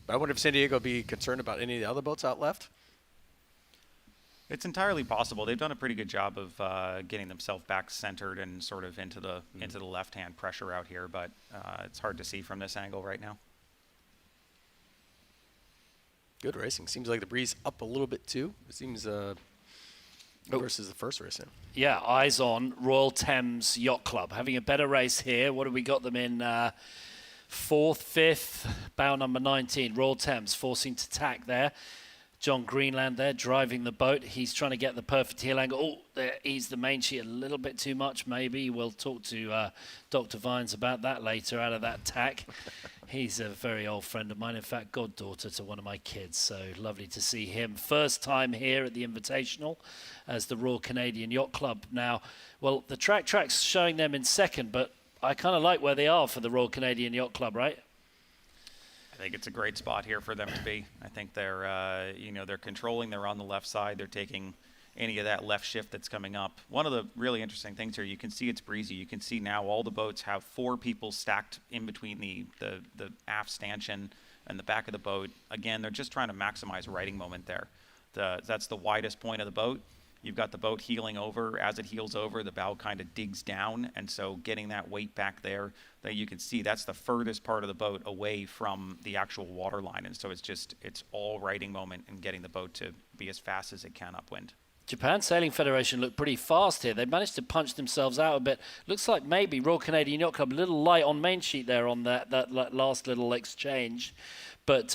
But I wonder if San Diego be concerned about any of the other boats out left. It's entirely possible. They've done a pretty good job of getting themselves back centered and sort of into the left-hand pressure out here, but it's hard to see from this angle right now. Good racing. Seems like the breeze up a little bit too. It seems versus the first race in. Yeah, eyes on Royal Thames Yacht Club having a better race here. What have we got them in? 4th, 5th, bow number 19. Royal Thames forcing to tack there. John Greenland there driving the boat. He's trying to get the perfect heel angle. Oh, there, he's the main sheet a little bit too much, maybe. We'll talk to Dr. Vines about that later out of that tack. He's a very old friend of mine, in fact, goddaughter to one of my kids. So lovely to see him. First time here at the Invitational as the Royal Canadian Yacht Club. Now, well, the track's showing them in second, but I kind of like where they are for the Royal Canadian Yacht Club, right? I think it's a great spot here for them to be. I think they're, they're controlling. They're on the left side. They're taking any of that left shift that's coming up. One of the really interesting things here, you can see it's breezy. You can see now all the boats have 4 people stacked in between the aft stanchion and the back of the boat. Again, they're just trying to maximize riding moment there. That's the widest point of the boat. you've got the boat heeling over. As it heels over, the bow kind of digs down, and so getting that weight back there, that you can see that's the furthest part of the boat away from the actual water line, and so it's all riding moment and getting the boat to be as fast as it can upwind. Japan Sailing Federation look pretty fast here. They managed to punch themselves out a bit. Looks like maybe Royal Canadian Yacht Club a little light on main sheet there on that last little exchange. But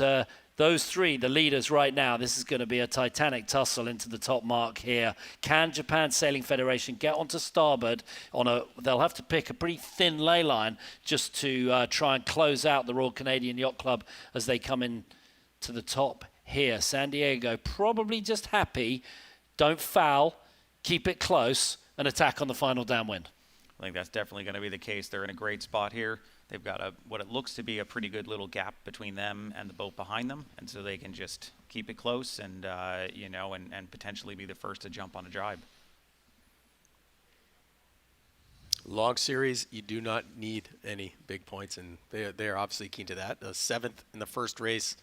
those three, the leaders right now, this is going to be a titanic tussle into the top mark here. Can Japan Sailing Federation get onto starboard they'll have to pick a pretty thin ley line just to try and close out the Royal Canadian Yacht Club as they come in to the top here. San Diego probably just happy. Don't foul, keep it close, and attack on the final downwind. I think that's definitely going to be the case. They're in a great spot here. They've got what it looks to be a pretty good little gap between them and the boat behind them, and so they can just keep it close and and potentially be the first to jump on a jibe. Log series, you do not need any big points, and they are obviously keen to that. The 7th in the first race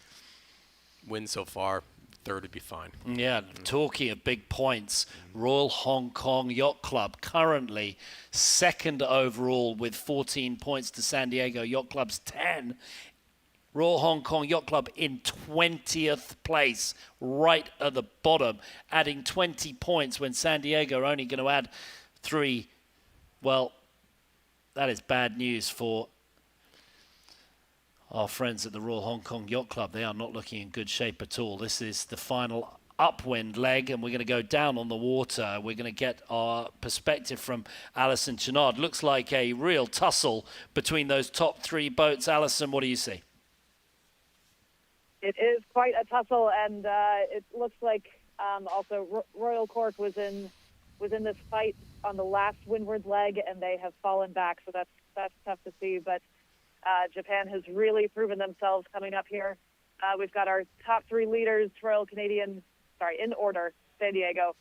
win so far. 3rd would be fine. Yeah, talking of big points, Royal Hong Kong Yacht Club currently 2nd overall with 14 points to San Diego Yacht Club's 10. Royal Hong Kong Yacht Club in 20th place, right at the bottom, adding 20 points when San Diego are only going to add 3. Well, that is bad news for our friends at the Royal Hong Kong Yacht Club. They are not looking in good shape at all. This is the final upwind leg, and we're going to go down on the water. We're going to get our perspective from Alison Chenard. Looks like a real tussle between those top 3 boats. Alison, what do you see? It is quite a tussle, and it looks like also Royal Cork was in this fight on the last windward leg, and they have fallen back, so that's tough to see. But Japan has really proven themselves coming up here. We've got our top 3 leaders, in order, San Diego,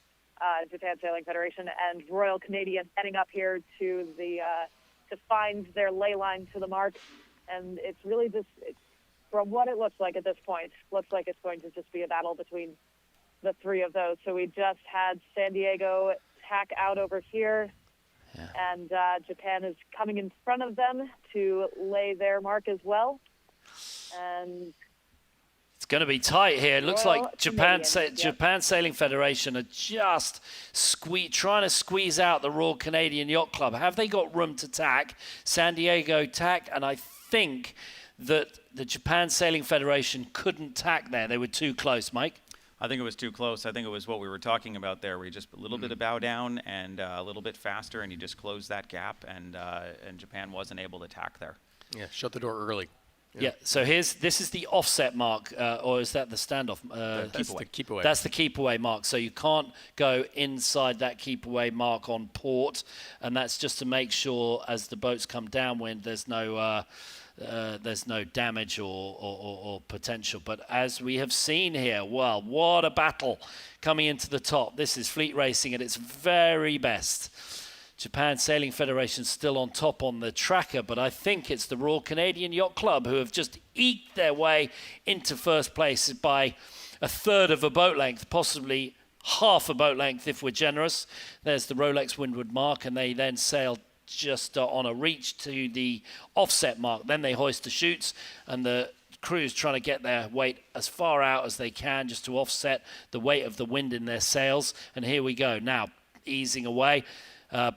Japan Sailing Federation, and Royal Canadian heading up here to find their ley line to the mark. And it's really just, from what it looks like at this point, looks like it's going to just be a battle between the 3 of those. So we just had San Diego tack out over here. Yeah. And Japan is coming in front of them to lay their mark as well. And it's going to be tight here. It looks like Japan Sailing Federation are just trying to squeeze out the Royal Canadian Yacht Club. Have they got room to tack? San Diego tack, and I think that the Japan Sailing Federation couldn't tack there. They were too close, Mike. I think it was too close. I think it was what we were talking about there, where you just a little bit of bow down and a little bit faster, and you just close that gap, and Japan wasn't able to tack there. Yeah, shut the door early. Yeah, so this is the offset mark, or is that the standoff? That's the keep away. That's the keep away mark. So you can't go inside that keep away mark on port, and that's just to make sure as the boats come downwind, there's no damage or potential. But as we have seen here, well, what a battle coming into the top. This is fleet racing at its very best. Japan Sailing Federation still on top on the tracker, but I think it's the Royal Canadian Yacht Club who have just eked their way into first place by a 1/3 of a boat length, possibly half a boat length if we're generous. There's the Rolex windward mark, and they then sail just on a reach to the offset mark. Then they hoist the chutes, and the crew's trying to get their weight as far out as they can just to offset the weight of the wind in their sails. And here we go now, easing away.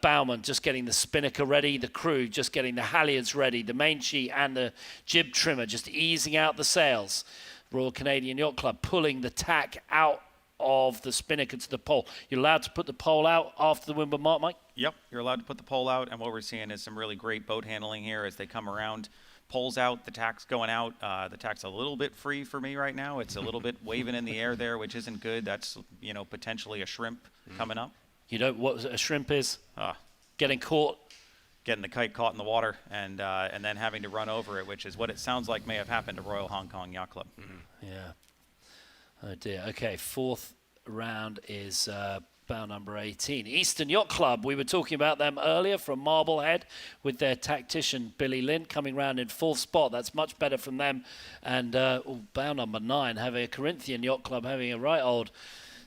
Bowman just getting the spinnaker ready, the crew just getting the halyards ready, the main sheet and the jib trimmer just easing out the sails. Royal Canadian Yacht Club pulling the tack out of the spinnaker to the pole. You're allowed to put the pole out after the windward mark, Mike? Yep, you're allowed to put the pole out, and what we're seeing is some really great boat handling here as they come around. Pole's out, the tack's going out. The tack's a little bit free for me right now. It's a little bit waving in the air there, which isn't good. That's, potentially a shrimp coming up. You know what a shrimp is? Getting caught. Getting the kite caught in the water and then having to run over it, which is what it sounds like may have happened to Royal Hong Kong Yacht Club. Yeah. Oh dear. Okay, 4th round is bow number 18. Eastern Yacht Club. We were talking about them earlier from Marblehead with their tactician Billy Lind coming round in 4th spot. That's much better from them. And bow number 9 having a Corinthian Yacht Club having a right old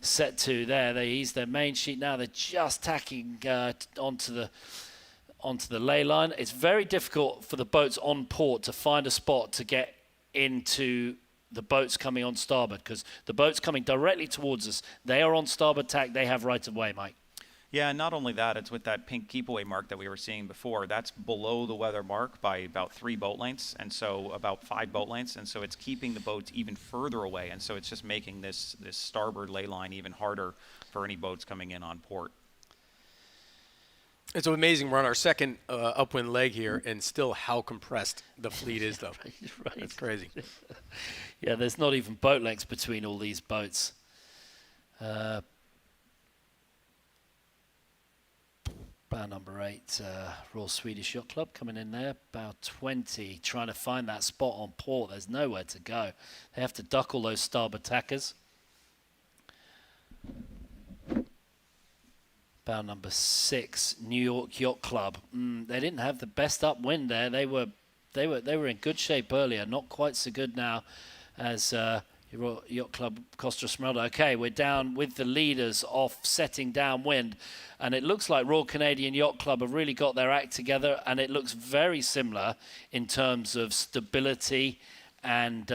set to there. They ease their main sheet now. They're just tacking onto the ley line. It's very difficult for the boats on port to find a spot to get into the boats coming on starboard, because the boats coming directly towards us, they are on starboard tack. They have right of way, Mike. Yeah, and not only that, it's with that pink keep away mark that we were seeing before. That's below the weather mark by about 3 boat lengths, and so about 5 boat lengths, and so it's keeping the boats even further away, and so it's just making this starboard ley line even harder for any boats coming in on port. It's amazing. We're on our second upwind leg here, and still how compressed the fleet is, though. Right. It's crazy. Yeah, there's not even boat lengths between all these boats. Bow number 8, Royal Swedish Yacht Club coming in there. Bow 20, trying to find that spot on port. There's nowhere to go. They have to duck all those starboard tackers. Bow number 6, New York Yacht Club. They didn't have the best upwind there. They were in good shape earlier. Not quite so good now as Yacht Club Costa Smeralda. Okay, we're down with the leaders off setting downwind, and it looks like Royal Canadian Yacht Club have really got their act together, and it looks very similar in terms of stability and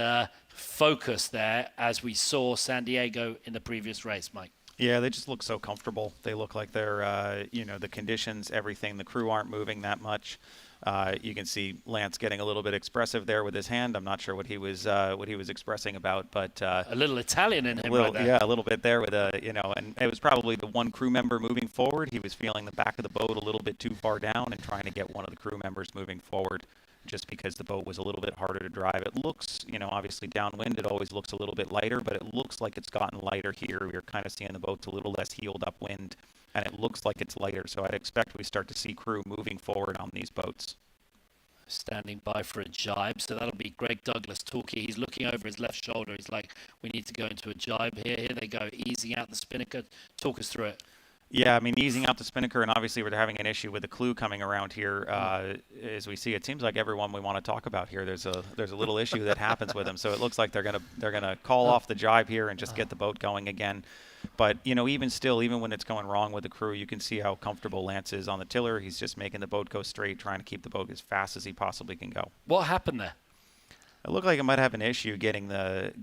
focus there as we saw San Diego in the previous race, Mike. Yeah, they just look so comfortable. They look like they're, the conditions, everything. The crew aren't moving that much. You can see Lance getting a little bit expressive there with his hand. I'm not sure what he was expressing about, but a little Italian in him, right there. Yeah, a little bit there with and it was probably the one crew member moving forward. He was feeling the back of the boat a little bit too far down and trying to get one of the crew members moving forward, just because the boat was a little bit harder to drive. It looks, obviously downwind, it always looks a little bit lighter, but it looks like it's gotten lighter here. We're kind of seeing the boats a little less heeled upwind, and it looks like it's lighter. So I'd expect we start to see crew moving forward on these boats. Standing by for a jibe, so that'll be Greg Douglas talking. He's looking over his left shoulder. He's like, we need to go into a jibe here. Here they go, easing out the spinnaker. Talk us through it. Yeah, I mean, easing out the spinnaker, and obviously we're having an issue with the clue coming around here. As we see, it seems like everyone we want to talk about here, there's a little issue that happens with them. So it looks like they're gonna call off the jibe here and just get the boat going again. But even still, even when it's going wrong with the crew, you can see how comfortable Lance is on the tiller. He's just making the boat go straight, trying to keep the boat as fast as he possibly can go. What happened there? It looked like it might have an issue getting the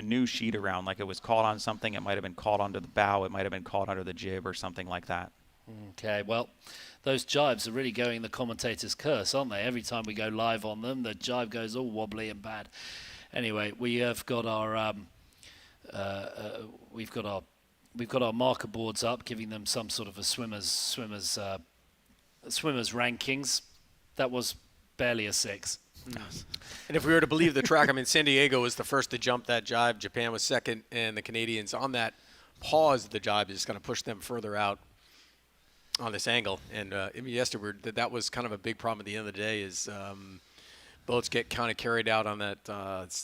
new sheet around. Like it was caught on something. It might have been caught under the bow. It might have been caught under the jib or something like that. Okay, well, those jibes are really going the commentator's curse, aren't they? Every time we go live on them, the jibe goes all wobbly and bad. Anyway, we have got our we've got our marker boards up, giving them some sort of a swimmers rankings. That was barely a 6. And if we were to believe the track, I mean, San Diego was the first to jump that jibe. Japan was second, and the Canadians on that pause of the jibe is going to push them further out on this angle. And I mean, yesterday that was kind of a big problem at the end of the day is boats get kind of carried out on that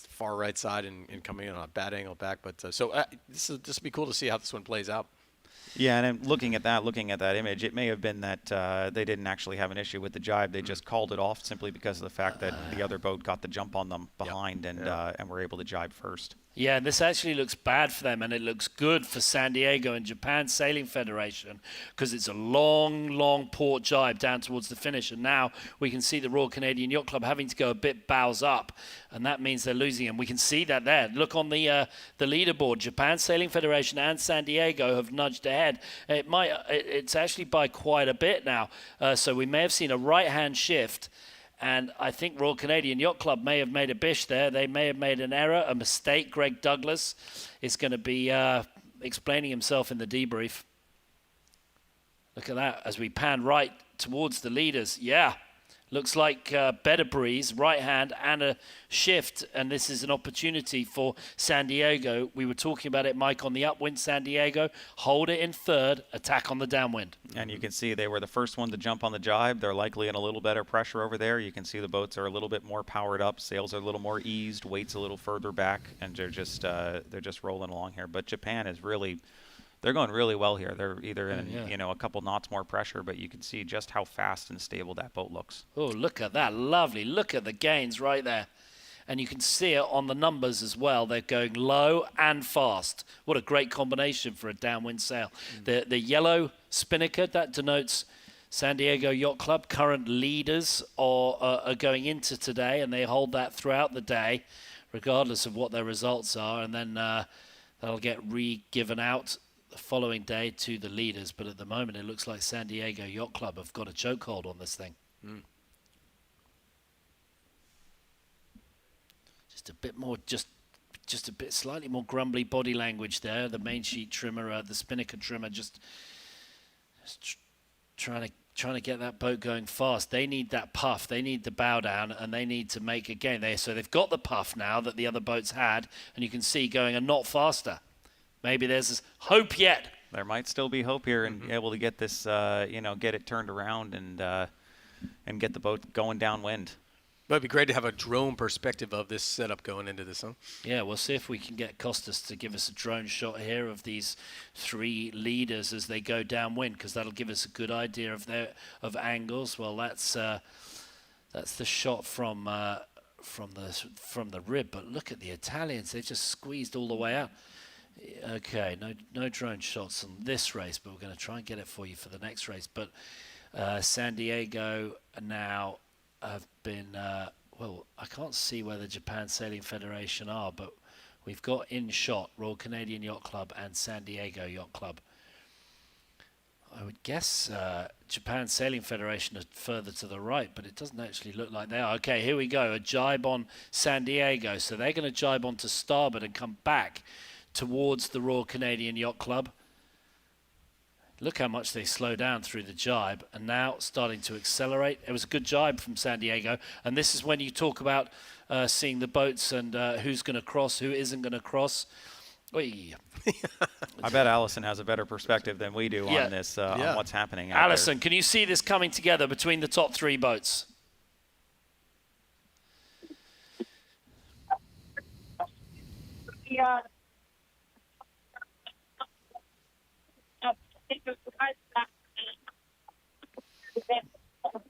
far right side and coming in on a bad angle back. But this will be cool to see how this one plays out. Yeah, and looking at that image, it may have been that they didn't actually have an issue with the jibe. They just called it off simply because of the fact that the other boat got the jump on them behind and were able to jibe first. Yeah, and this actually looks bad for them, and it looks good for San Diego and Japan Sailing Federation because it's a long, long port jibe down towards the finish. And now we can see the Royal Canadian Yacht Club having to go a bit bows up, and that means they're losing. And we can see that there. Look on the leaderboard. Japan Sailing Federation and San Diego have nudged ahead. It's actually by quite a bit now. So we may have seen a right-hand shift. And I think Royal Canadian Yacht Club may have made a bish there. They may have made an error, a mistake. Greg Douglas is going to be explaining himself in the debrief. Look at that as we pan right towards the leaders. Yeah, looks like better breeze, right hand, and a shift. And this is an opportunity for San Diego. We were talking about it, Mike, on the upwind. San Diego, hold it in third, attack on the downwind. And you can see they were the first one to jump on the jibe. They're likely in a little better pressure over there. You can see the boats are a little bit more powered up. Sails are a little more eased. Weight's a little further back, and they're just rolling along here. But Japan is really... They're going really well here. They're either in, a couple knots more pressure, but you can see just how fast and stable that boat looks. Oh, look at that. Lovely. Look at the gains right there. and you can see it on the numbers as well. They're going low and fast. What a great combination for a downwind sail. The yellow spinnaker, that denotes San Diego Yacht Club. Current leaders are going into today, and they hold that throughout the day, regardless of what their results are, and then that'll get re-given out the following day to the leaders. But at the moment, it looks like San Diego Yacht Club have got a chokehold on this thing. Just a bit more, just a bit slightly more grumbly body language there. The main sheet trimmer, the spinnaker trimmer, just trying to get that boat going fast. They need that puff. They need the bow down, and they need to make a gain. So they've got the puff now that the other boats had, and you can see going a knot faster. Maybe there's hope yet. There might still be hope here and able to get this, get it turned around and get the boat going downwind. But it'd be great to have a drone perspective of this setup going into this, huh? Yeah, we'll see if we can get Costas to give us a drone shot here of these three leaders as they go downwind, because that'll give us a good idea of angles. Well, that's the shot from the rib. But look at the Italians; they've just squeezed all the way out. Okay, no drone shots on this race, but we're going to try and get it for you for the next race. But San Diego now have been, well, I can't see where the Japan Sailing Federation are, but we've got in shot Royal Canadian Yacht Club and San Diego Yacht Club. I would guess Japan Sailing Federation are further to the right, but it doesn't actually look like they are. Okay, here we go, a jibe on San Diego. So they're going to jibe onto starboard and come back towards the Royal Canadian Yacht Club. Look how much they slow down through the jibe, and now starting to accelerate. It was a good jibe from San Diego, and this is when you talk about seeing the boats and who's going to cross, who isn't going to cross. Oy. I bet Allison has a better perspective than we do on this, on what's happening out Allison, there. Can you see this coming together between the top three boats? Yeah.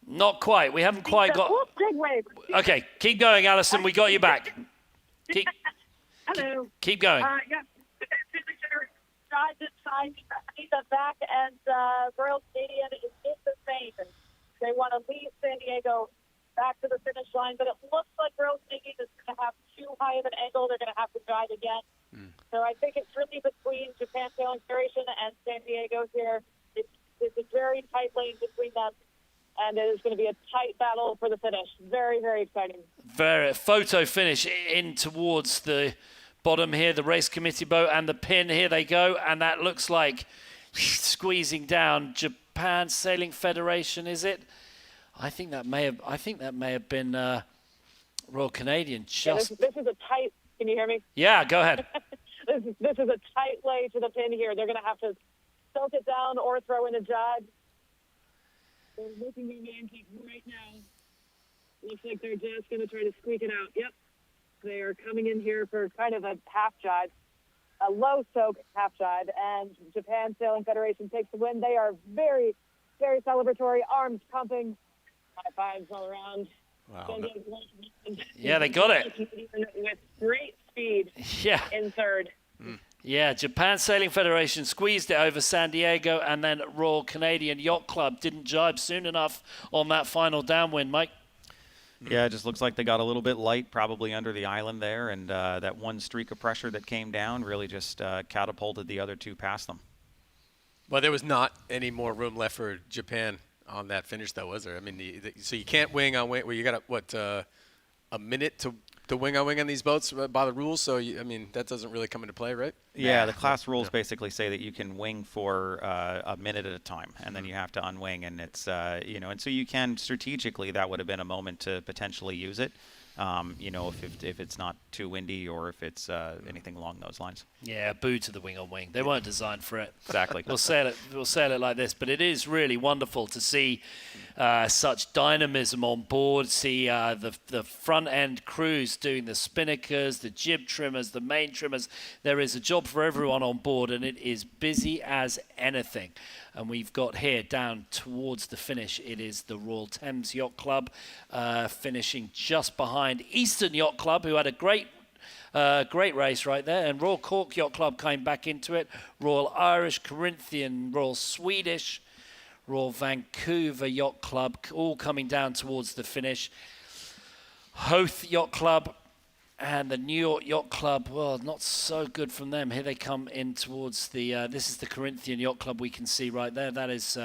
Not quite. We haven't quite got... Okay, keep going, Alison. We got you back. Hello. Keep going. Yeah. Side to side, the back and Royal Canadian is in the same. They want to lead San Diego back to the finish line, but it looks like Royal Canadian is going to have too high of an angle. They're going to have to drive again. So I think it's really between Japan Sailing Federation and San Diego here. It's a very tight lane between them, and it is going to be a tight battle for the finish. Very, very exciting. Very photo finish in towards the bottom here, the race committee boat and the pin. Here they go, and that looks like squeezing down. Japan Sailing Federation, is it? I think that may have been Royal Canadian. Just this is a tight. Can you hear me? Yeah, go ahead. This is a tight lay to the pin here. They're going to have to tilt it down or throw in a jibe. They're looking at Yankee right now. Looks like they're just going to try to squeak it out. Yep. They are coming in here for kind of a half jibe, a low soak half jibe, and Japan Sailing Federation takes the win. They are very, very celebratory, arms pumping, high fives all around. Wow. Yeah, they got it. With great speed. Yeah. In third. Yeah, Japan Sailing Federation squeezed it over San Diego, and then Royal Canadian Yacht Club didn't jibe soon enough on that final downwind, Mike. Yeah, it just looks like they got a little bit light, probably under the island there, and that one streak of pressure that came down really just catapulted the other two past them. Well, there was not any more room left for Japan on that finish, though, was there? I mean, so you can't wing on wing. Well, you got a minute to wing on wing on these boats by the rules. So I mean, that doesn't really come into play, right? Yeah, the class rules basically say that you can wing for a minute at a time, and then you have to unwing, and it's and so you can strategically. That would have been a moment to potentially use it. If it's not too windy or if it's anything along those lines. Yeah, boo to the wing on wing. They weren't designed for it. Exactly. We'll sail it like this, but it is really wonderful to see such dynamism on board. See the front end crews doing the spinnakers, the jib trimmers, the main trimmers. There is a job for everyone on board, and it is busy as anything. And we've got here down towards the finish, it is the Royal Thames Yacht Club finishing just behind Eastern Yacht Club, who had a great race right there, and Royal Cork Yacht Club came back into it. Royal Irish, Corinthian, Royal Swedish, Royal Vancouver Yacht Club, all coming down towards the finish. Hoth Yacht Club and the New York Yacht Club, well, not so good from them. Here they come in towards the, this is the Corinthian Yacht Club we can see right there. That is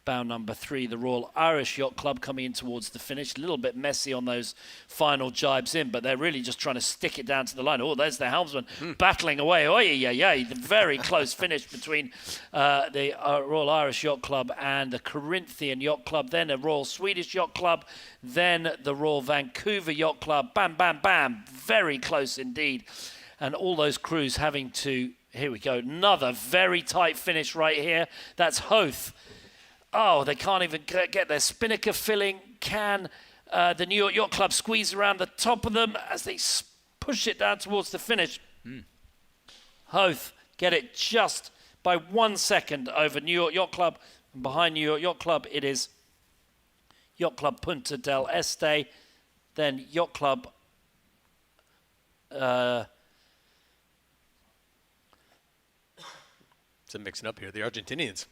bow number 3, the Royal Irish Yacht Club coming in towards the finish. A little bit messy on those final jibes in, but they're really just trying to stick it down to the line. Oh, there's the helmsman battling away. Oh, yeah. The very close finish between the Royal Irish Yacht Club and the Corinthian Yacht Club, then the Royal Swedish Yacht Club, then the Royal Vancouver Yacht Club. Bam, bam, bam. Very close indeed. And all those crews having to, here we go, another very tight finish right here. That's Hoth. Oh, they can't even get their spinnaker filling. Can the New York Yacht Club squeeze around the top of them as they push it down towards the finish? Hoth get it just by 1 second over New York Yacht Club. And behind New York Yacht Club, it is Yacht Club Punta del Este, then Yacht Club It's a mixing up here. The Argentinians.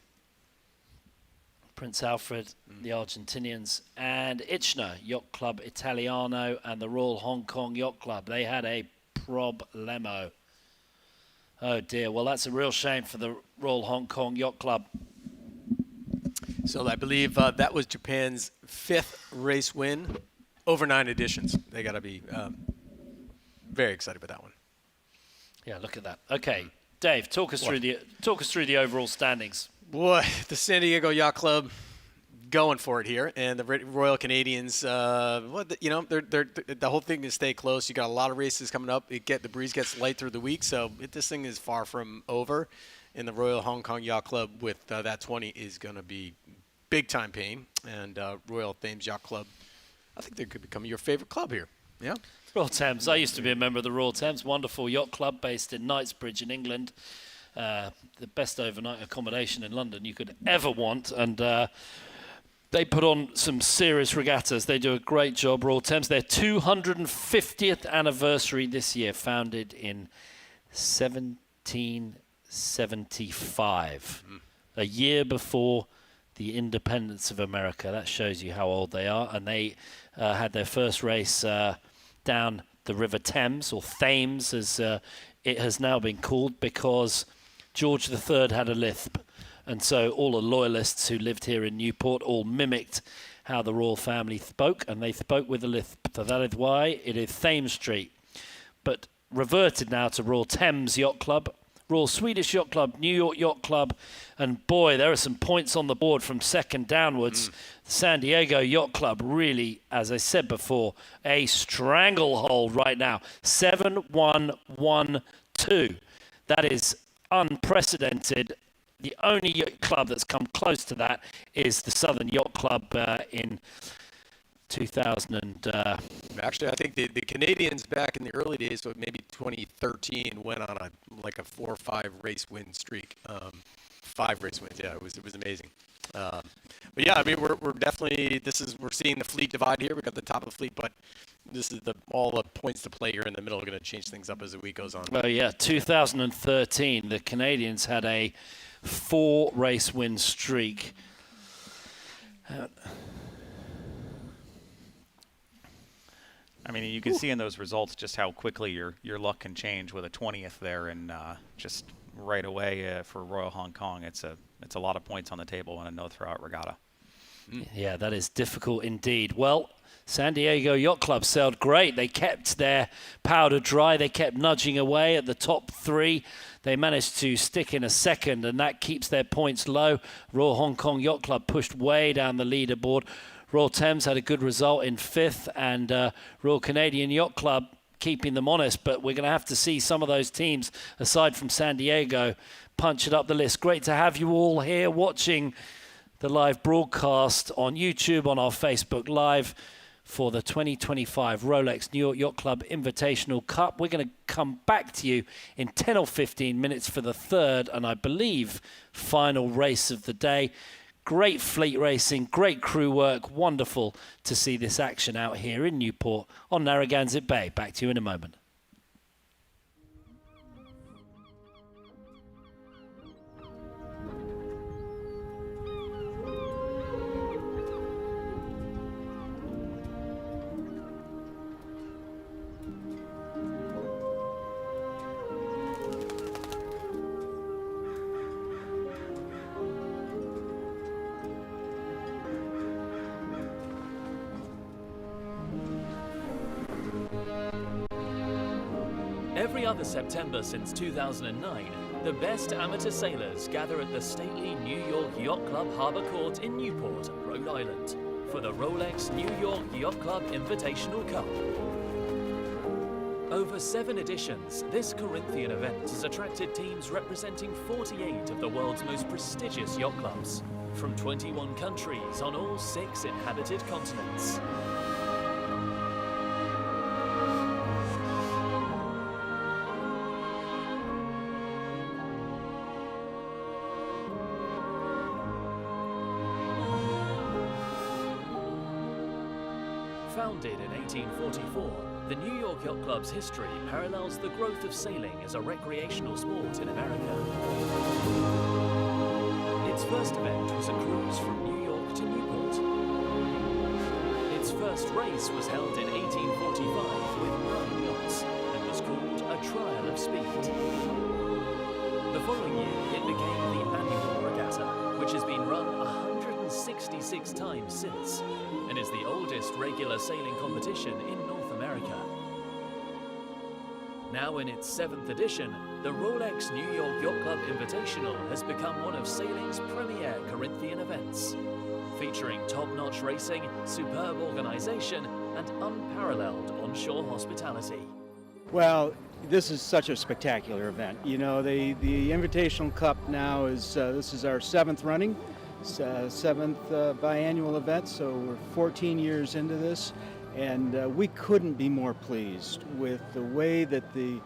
Prince Alfred, the Argentinians, and Ichner Yacht Club Italiano and the Royal Hong Kong Yacht Club. They had a problemo. Oh dear, well that's a real shame for the Royal Hong Kong Yacht Club. So I believe that was Japan's 5th race win, over 9 editions. They got to be very excited about that one. Yeah, look at that. Okay, Dave, talk us through the overall standings. Boy, the San Diego Yacht Club going for it here, and the Royal Canadians. The whole thing is stay close. You got a lot of races coming up. The breeze gets light through the week, so this thing is far from over. And the Royal Hong Kong Yacht Club with that 20 is going to be big time pain. And Royal Thames Yacht Club, I think they could become your favorite club here. Yeah. Royal Thames. I used to be a member of the Royal Thames, wonderful yacht club based in Knightsbridge in England. The best overnight accommodation in London you could ever want, and they put on some serious regattas. They do a great job, Royal Thames. Their 250th anniversary this year, founded in 1775, a year before the independence of America. That shows you how old they are. And they had their first race down the River Thames, or Thames as it has now been called, because George III had a lisp, and so all the loyalists who lived here in Newport all mimicked how the royal family spoke, and they spoke with a lisp. So that is why it is Thames Street. But reverted now to Royal Thames Yacht Club, Royal Swedish Yacht Club, New York Yacht Club, and boy, there are some points on the board from second downwards. San Diego Yacht Club really, as I said before, a stranglehold right now. 7-1-1-2. That is unprecedented. The only yacht club that's come close to that is the Southern Yacht Club in 2000. Actually, I think the Canadians back in the early days, so maybe 2013, went on a 4 or 5 race win streak. 5 race wins, yeah, it was amazing. But yeah, I mean, we're definitely we're seeing the fleet divide here. We got the top of the fleet, but this is all the points to play here in the middle are going to change things up as the week goes on. Well, yeah, 2013, the Canadians had a 4 race win streak. I mean, you can see in those results just how quickly your luck can change with a 20th there, and just right away for Royal Hong Kong, it's a lot of points on the table in a no-throw-out regatta. Yeah, that is difficult indeed. Well, San Diego Yacht Club sailed great. They kept their powder dry. They kept nudging away at the top 3. They managed to stick in a second, and that keeps their points low. Royal Hong Kong Yacht Club pushed way down the leaderboard. Royal Thames had a good result in 5th, and Royal Canadian Yacht Club keeping them honest. But we're going to have to see some of those teams, aside from San Diego, punch it up the list. Great to have you all here watching the live broadcast on YouTube, on our Facebook Live for the 2025 Rolex New York Yacht Club Invitational Cup. We're going to come back to you in 10 or 15 minutes for the third and I believe final race of the day. Great fleet racing, great crew work, wonderful to see this action out here in Newport on Narragansett Bay. Back to you in a moment. Every other September since 2009, the best amateur sailors gather at the stately New York Yacht Club Harbor Court in Newport, Rhode Island, for the Rolex New York Yacht Club Invitational Cup. Over 7 editions, this Corinthian event has attracted teams representing 48 of the world's most prestigious yacht clubs, from 21 countries on all 6 inhabited continents. Founded in 1844, the New York Yacht Club's history parallels the growth of sailing as a recreational sport in America. Its first event was a cruise from New York to Newport. Its first race was held in 1845 with 9 yachts and was called a Trial of Speed. The following year, it became the annual Regatta, which has been run 166 times since, and is the oldest regular sailing competition in North America. Now in its 7th edition, the Rolex New York Yacht Club Invitational has become one of sailing's premier Corinthian events, featuring top-notch racing, superb organization, and unparalleled onshore hospitality. Well, this is such a spectacular event. You know, the Invitational Cup now is, this is our 7th running. 7th biannual event, so we're 14 years into this, and we couldn't be more pleased with the way that the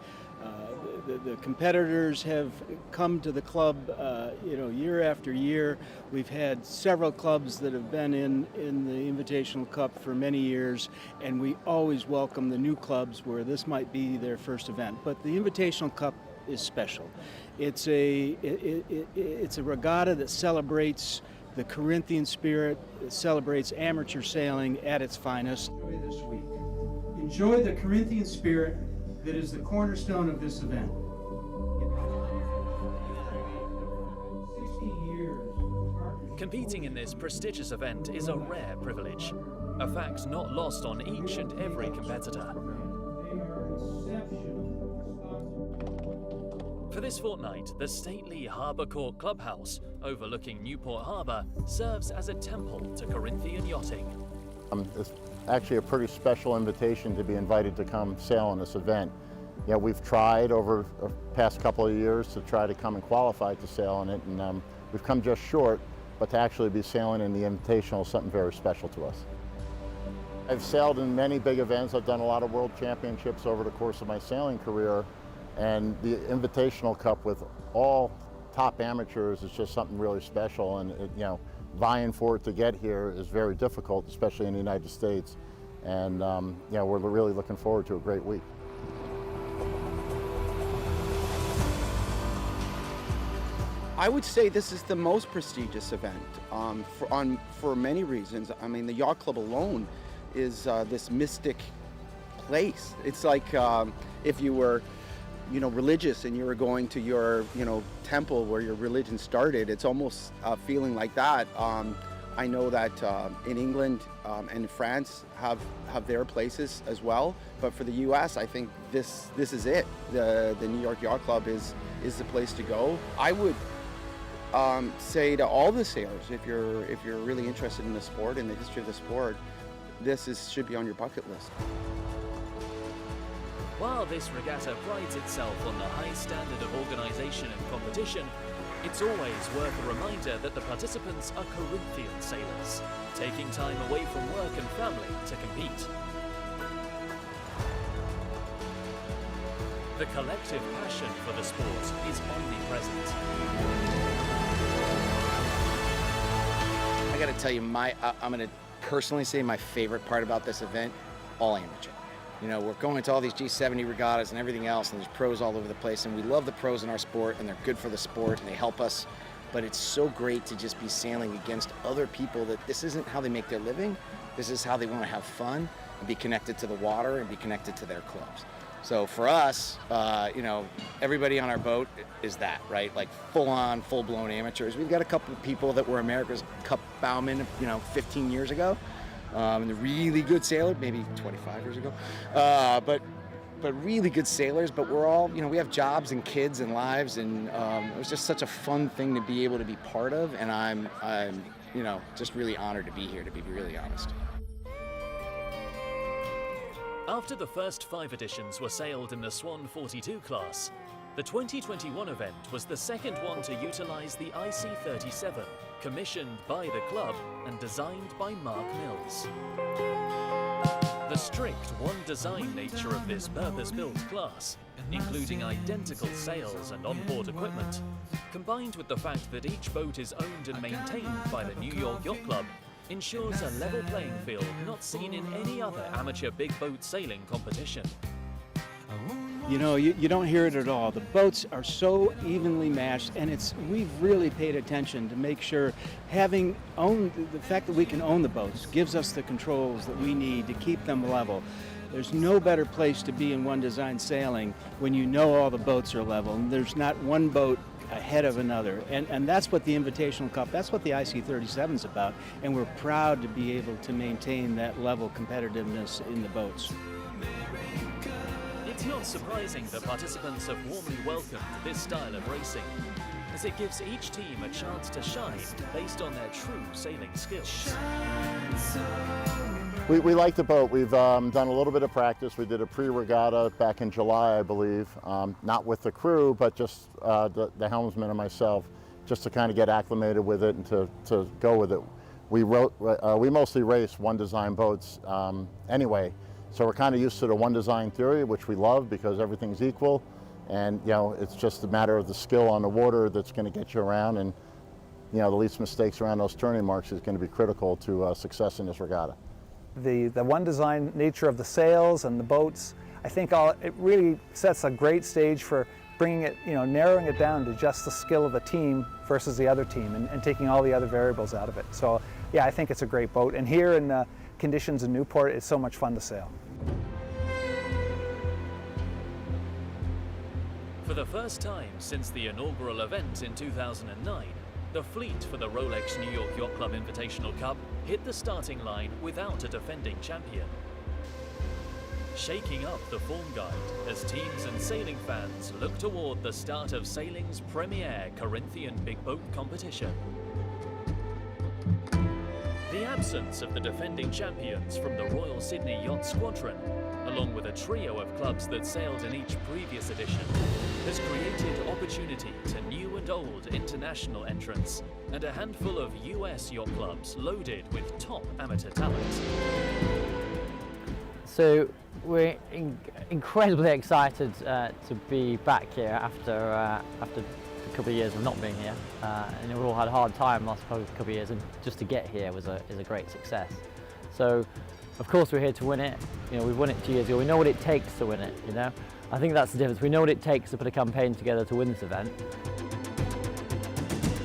competitors have come to the club, you know, year after year. We've had several clubs that have been in the Invitational Cup for many years, and we always welcome the new clubs where this might be their first event. But the Invitational Cup is special. It's a regatta that celebrates the Corinthian spirit, it celebrates amateur sailing at its finest. Enjoy this week. Enjoy the Corinthian spirit that is the cornerstone of this event. 60 years. Competing in this prestigious event is a rare privilege, a fact not lost on each and every competitor. For this fortnight, the stately Harbor Court Clubhouse, overlooking Newport Harbor, serves as a temple to Corinthian yachting. It's actually a pretty special invitation to be invited to come sail on this event. Yeah, we've tried over the past couple of years to try to come and qualify to sail on it, and we've come just short, but to actually be sailing in the Invitational is something very special to us. I've sailed in many big events. I've done a lot of world championships over the course of my sailing career. And the Invitational Cup with all top amateurs is just something really special, and you know, vying for it to get here is very difficult, especially in the United States. And you know, we're really looking forward to a great week. I would say this is the most prestigious event for many reasons. I mean, the yacht club alone is this mystic place. It's like if you were, you know, religious and you were going to your, you know, temple where your religion started. It's almost a feeling like that. I know that in England and France have their places as well, but for the U.S., I think this is it. The New York Yacht Club is the place to go. I would say to all the sailors, if you're really interested in the sport and the history of the sport, should be on your bucket list. While this regatta prides itself on the high standard of organisation and competition, It's always worth a reminder that the participants are Corinthian sailors, taking time away from work and family to compete. The collective passion for the sport is omnipresent. I gotta tell you, I'm gonna personally say my favorite part about this event, all amateur. You know, we're going to all these G70 regattas and everything else, and there's pros all over the place, and we love the pros in our sport, and they're good for the sport, and they help us. But it's so great to just be sailing against other people that this isn't how they make their living. This is how they want to have fun and be connected to the water and be connected to their clubs. So for us, you know, everybody on our boat is that, right? Like full-on, full-blown amateurs. We've got a couple of people that were America's Cup bowmen, you know, 15 years ago. And a really good sailor, maybe 25 years ago. But really good sailors, but we're all, you know, we have jobs and kids and lives, and it was just such a fun thing to be able to be part of, and I'm you know, just really honored to be here, to be really honest. After the first 5 editions were sailed in the Swan 42 class, the 2021 event was the second one to utilize the IC37, commissioned by the club and designed by Mark Mills. The strict one-design nature of this purpose-built class, including identical sails and onboard equipment, combined with the fact that each boat is owned and maintained by the New York Yacht Club, ensures a level playing field not seen in any other amateur big boat sailing competition. You know, you don't hear it at all. The boats are so evenly matched, and we've really paid attention to make sure having owned, the fact that we can own the boats gives us the controls that we need to keep them level. There's no better place to be in one design sailing when you know all the boats are level, and there's not one boat ahead of another. And that's what the Invitational Cup, that's what the IC37 is about, and we're proud to be able to maintain that level competitiveness in the boats. It's not surprising that participants have warmly welcomed this style of racing, as it gives each team a chance to shine based on their true sailing skills. We like the boat. We've done a little bit of practice. We did a pre-regatta back in July, I believe, not with the crew, but just the helmsman and myself, just to kind of get acclimated with it and to go with it. We mostly race one design boats anyway. So we're kind of used to the one design theory, which we love because everything's equal, and you know, it's just a matter of the skill on the water that's going to get you around, and you know, the least mistakes around those turning marks is going to be critical to success in this regatta. The one design nature of the sails and the boats, I think it really sets a great stage for bringing it, you know, narrowing it down to just the skill of the team versus the other team, and taking all the other variables out of it. So yeah, I think it's a great boat, and here in the conditions in Newport, it's so much fun to sail. For the first time since the inaugural event in 2009, the fleet for the Rolex New York Yacht Club Invitational Cup hit the starting line without a defending champion, shaking up the form guide as teams and sailing fans look toward the start of sailing's premier Corinthian big boat competition. The absence of the defending champions from the Royal Sydney Yacht Squadron, along with a trio of clubs that sailed in each previous edition, has created opportunity to new and old international entrants and a handful of US yacht clubs loaded with top amateur talent. So we're incredibly excited to be back here after a couple of years of not being here, and we've all had a hard time last couple of years, and just to get here is a great success. So of course we're here to win it. You know, we've won it 2 years ago. We know what it takes to win it, you know. I think that's the difference. We know what it takes to put a campaign together to win this event.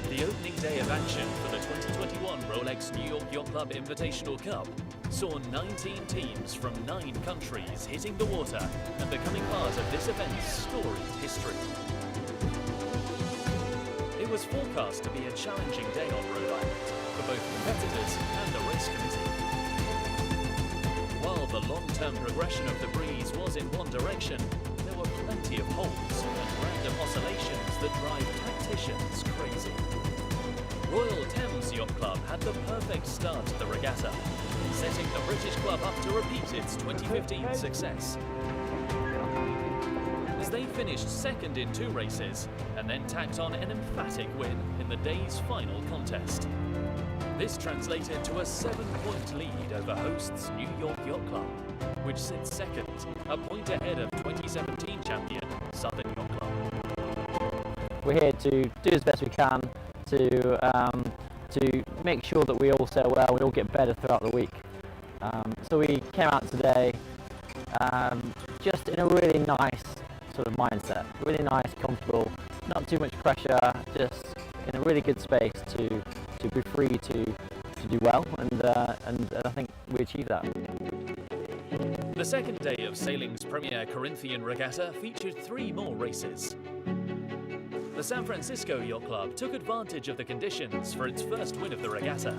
The opening day of action for the 2021 Rolex New York Yacht Club Invitational Cup saw 19 teams from 9 countries hitting the water and becoming part of this event's storied history. It was forecast to be a challenging day on Rhode Island for both competitors and the race committee. While the long-term progression of the breeze was in one direction, there were plenty of holes and random oscillations that drive tacticians crazy. Royal Thames Yacht Club had the perfect start to the regatta, setting the British club up to repeat its 2015 success. as they finished second in 2 races and then tacked on an emphatic win in the day's final contest. This translated to a 7-point lead over hosts New York Yacht Club, which sits second, a point ahead of 2017 champion Southern Yacht Club. We're here to do as best we can to make sure that we all sail well, we all get better throughout the week. So we came out today just in a really nice sort of mindset, really nice, comfortable, not too much pressure, just in a really good space to be free to do well, and I think we achieved that. The second day of sailing's premier Corinthian regatta featured 3 more races. The San Francisco Yacht Club took advantage of the conditions for its first win of the regatta,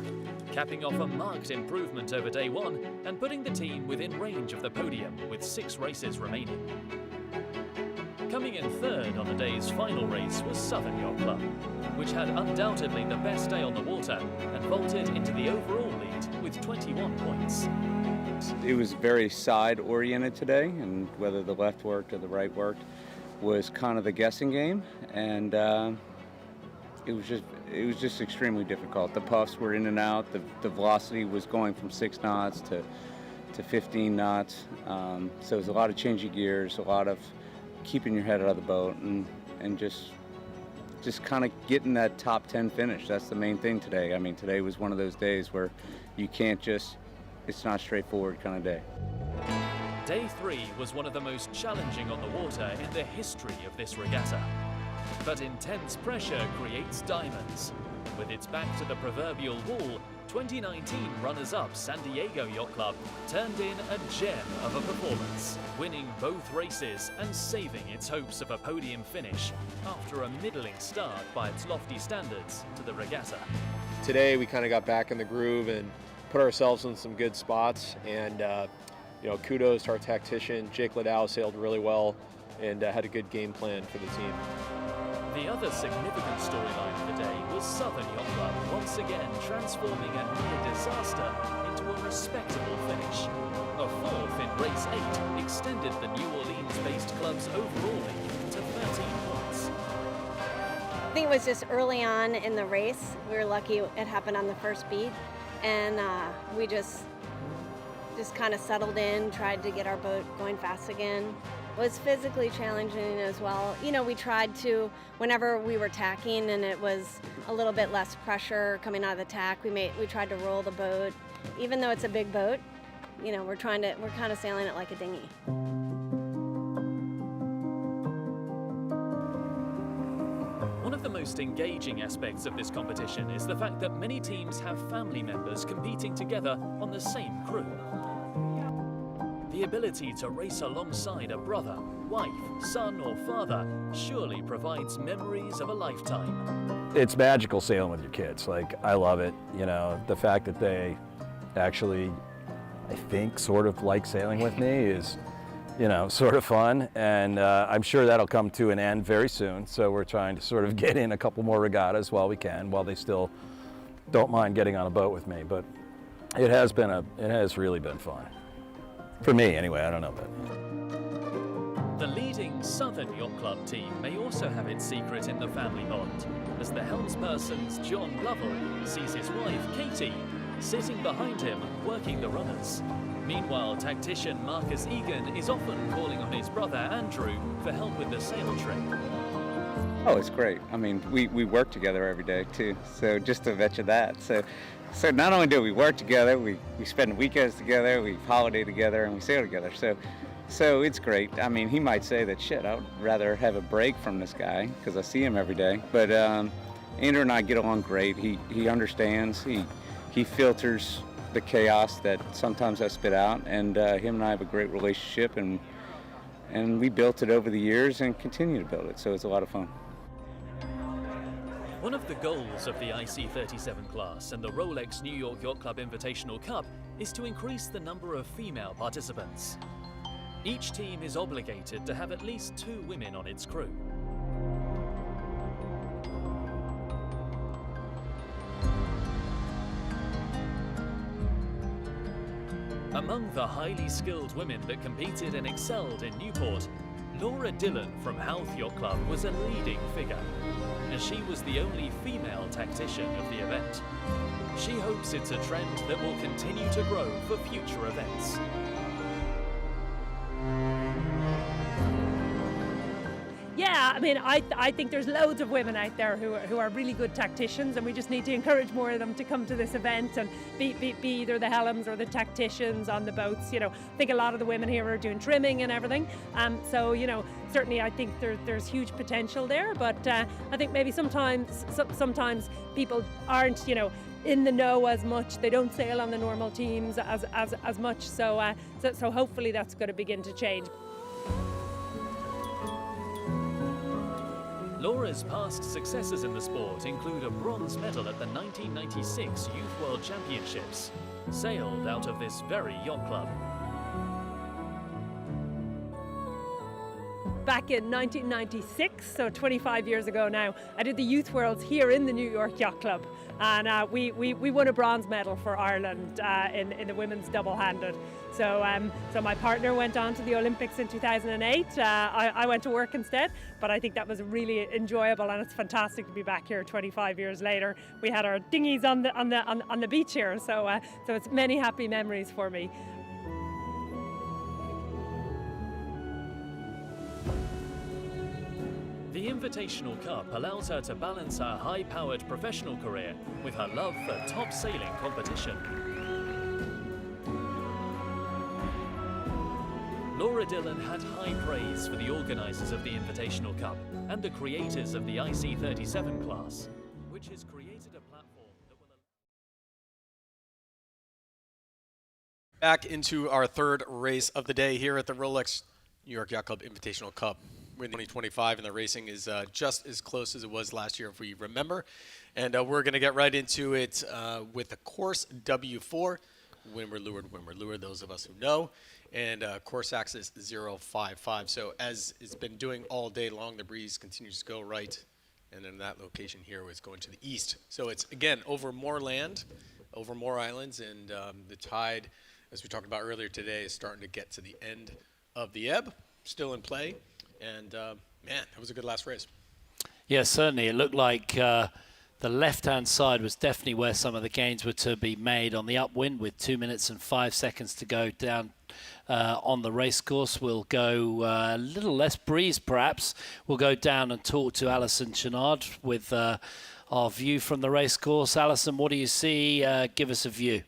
capping off a marked improvement over day 1 and putting the team within range of the podium with 6 races remaining. Coming in third on the day's final race was Southern Yacht Club, which had undoubtedly the best day on the water and vaulted into the overall lead with 21 points. It was very side-oriented today, and whether the left worked or the right worked was kind of the guessing game, and it was just extremely difficult. The puffs were in and out. The velocity was going from 6 knots to 15 knots. So it was a lot of changing gears, a lot of keeping your head out of the boat, and just kind of getting that top 10 finish. That's the main thing today. I mean, today was one of those days where you can't just, it's not a straightforward kind of day. Day 3 was one of the most challenging on the water in the history of this regatta. But intense pressure creates diamonds. With its back to the proverbial wall, 2019 runners-up San Diego Yacht Club turned in a gem of a performance, winning both races and saving its hopes of a podium finish after a middling start by its lofty standards to the regatta. Today we kind of got back in the groove and put ourselves in some good spots, and kudos to our tactician. Jake Liddell sailed really well and had a good game plan for the team. The other significant storyline of the day was Southern Yacht Club once again transforming a near disaster into a respectable finish. A 4th in race 8 extended the New Orleans-based club's overall lead to 13 points. I think it was just early on in the race. We were lucky it happened on the first beat, and we just kind of settled in, tried to get our boat going fast again. It was physically challenging as well. You know, we tried to, whenever we were tacking and it was a little bit less pressure coming out of the tack, we tried to roll the boat. Even though it's a big boat, you know, we're kind of sailing it like a dinghy. One of the most engaging aspects of this competition is the fact that many teams have family members competing together on the same crew. The ability to race alongside a brother, wife, son or father surely provides memories of a lifetime. It's magical sailing with your kids. Like, I love it. You know, the fact that they actually, I think, sort of like sailing with me is, you know, sort of fun. And I'm sure that'll come to an end very soon. So we're trying to sort of get in a couple more regattas while we can, while they still don't mind getting on a boat with me. But it has really been fun. For me, anyway, I don't know, but. The leading Southern Yacht Club team may also have its secret in the family bond, as the helmsperson's John Lovell sees his wife, Katie, sitting behind him, working the runners. Meanwhile, tactician Marcus Egan is often calling on his brother, Andrew, for help with the sail trick. Oh, it's great. I mean, we work together every day, too, so just to mention that. So not only do we work together, we spend weekends together, we holiday together, and we sail together. So it's great. I mean, he might say that, shit, I would rather have a break from this guy because I see him every day. But Andrew and I get along great. He understands. He filters the chaos that sometimes I spit out, and him and I have a great relationship, and we built it over the years and continue to build it. So it's a lot of fun. One of the goals of the IC37 class and the Rolex New York Yacht Club Invitational Cup is to increase the number of female participants. Each team is obligated to have at least 2 women on its crew. Among the highly skilled women that competed and excelled in Newport, Laura Dillon from Howth Yacht Club was a leading figure, as she was the only female tactician of the event. She hopes it's a trend that will continue to grow for future events. Yeah, I mean, I think there's loads of women out there who are really good tacticians, and we just need to encourage more of them to come to this event and be either the helms or the tacticians on the boats. You know, I think a lot of the women here are doing trimming and everything. So, you know, certainly I think there's huge potential there, but I think maybe sometimes people aren't, you know, in the know as much. They don't sail on the normal teams as much. So hopefully that's going to begin to change. Laura's past successes in the sport include a bronze medal at the 1996 Youth World Championships, sailed out of this very yacht club. Back in 1996, so 25 years ago now, I did the Youth Worlds here in the New York Yacht Club, and we won a bronze medal for Ireland in the women's double-handed. So my partner went on to the Olympics in 2008. I went to work instead, but I think that was really enjoyable, and it's fantastic to be back here 25 years later. We had our dinghies on the beach here, so it's many happy memories for me. The Invitational Cup allows her to balance her high-powered professional career with her love for top sailing competition. Laura Dillon had high praise for the organisers of the Invitational Cup and the creators of the IC37 class, which has created a platform that will... Back into our third race of the day here at the Rolex New York Yacht Club Invitational Cup. We're in 2025, and the racing is just as close as it was last year, if we remember. And we're going to get right into it with the course W4, windward leeward, those of us who know, and course axis 055. So as it's been doing all day long, the breeze continues to go right, and then that location here is going to the east. So it's, again, over more land, over more islands, and the tide, as we talked about earlier today, is starting to get to the end of the ebb, still in play. And, man, that was a good last race. Yeah, certainly. It looked like the left-hand side was definitely where some of the gains were to be made on the upwind with 2 minutes and 5 seconds to go down on the race course. We'll go a little less breeze, perhaps. We'll go down and talk to Alison Chenard with our view from the race course. Alison, what do you see? Give us a view.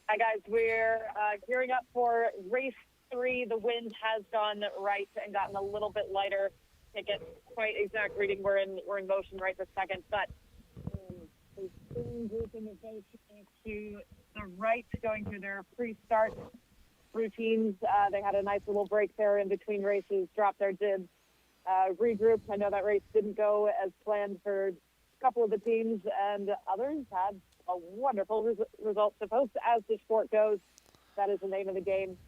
Hi, guys. We're gearing up for race 3. The wind has gone right and gotten a little bit lighter. Can't get quite exact reading. We're in motion right this second, but the steam grouping is going to the right, going through their pre-start routines. They had a nice little break there in between races, dropped their dibs, regrouped. I know that race didn't go as planned for a couple of the teams, and others had a wonderful result. Suppose as the sport goes, that is the name of the game.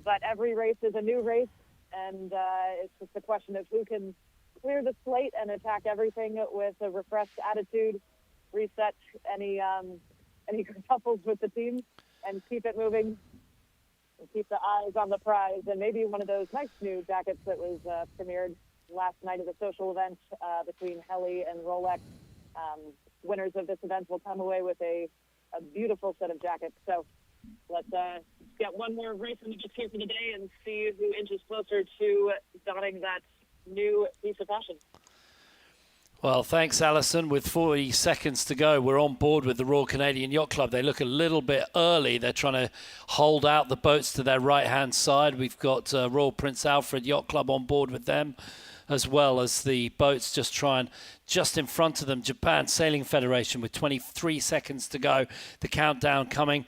But every race is a new race, and it's just a question of who can clear the slate and attack everything with a refreshed attitude, reset any couples with the team, and keep it moving, and keep the eyes on the prize. And maybe one of those nice new jackets that was premiered last night at the social event between Heli and Rolex. Winners of this event will come away with a beautiful set of jackets. So let's get one more race in the books here for the day and see who inches closer to donning that new piece of fashion. Well, thanks, Alison. With 40 seconds to go, we're on board with the Royal Canadian Yacht Club. They look a little bit early. They're trying to hold out the boats to their right-hand side. We've got Royal Prince Alfred Yacht Club on board with them, as well as the boats just in front of them. Japan Sailing Federation with 23 seconds to go. The countdown coming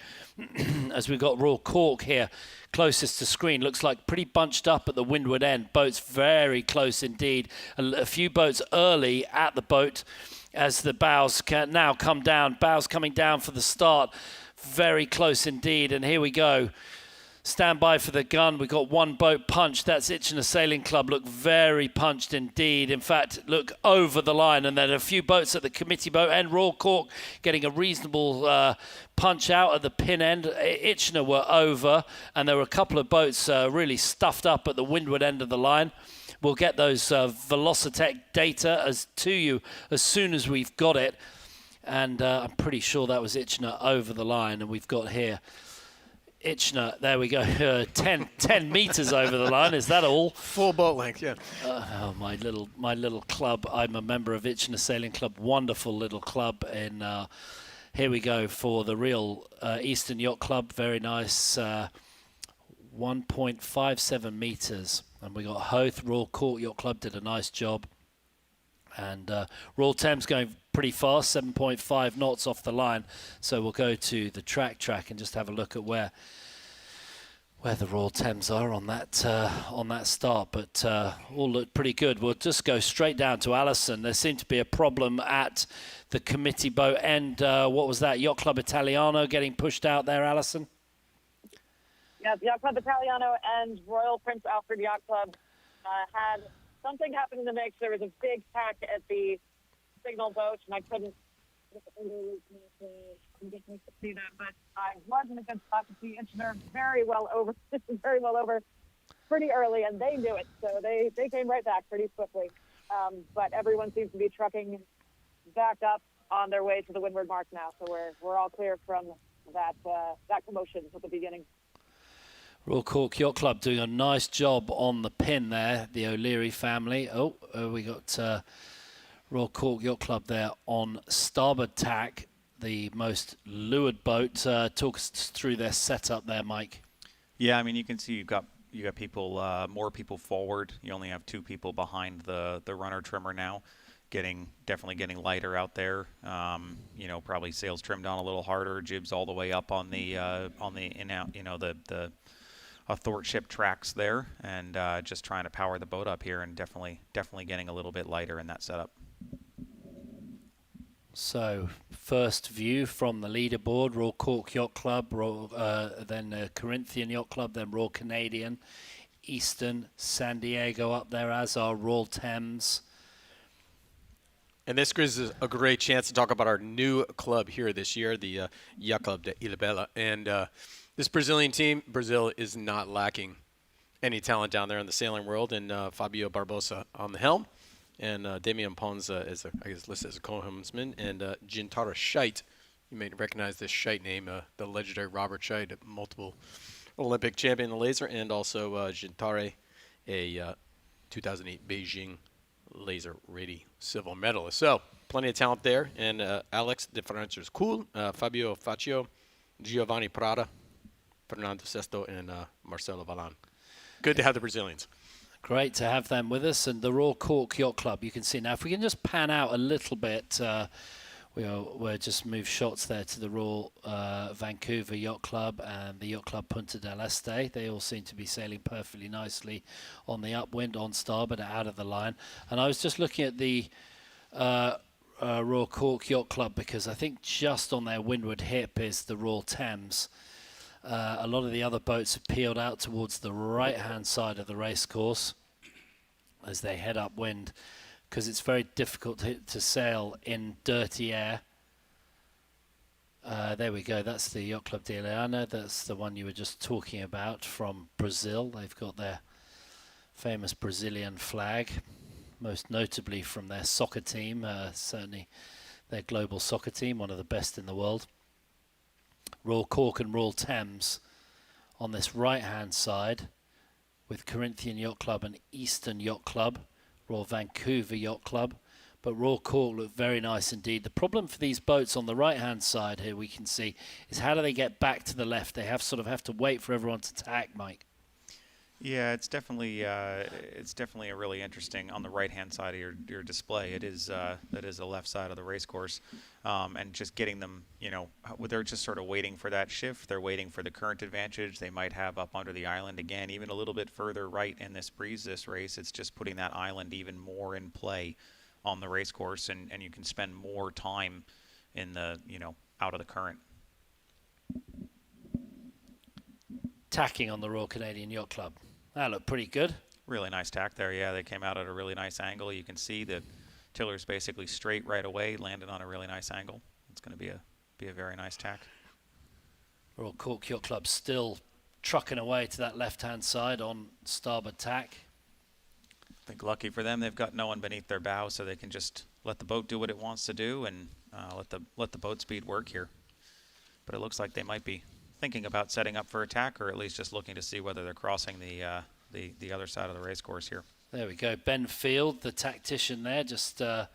as we've got Royal Cork here closest to screen. Looks like pretty bunched up at the windward end. Boats very close indeed. A few boats early at the boat as the bows can now come down. Bows coming down for the start. Very close indeed. And here we go. stand by for the gun. We got one boat punched. That's Itchenor Sailing Club. Look very punched indeed. In fact, look over the line. And then a few boats at the committee boat end. Royal Cork getting a reasonable punch out at the pin end. Itchenor were over. And there were a couple of boats really stuffed up at the windward end of the line. We'll get those Velocitech data to you as soon as we've got it. And I'm pretty sure that was Itchenor over the line. And we've got here Itchenor, there we go, 10 meters over the line. Is that all? Full boat length, yeah. Oh, my little club. I'm a member of Itchenor Sailing Club. Wonderful little club. And here we go for the real Eastern Yacht Club. Very nice. 1.57 meters. And we got Hoth. Royal Cork Yacht Club did a nice job. And Royal Thames going pretty fast, 7.5 knots off the line. So we'll go to the track and just have a look at where the Royal Thames are on that start. But all look pretty good. We'll just go straight down to Alison. There seemed to be a problem at the committee boat end. What was that? Yacht Club Italiano getting pushed out there, Alison? Yeah, Yacht Club Italiano and Royal Prince Alfred Yacht Club had something happen in the mix. There was a big pack at the signal boat, and I couldn't see that, but I was in a good spot to see Itchenor very well over pretty early, and they knew it, so they came right back pretty swiftly. But everyone seems to be trucking back up on their way to the windward mark now, so we're all clear from that commotion at the beginning. Royal Cork Yacht Club doing a nice job on the pin there, the O'Leary family. We got Royal Cork Yacht Club there on starboard tack, the most leeward boat. Talk us through their setup there, Mike. Yeah, I mean, you can see you've got people, more people forward. You only have 2 people behind the runner trimmer now. Definitely getting lighter out there. Probably sails trimmed on a little harder, jibs all the way up on the in out. The athwartship tracks there, and just trying to power the boat up here, and definitely getting a little bit lighter in that setup. So first view from the leaderboard: Royal Cork Yacht Club, then Corinthian Yacht Club, then Royal Canadian, Eastern, San Diego up there, as are Royal Thames. And this gives us a great chance to talk about our new club here this year, the Yacht Club de Ilhabela. And this Brazilian team, Brazil is not lacking any talent down there in the sailing world. And Fabio Barbosa on the helm, and Damian Pons is, listed as a co-helmsman, and Gintara Scheidt. You may recognize this Scheidt name, the legendary Robert Scheidt, multiple Olympic champion in the laser, and also Gintare, a 2008 Beijing laser ready silver medalist. So plenty of talent there. And Alex De Francia is cool. Fabio Faccio, Giovanni Prada, Fernando Sesto, and Marcelo Valan. Good to have the Brazilians. Great to have them with us. And the Royal Cork Yacht Club, you can see now, if we can just pan out a little bit, we'll just move shots there to the Royal Vancouver Yacht Club and the Yacht Club Punta del Este. They all seem to be sailing perfectly nicely on the upwind, on starboard, out of the line. And I was just looking at the Royal Cork Yacht Club, because I think just on their windward hip is the Royal Thames. A lot of the other boats have peeled out towards the right-hand side of the race course as they head upwind, because it's very difficult to sail in dirty air. There we go. That's the Yacht Club de Ilhabela. That's the one you were just talking about from Brazil. They've got their famous Brazilian flag, most notably from their soccer team, certainly their global soccer team, one of the best in the world. Royal Cork and Royal Thames on this right-hand side, with Corinthian Yacht Club and Eastern Yacht Club, Royal Vancouver Yacht Club. But Royal Cork look very nice indeed. The problem for these boats on the right-hand side here, we can see, is how do they get back to the left? They have to wait for everyone to tack, Mike. Yeah, it's definitely a really interesting on the right-hand side of your display. It is that is the left side of the race course, and just getting them, they're just sort of waiting for that shift. They're waiting for the current advantage they might have up under the island again, even a little bit further right in this breeze. This race, it's just putting that island even more in play on the race course, and you can spend more time in the out of the current. tacking on the Royal Canadian Yacht Club. That looked pretty good. Really nice tack there. Yeah, they came out at a really nice angle. You can see the tiller's basically straight right away, landed on a really nice angle. It's going to be a very nice tack. Royal Cork Yacht Club still trucking away to that left-hand side on starboard tack. I think lucky for them, they've got no one beneath their bow, so they can just let the boat do what it wants to do and let the boat speed work here. But it looks like they might be thinking about setting up for attack, or at least just looking to see whether they're crossing the other side of the race course here. There we go. Ben Field, the tactician there, just on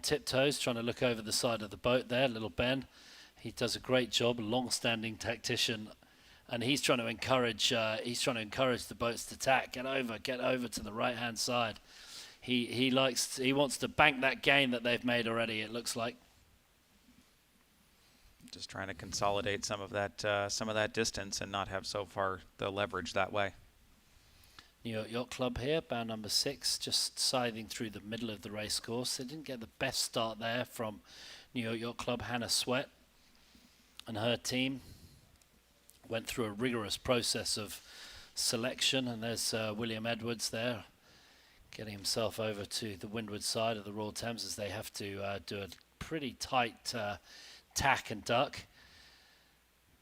tiptoes, trying to look over the side of the boat there. Little Ben, he does a great job. A long-standing tactician, and he's trying to encourage. The boats to tack. Get over to the right-hand side. He wants to bank that gain that they've made already. It looks like. Just trying to consolidate some of that distance and not have so far the leverage that way. New York Yacht Club here, bow number 6, just scything through the middle of the race course. They didn't get the best start there from New York Yacht Club. Hannah Sweat and her team went through a rigorous process of selection, and there's William Edwards there getting himself over to the windward side of the Royal Thames as they have to do a pretty tight tack and duck.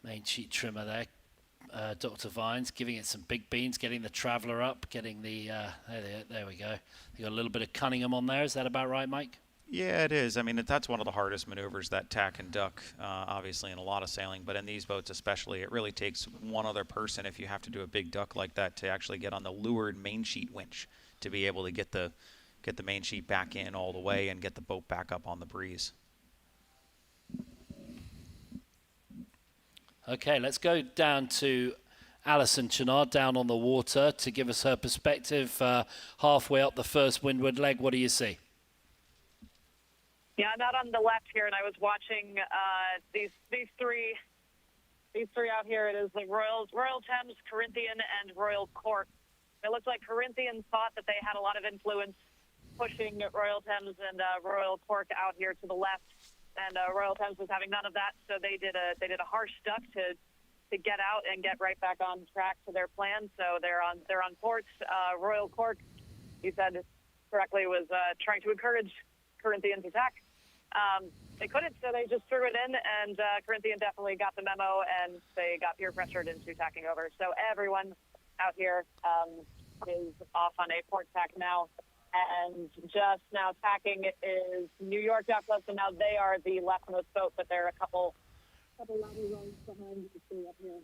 Main sheet trimmer there, Dr. Vines giving it some big beans, getting the Traveller up, getting the there we go. You got a little bit of Cunningham on there. Is that about right, Mike? Yeah, it is. I mean, that's one of the hardest maneuvers, that tack and duck, obviously in a lot of sailing, but in these boats especially, it really takes one other person if you have to do a big duck like that to actually get on the leeward main sheet winch to be able to get the main sheet back in all the way and get the boat back up on the breeze. Okay, let's go down to Alison Chenard down on the water to give us her perspective halfway up the first windward leg. What do you see? Yeah, I'm out on the left here, and I was watching these three out here. It is the Royal Thames, Corinthian, and Royal Cork. It looks like Corinthian thought that they had a lot of influence pushing Royal Thames and Royal Cork out here to the left. And Royal Thames was having none of that, so they did a harsh duck to get out and get right back on track to their plan. So they're on ports. Royal Cork, you said correctly, was trying to encourage Corinthian to attack. They couldn't, so they just threw it in, and Corinthian definitely got the memo, and they got peer pressured into tacking over. So everyone out here is off on a port tack now. And just now tacking is New York Yacht Club, so now they are the leftmost boat, but they're a couple ladder runs behind you two up here.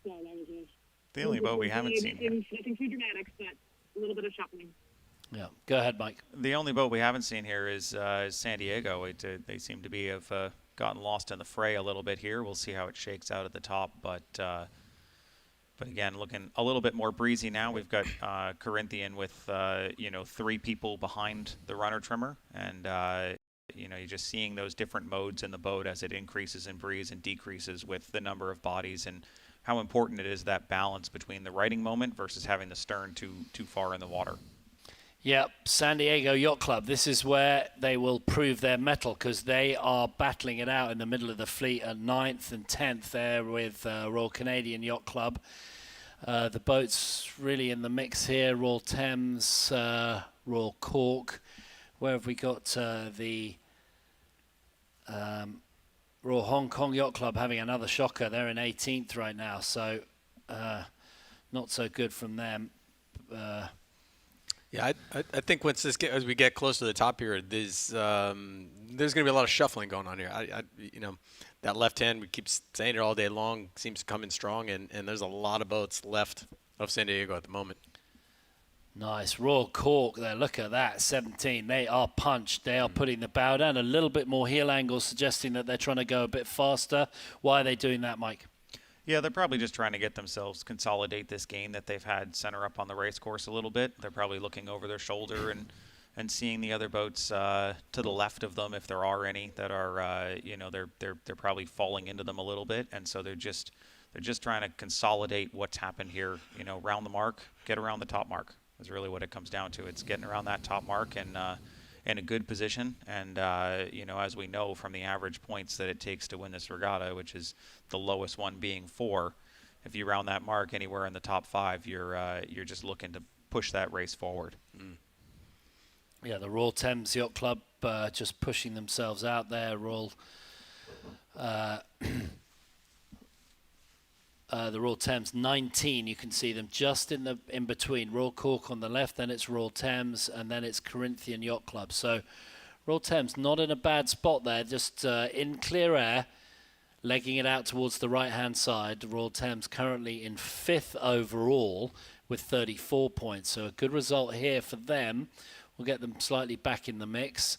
So that was the only boat we haven't seen here. Nothing too dramatic, but a little bit of shuffling. Yeah, go ahead, Mike. The only boat we haven't seen here is San Diego. They seem to have gotten lost in the fray a little bit here. We'll see how it shakes out at the top, but again, looking a little bit more breezy now. We've got Corinthian with 3 people behind the runner trimmer, and you're just seeing those different modes in the boat as it increases in breeze and decreases with the number of bodies, and how important it is, that balance between the righting moment versus having the stern too far in the water. Yep, San Diego Yacht Club. This is where they will prove their mettle, because they are battling it out in the middle of the fleet at 9th and 10th there with Royal Canadian Yacht Club. The boats really in the mix here. Royal Thames, Royal Cork. Where have we got the Royal Hong Kong Yacht Club having another shocker? They're in 18th right now, so not so good from them. Yeah, I think once as we get close to the top here, there's going to be a lot of shuffling going on here. That left hand, we keep saying it all day long, seems to come in strong, and there's a lot of boats left of San Diego at the moment. Nice. Royal Cork there, look at that, 17. They are punched. They are putting the bow down, a little bit more heel angle, suggesting that they're trying to go a bit faster. Why are they doing that, Mike? Yeah, they're probably just trying to get themselves consolidate this gain that they've had center up on the race course a little bit. They're probably looking over their shoulder and seeing the other boats to the left of them, if there are any that are they're probably falling into them a little bit, and so they're just trying to consolidate what's happened here. Round the mark, get around the top mark is really what it comes down to. It's getting around that top mark and in a good position. And, you know, as we know from the average points that it takes to win this regatta, which is the lowest one being 4, if you round that mark anywhere in the top 5, you're just looking to push that race forward. Yeah, the Royal Thames Yacht Club just pushing themselves out there. The Royal Thames 19, you can see them just in between. Royal Cork on the left, then it's Royal Thames, and then it's Corinthian Yacht Club. So Royal Thames not in a bad spot there, just in clear air, legging it out towards the right-hand side. Royal Thames currently in 5th overall with 34 points. So a good result here for them. We'll get them slightly back in the mix.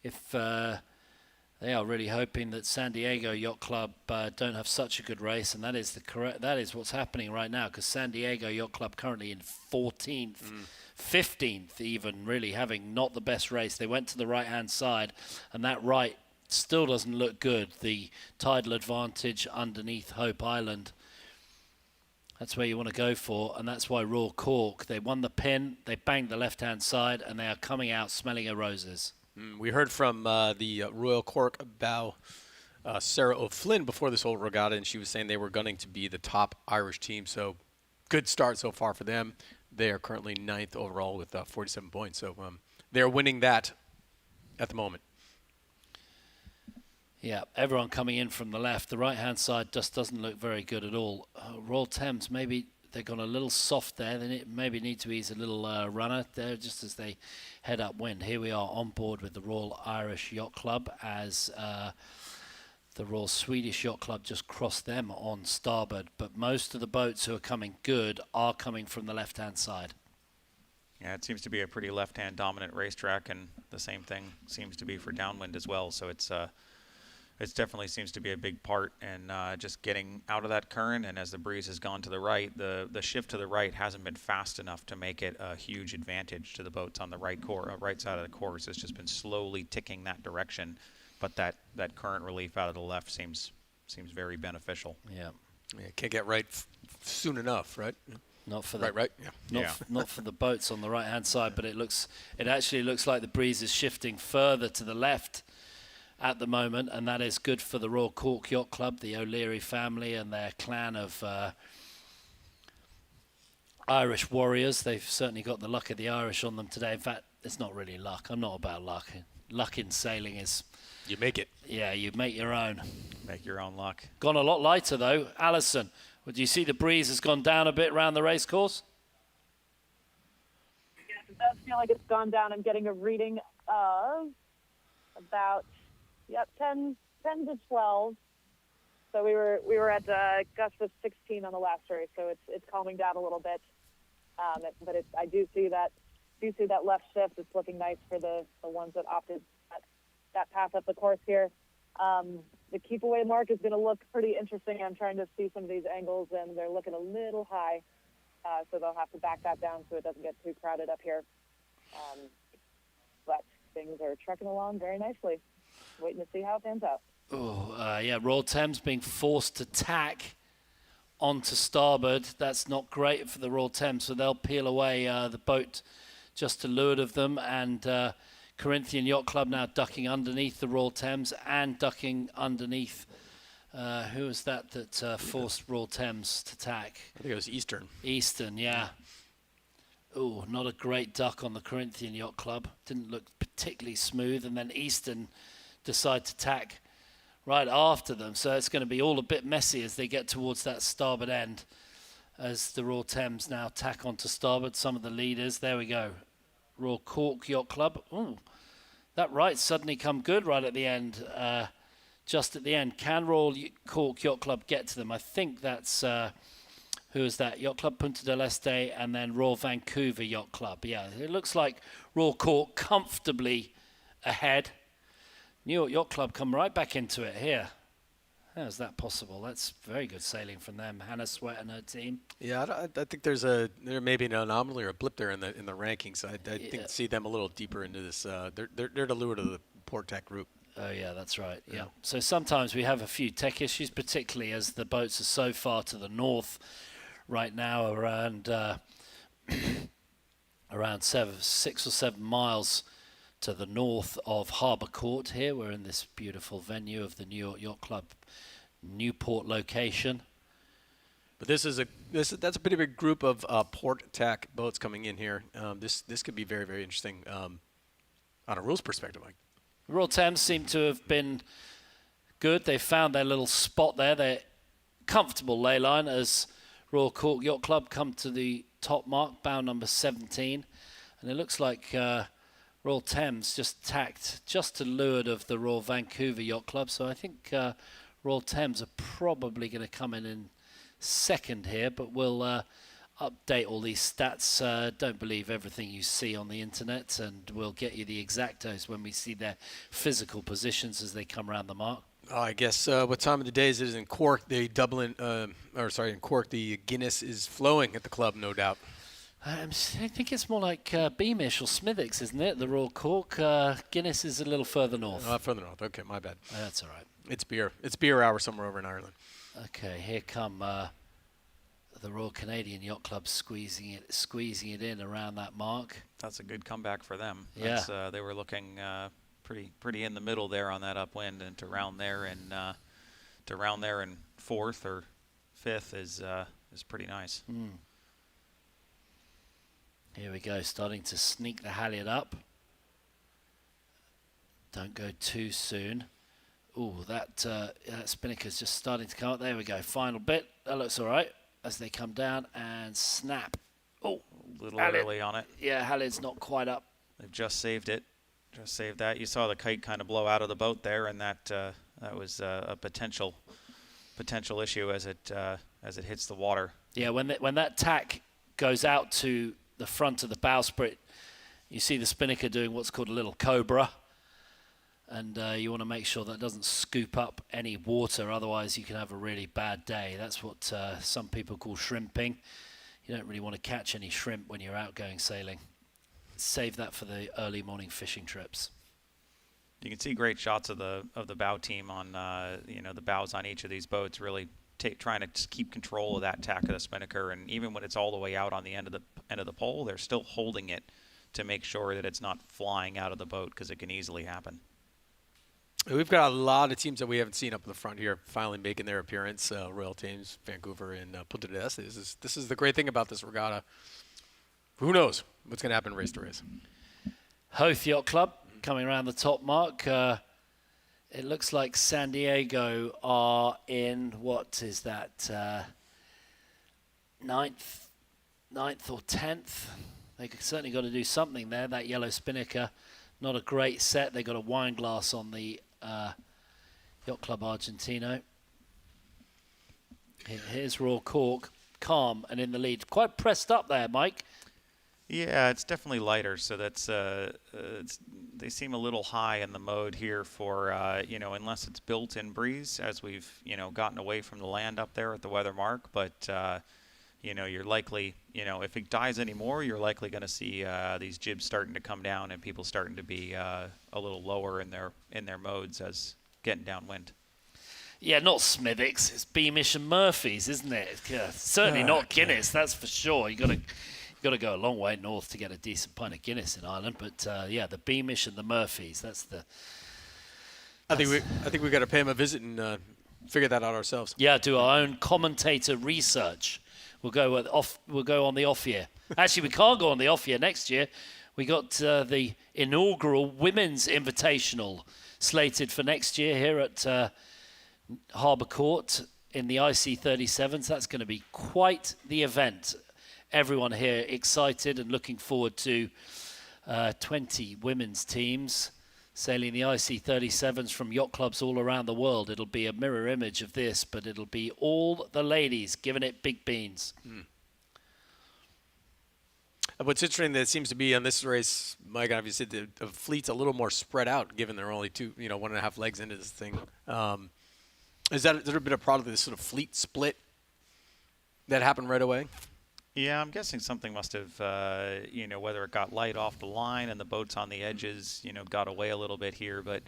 If they are really hoping that San Diego Yacht Club don't have such a good race, and that is what's happening right now, because San Diego Yacht Club currently in 14th, 15th even, really having not the best race. They went to the right-hand side, and that right still doesn't look good. The tidal advantage underneath Hope Island, that's where you want to go for, and that's why Royal Cork, they won the pin, they banged the left-hand side, and they are coming out smelling of roses. We heard from the Royal Cork bow, Sarah O'Flynn, before this whole regatta, and she was saying they were gunning to be the top Irish team. So good start so far for them. They are currently 9th overall with 47 points. So they're winning that at the moment. Yeah, everyone coming in from the left. The right-hand side just doesn't look very good at all. Royal Thames, maybe they've gone a little soft there. They maybe need to ease a little runner there just as they head upwind. Here we are on board with the Royal Irish Yacht Club as the Royal Swedish Yacht Club just crossed them on starboard. But most of the boats who are coming good are coming from the left-hand side. Yeah, it seems to be a pretty left-hand dominant racetrack, and the same thing seems to be for Downwind as well. So it definitely seems to be a big part in just getting out of that current. And as the breeze has gone to the right, the shift to the right hasn't been fast enough to make it a huge advantage to the boats on the right side of the course. It's just been slowly ticking that direction, but that current relief out of the left seems very beneficial. Yeah, can't get right soon enough, right? Not for the right, yeah. Not for the boats on the right hand side, but it actually looks like the breeze is shifting further to the left at the moment, and that is good for the Royal Cork Yacht Club, the O'Leary family and their clan of Irish warriors. They've certainly got the luck of the Irish on them today. In fact, it's not really luck. I'm not about luck. Luck in sailing is... You make it. Yeah, you make your own. Make your own luck. Gone a lot lighter, though. Alison, do you see the breeze has gone down a bit around the race course? Yes, it does feel like it's gone down. I'm getting a reading of about... Yep, 10 to 12. So we were at gust of 16 on the last race, so it's calming down a little bit. But I do see that left shift. It's looking nice for the ones that opted that path up the course here. The keep away mark is going to look pretty interesting. I'm trying to see some of these angles, and they're looking a little high, so they'll have to back that down so it doesn't get too crowded up here. But things are trucking along very nicely. Waiting to see how it pans out. Yeah, Royal Thames being forced to tack onto starboard. That's not great for the Royal Thames, so they'll peel away the boat just to leeward of them. And Corinthian Yacht Club now ducking underneath the Royal Thames and ducking underneath. Who was that forced Royal Thames to tack? I think it was Eastern. Eastern, yeah. Oh, not a great duck on the Corinthian Yacht Club. Didn't look particularly smooth. And then Eastern decide to tack right after them. So it's going to be all a bit messy as they get towards that starboard end as the Royal Thames now tack onto starboard. Some of the leaders. There we go. Royal Cork Yacht Club. Ooh, that right suddenly come good right at the end. Just at the end. Can Royal Cork Yacht Club get to them? I think that's... who is that? Yacht Club Punta del Este and then Royal Vancouver Yacht Club. Yeah, it looks like Royal Cork comfortably ahead. New York Yacht Club come right back into it here. How is that possible? That's very good sailing from them. Hannah Sweat and her team. Yeah, I think there may be an anomaly or a blip there in the rankings. I think see them a little deeper into this. They're the leeward of the Port Tech group. Oh yeah, that's right. Yeah. So sometimes we have a few tech issues, particularly as the boats are so far to the north right now, around 6 or 7 miles to the north of Harbour Court here. We're in this beautiful venue of the New York Yacht Club Newport location. But that's a pretty big group of port tack boats coming in here. This could be very, very interesting on a rules perspective, Mike. Royal Thames seem to have been good. They found their little spot there. They're comfortable ley line as Royal Cork Yacht Club come to the top mark, bow number 17. And it looks like Royal Thames just tacked just to leeward of the Royal Vancouver Yacht Club. So I think Royal Thames are probably going to come in second here, but we'll update all these stats. Don't believe everything you see on the internet, and we'll get you the exactos when we see their physical positions as they come around the mark. I guess what time of the day is it in Cork? In Cork, the Guinness is flowing at the club, no doubt. I think it's more like Beamish or Smithwick's, isn't it? The Royal Cork. Guinness is a little further north. Further north. Okay, my bad. That's all right. It's beer. It's beer hour somewhere over in Ireland. Okay, here come the Royal Canadian Yacht Club squeezing it in around that mark. That's a good comeback for them. Yeah. They were looking pretty in the middle there on that upwind, and to round there in fourth or fifth is pretty nice. Here we go, starting to sneak the halyard up. Don't go too soon. Ooh, that spinnaker's just starting to come up. There we go, final bit. That looks all right as they come down and snap. Oh, a little early on it. Yeah, halyard's not quite up. They've just saved it. Just saved that. You saw the kite kind of blow out of the boat there, and that was a potential issue as it hits the water. Yeah, when that tack goes out to the front of the bowsprit, you see the spinnaker doing what's called a little cobra. And you want to make sure that doesn't scoop up any water, otherwise you can have a really bad day. That's what some people call shrimping. You don't really want to catch any shrimp when you're out going sailing. Save that for the early morning fishing trips. You can see great shots of the bow team on the bows on each of these boats, really trying to just keep control of that tack of the spinnaker, and even when it's all the way out on the end of the pole, they're still holding it to make sure that it's not flying out of the boat, because it can easily happen. We've got a lot of teams that we haven't seen up in the front here finally making their appearance. Royal Thames, Vancouver, and Punta del Este. This is the great thing about this regatta. Who knows what's going to happen race to race? Hoth Yacht Club coming around the top mark. It looks like San Diego are in, what is that, ninth or 10th? They certainly got to do something there. That yellow spinnaker, not a great set. They got a wine glass on the Yacht Club Argentino. Here's Royal Cork, calm and in the lead. Quite pressed up there, Mike. Yeah, it's definitely lighter, so that's they seem a little high in the mode here for unless it's built-in breeze, as we've gotten away from the land up there at the weather mark. But you're likely, if it dies anymore, you're likely going to see these jibs starting to come down and people starting to be a little lower in their modes as getting downwind. Yeah, not Smithwick's. It's Beamish and Murphy's, isn't it? Certainly not Guinness, that's for sure. You got to go a long way north to get a decent pint of Guinness in Ireland. But yeah, the Beamish and the Murphys. I think we got to pay them a visit and figure that out ourselves. Yeah, do our own commentator research. We'll go on the off year. Actually, we can't go on the off year next year. We got the inaugural Women's Invitational slated for next year here at Harbour Court in the IC37s. That's going to be quite the event. Everyone here excited and looking forward to 20 women's teams sailing the IC37s from yacht clubs all around the world. It'll be a mirror image of this, but it'll be all the ladies giving it big beans. What's interesting that seems to be on this race, Mike, obviously the fleet's a little more spread out, given they're only 1.5 legs into this thing. Is there been a product of this sort of fleet split that happened right away? Yeah, I'm guessing something must have, whether it got light off the line and the boats on the edges, got away a little bit here, but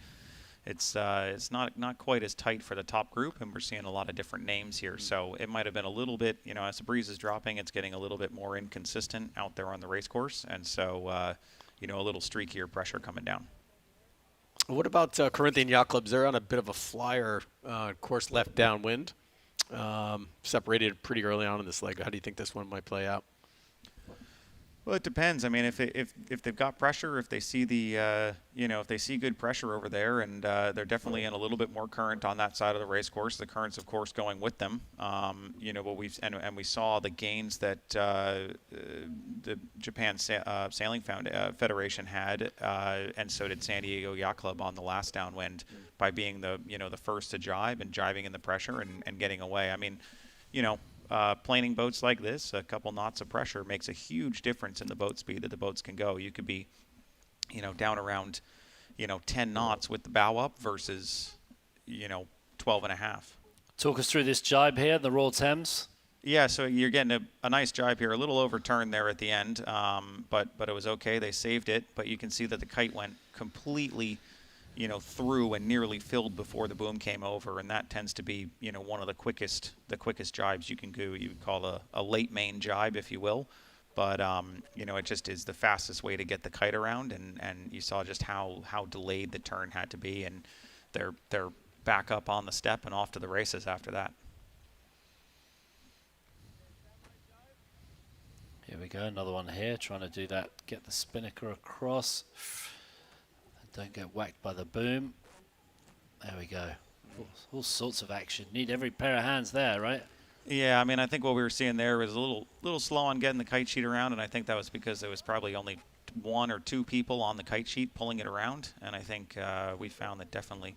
it's not quite as tight for the top group, and we're seeing a lot of different names here. So it might have been a little bit, as the breeze is dropping, it's getting a little bit more inconsistent out there on the race course, and so a little streakier pressure coming down. What about Corinthian Yacht Clubs? They're on a bit of a flyer course left downwind. Separated pretty early on in this leg. How do you think this one might play out? Well, it depends. I mean, if they've got pressure, if they see the if they see good pressure over there, and they're definitely in a little bit more current on that side of the race course. The current's, of course, going with them. But we saw the gains that the Japan Sailing Federation had, and so did San Diego Yacht Club on the last downwind by being the first to jibe and jibing in the pressure and getting away. I mean, planing boats like this, a couple knots of pressure makes a huge difference in the boat speed that the boats can go. You could be, down around, 10 knots with the bow up versus, 12 and a half. Talk us through this jibe here, the Royal Thames. Yeah, so you're getting a nice jibe here, a little overturned there at the end, but it was okay. They saved it, but you can see that the kite went completely through and nearly filled before the boom came over, and that tends to be, one of the quickest jibes you can do. You would call a late main jibe, if you will, but it just is the fastest way to get the kite around, and you saw just how delayed the turn had to be, and they're back up on the step and off to the races after that. Here we go, another one here, trying to do that, get the spinnaker across. Don't get whacked by the boom. There we go. All sorts of action. Need every pair of hands there, right? Yeah, I mean, I think what we were seeing there was a little slow on getting the kite sheet around, and I think that was because there was probably only one or two people on the kite sheet pulling it around, and I think we found that definitely,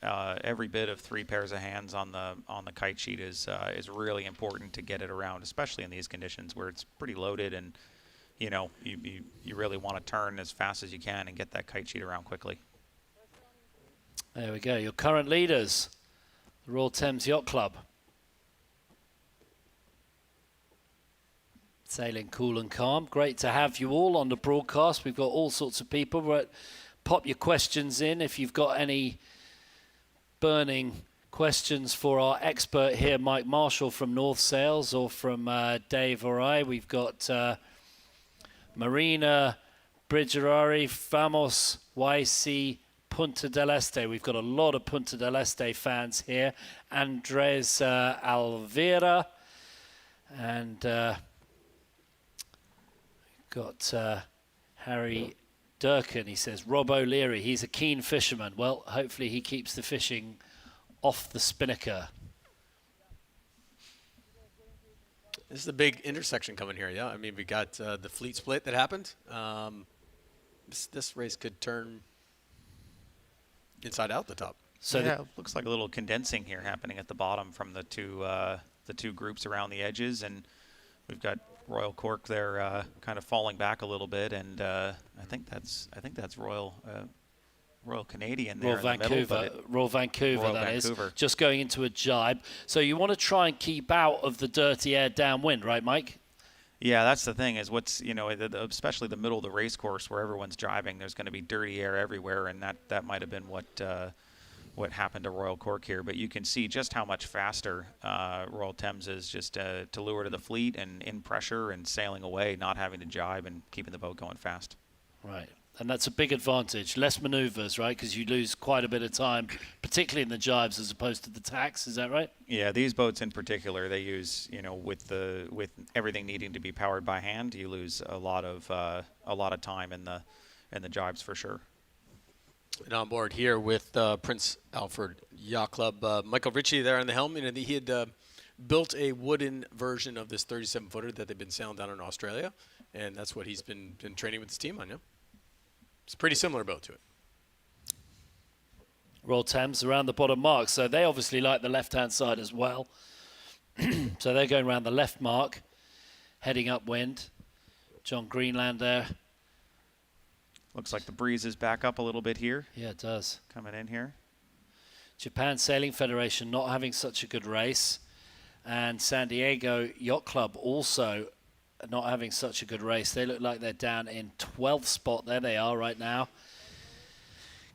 every bit of 3 pairs of hands on the kite sheet is really important to get it around, especially in these conditions where it's pretty loaded and you really want to turn as fast as you can and get that kite sheet around quickly. There we go. Your current leaders, the Royal Thames Yacht Club. Sailing cool and calm. Great to have you all on the broadcast. We've got all sorts of people. But pop your questions in if you've got any burning questions for our expert here, Mike Marshall from North Sails, or from Dave or I. We've got Marina Brigerari, Famos, YC, Punta del Este. We've got a lot of Punta del Este fans here. Andres Alvira. And got Harry Durkin. He says, Rob O'Leary, he's a keen fisherman. Well, hopefully he keeps the fishing off the spinnaker. This is a big intersection coming here, yeah. I mean, we got the fleet split that happened. This race could turn inside out the top. So yeah, it looks like a little condensing here happening at the bottom from the two groups around the edges, and we've got Royal Cork there kind of falling back a little bit, and I think that's Royal Canadian there Royal in the middle, Royal Vancouver, that is. Just going into a jibe. So you want to try and keep out of the dirty air downwind, right, Mike? Yeah, that's the thing, is what's, especially the middle of the race course where everyone's driving, there's going to be dirty air everywhere, and that might have been what happened to Royal Cork here. But you can see just how much faster Royal Thames is, just to lure to the fleet and in pressure and sailing away, not having to jibe and keeping the boat going fast. Right. And that's a big advantage. Less maneuvers, right? Because you lose quite a bit of time, particularly in the jibes as opposed to the tacks. Is that right? Yeah, these boats in particular, they use, with everything needing to be powered by hand, you lose a lot of time in the jibes for sure. And on board here with Prince Alfred Yacht Club, Michael Ritchie there on the helm. He had built a wooden version of this 37-footer that they've been sailing down in Australia, and that's what he's been training with his team on. Yeah, it's a pretty similar boat to it. Royal Thames around the bottom mark, so they obviously like the left-hand side as well. So they're going around the left mark, heading upwind. John Greenland there. Looks like the breeze is back up a little bit here. Yeah, it does. Coming in here. Japan Sailing Federation not having such a good race. And San Diego Yacht Club also not having such a good race. They look like they're down in 12th spot. There they are right now.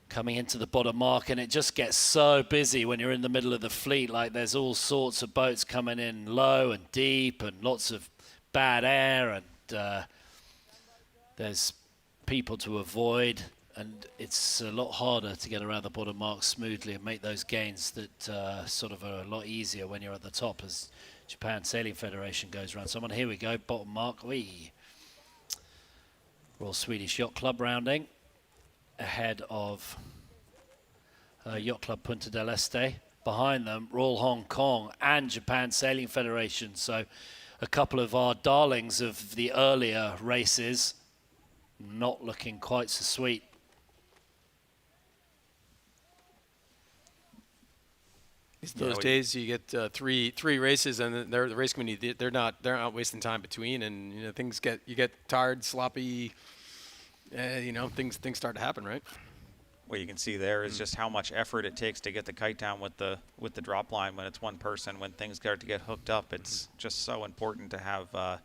Coming into the bottom mark, and it just gets so busy when you're in the middle of the fleet. Like, there's all sorts of boats coming in low and deep and lots of bad air, and there's people to avoid, and it's a lot harder to get around the bottom mark smoothly and make those gains that sort of are a lot easier when you're at the top as Japan Sailing Federation goes around. Someone, here we go, bottom mark. Royal Swedish Yacht Club rounding ahead of Yacht Club Punta del Este. Behind them, Royal Hong Kong and Japan Sailing Federation. So a couple of our darlings of the earlier races not looking quite so sweet. Those days you get three races, and the race committee, they're not wasting time between, and you get tired, sloppy, things start to happen, right? What you can see there is just how much effort it takes to get the kite down with the drop line when it's one person. When things start to get hooked up, it's just so important to have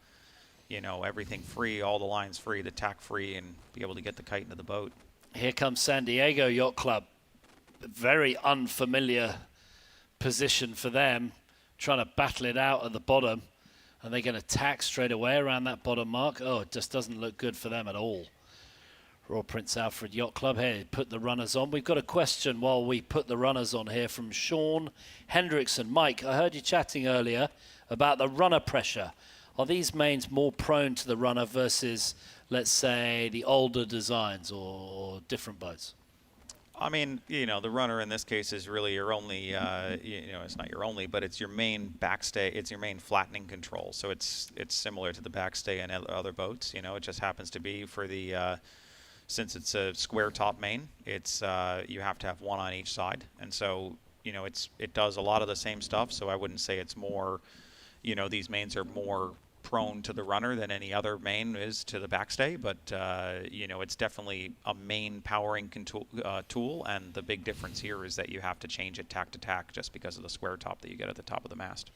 everything free, all the lines free, the tack free, and be able to get the kite into the boat. Here comes San Diego Yacht Club. Very unfamiliar position for them, trying to battle it out at the bottom. Are they going to tack straight away around that bottom mark? Oh, it just doesn't look good for them at all. Royal Prince Alfred Yacht Club here, put the runners on. We've got a question while we put the runners on here from Sean Hendrickson. Mike, I heard you chatting earlier about the runner pressure. Are these mains more prone to the runner versus, let's say, the older designs or different boats? I mean, the runner in this case is really your only, it's not your only, but it's your main backstay. It's your main flattening control. So it's similar to the backstay in other boats. It just happens to be for the, since it's a square top main, it's you have to have one on each side. And so, it does a lot of the same stuff. So I wouldn't say it's more, these mains are more prone to the runner than any other main is to the backstay, but it's definitely a main powering tool, and the big difference here is that you have to change it tack to tack just because of the square top that you get at the top of the mast.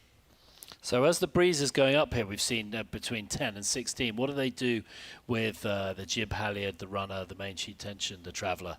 So as the breeze is going up here, we've seen between 10 and 16. What do they do with the jib halyard, the runner, the main sheet tension, the traveler?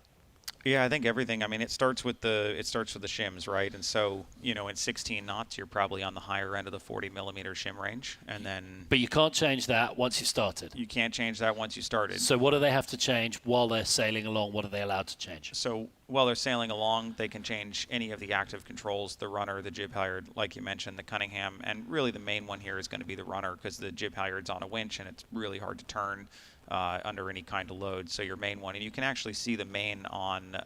Yeah, I think everything. I mean, it starts with the shims, right? And so, in 16 knots, you're probably on the higher end of the 40 millimeter shim range, and then. But you can't change that once you've started. You can't change that once you started. So what do they have to change while they're sailing along? What are they allowed to change? So while they're sailing along, they can change any of the active controls: the runner, the jib halyard, like you mentioned, the Cunningham, and really the main one here is going to be the runner, because the jib halyard's on a winch and it's really hard to turn under any kind of load. So your main one, and you can actually see the main on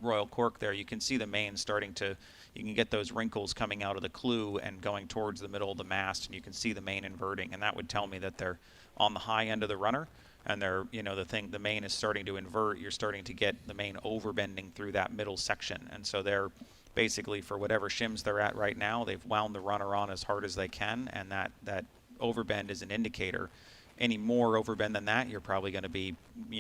Royal Cork there. You can see the main starting to, you can get those wrinkles coming out of the clew and going towards the middle of the mast, and you can see the main inverting, and that would tell me that they're on the high end of the runner, and they're, the main is starting to invert. You're starting to get the main overbending through that middle section, and so they're basically, for whatever shims they're at right now, they've wound the runner on as hard as they can, and that overbend is an indicator. Any more overbend than that, you're probably going to be,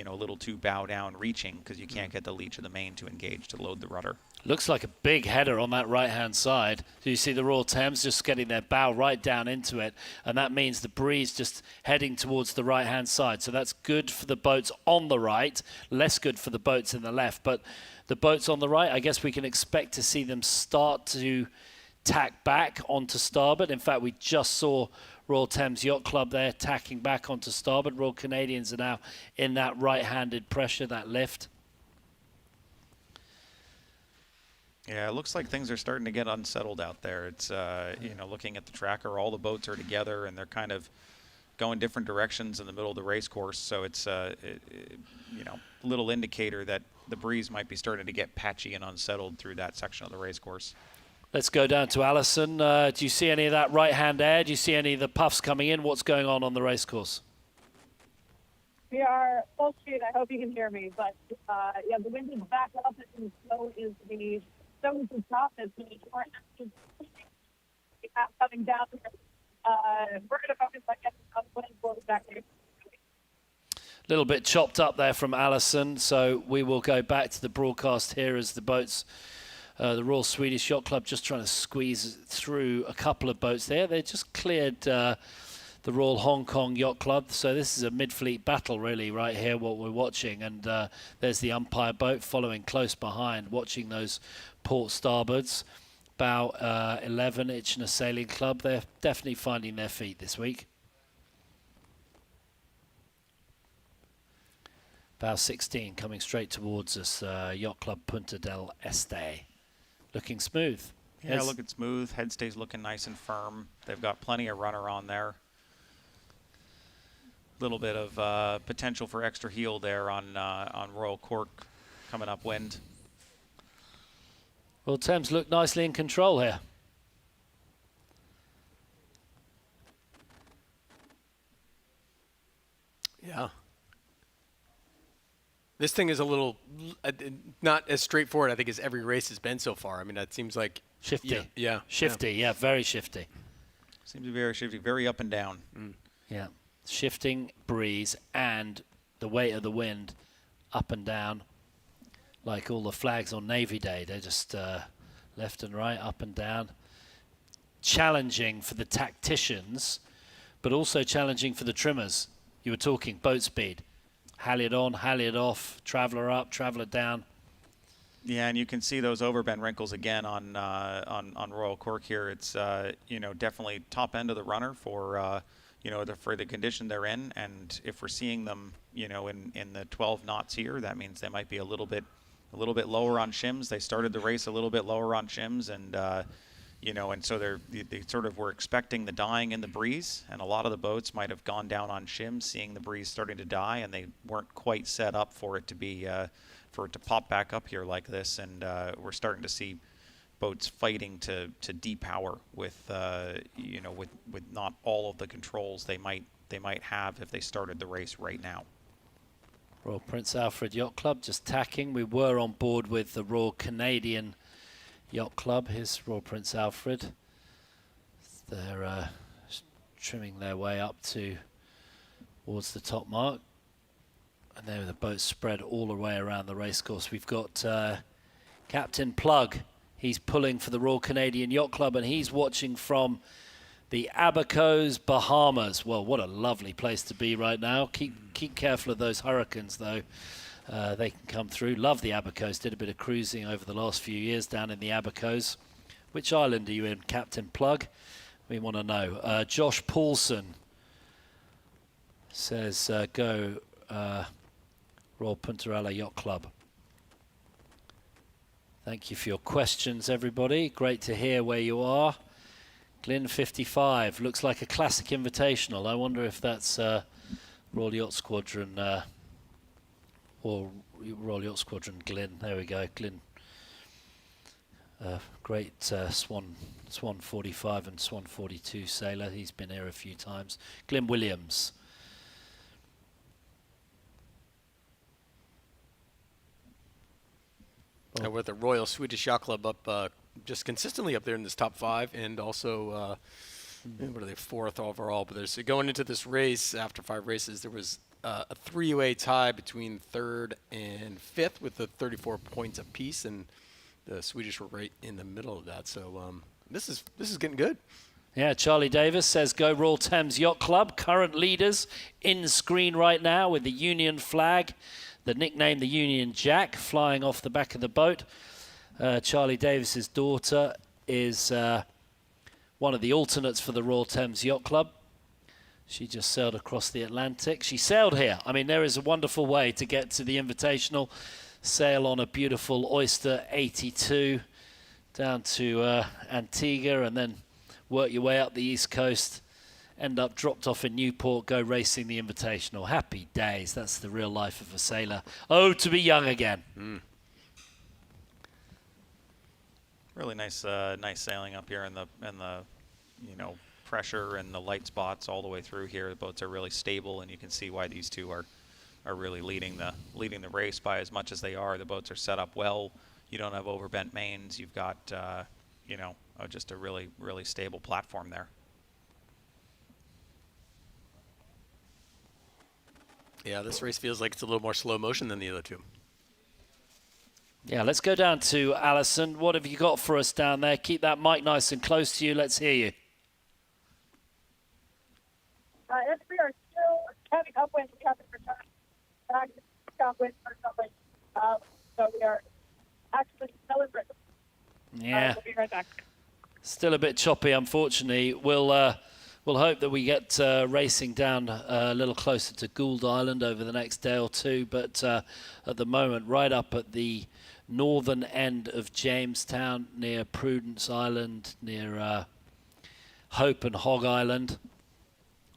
a little too bow down reaching, because you can't get the leech of the main to engage to load the rudder. Looks like a big header on that right-hand side. So you see the Royal Thames just getting their bow right down into it, and that means the breeze just heading towards the right-hand side. So that's good for the boats on the right, less good for the boats in the left. But the boats on the right, I guess we can expect to see them start to tack back onto starboard. In fact, we just saw Royal Thames Yacht Club there tacking back onto starboard. Royal Canadians are now in that right-handed pressure, that lift. Yeah, it looks like things are starting to get unsettled out there. It's, looking at the tracker, all the boats are together and they're kind of going different directions in the middle of the race course. So it's, a little indicator that the breeze might be starting to get patchy and unsettled through that section of the race course. Let's go down to Alison. Do you see any of that right-hand air? Do you see any of the puffs coming in? What's going on the race course? We are full speed. I hope you can hear me. But, the wind is back up, and so is the top. It's the current coming down here. We're going to focus on getting up wind back here. A little bit chopped up there from Alison, so we will go back to the broadcast here as the boats. The Royal Swedish Yacht Club just trying to squeeze through a couple of boats there. They just cleared the Royal Hong Kong Yacht Club. So this is a mid-fleet battle, really, right here, what we're watching. And there's the umpire boat following close behind, watching those port starboards. Bow 11, Itchner Sailing Club. They're definitely finding their feet this week. Bow 16 coming straight towards us. Yacht Club Punta del Este. Looking smooth. Yeah, looking smooth. Head stays looking nice and firm. They've got plenty of runner on there. Little bit of potential for extra heel there on Royal Cork coming upwind. Well, Thames look nicely in control here. Yeah. This thing is a little not as straightforward, I think, as every race has been so far. I mean, that seems like shifty. Yeah. Shifty, yeah, very shifty. Seems to be very shifty, very up and down. Yeah. Shifting breeze and the weight of the wind up and down, like all the flags on Navy Day. They're just left and right, up and down. Challenging for the tacticians, but also challenging for the trimmers. You were talking boat speed. Halyard on, halyard off, traveller up, traveller down. Yeah, and you can see those overbend wrinkles again on Royal Cork here. It's definitely top end of the runner for for the condition they're in, and if we're seeing them in the 12 knots here, that means they might be a little bit lower on shims. They started the race a little bit lower on shims, and and so they sort of were expecting the dying in the breeze, and a lot of the boats might have gone down on shims, seeing the breeze starting to die, and they weren't quite set up for it to be for it to pop back up here like this, and we're starting to see boats fighting to depower with with not all of the controls they might have if they started the race right now. Royal Prince Alfred Yacht Club just tacking. We were on board with the Royal Canadian Yacht Club. Here's Royal Prince Alfred. They're trimming their way up towards the top mark. And there the boats spread all the way around the racecourse. We've got Captain Plug. He's pulling for the Royal Canadian Yacht Club, and he's watching from the Abacos, Bahamas. Well, what a lovely place to be right now. Keep careful of those hurricanes, though. They can come through. Love the Abacos. Did a bit of cruising over the last few years down in the Abacos. Which island are you in, Captain Plug? We want to know. Josh Paulson says, go Royal Punta Yacht Club. Thank you for your questions, everybody. Great to hear where you are. Glyn 55. Looks like a classic invitational. I wonder if that's Royal Yacht Squadron or Royal Yacht Squadron Glyn. There we go, Glyn. Great Swan 45 and Swan 42 sailor. He's been here a few times. Glyn Williams. With the Royal Swedish Yacht Club up just consistently up there in this top 5, and also what are they, 4th overall. But there's going into this race after 5 races, there was a 3-way tie between 3rd and 5th with the 34 points apiece, and the Swedish were right in the middle of that. So this is getting good. Yeah, Charlie Davis says go Royal Thames Yacht Club. Current leaders in screen right now with the Union flag, the nickname the Union Jack, flying off the back of the boat. Charlie Davis's daughter is one of the alternates for the Royal Thames Yacht Club. She just sailed across the Atlantic. She sailed here. I mean, there is a wonderful way to get to the Invitational. Sail on a beautiful Oyster 82 down to Antigua, and then work your way up the East Coast. End up dropped off in Newport, go racing the Invitational. Happy days. That's the real life of a sailor. Oh, to be young again. Really nice sailing up here in the pressure and the light spots all the way through here. The boats are really stable, and you can see why these two are really leading the race by as much as they are. The boats are set up well. You don't have overbent mains. You've got just a really stable platform there. Yeah, this race feels like it's a little more slow motion than the other two. Yeah, let's go down to Alison. What have you got for us down there? Keep that mic nice and close to you. Let's hear you. As we are still having upwind, we have to return back to downwind or something. So we are actually celebrating. Yeah. We'll be right back. Still a bit choppy, unfortunately. We'll We'll hope that we get racing down a little closer to Gould Island over the next day or two. But at the moment, right up at the northern end of Jamestown, near Prudence Island, near Hope and Hog Island,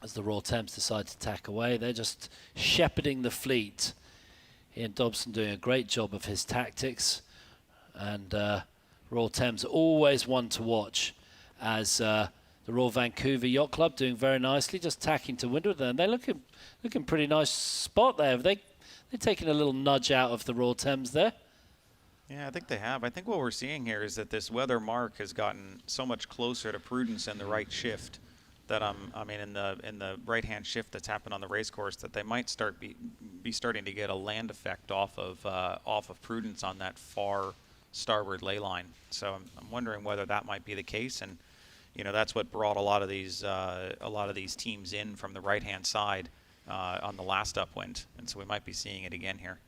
as the Royal Thames decide to tack away. They're just shepherding the fleet. Ian Dobson doing a great job of his tactics. And Royal Thames always one to watch, as the Royal Vancouver Yacht Club doing very nicely, just tacking to windward there. And they're looking pretty nice spot there. They're taking a little nudge out of the Royal Thames there. Yeah, I think they have. I think what we're seeing here is that this weather mark has gotten so much closer to Prudence and the right shift that I mean, in the right-hand shift that's happened on the race course, that they might be starting to get a land effect off of Prudence on that far starboard ley line. So I'm wondering whether that might be the case, and you know, that's what brought a lot of these teams in from the right-hand side on the last upwind, and so we might be seeing it again here.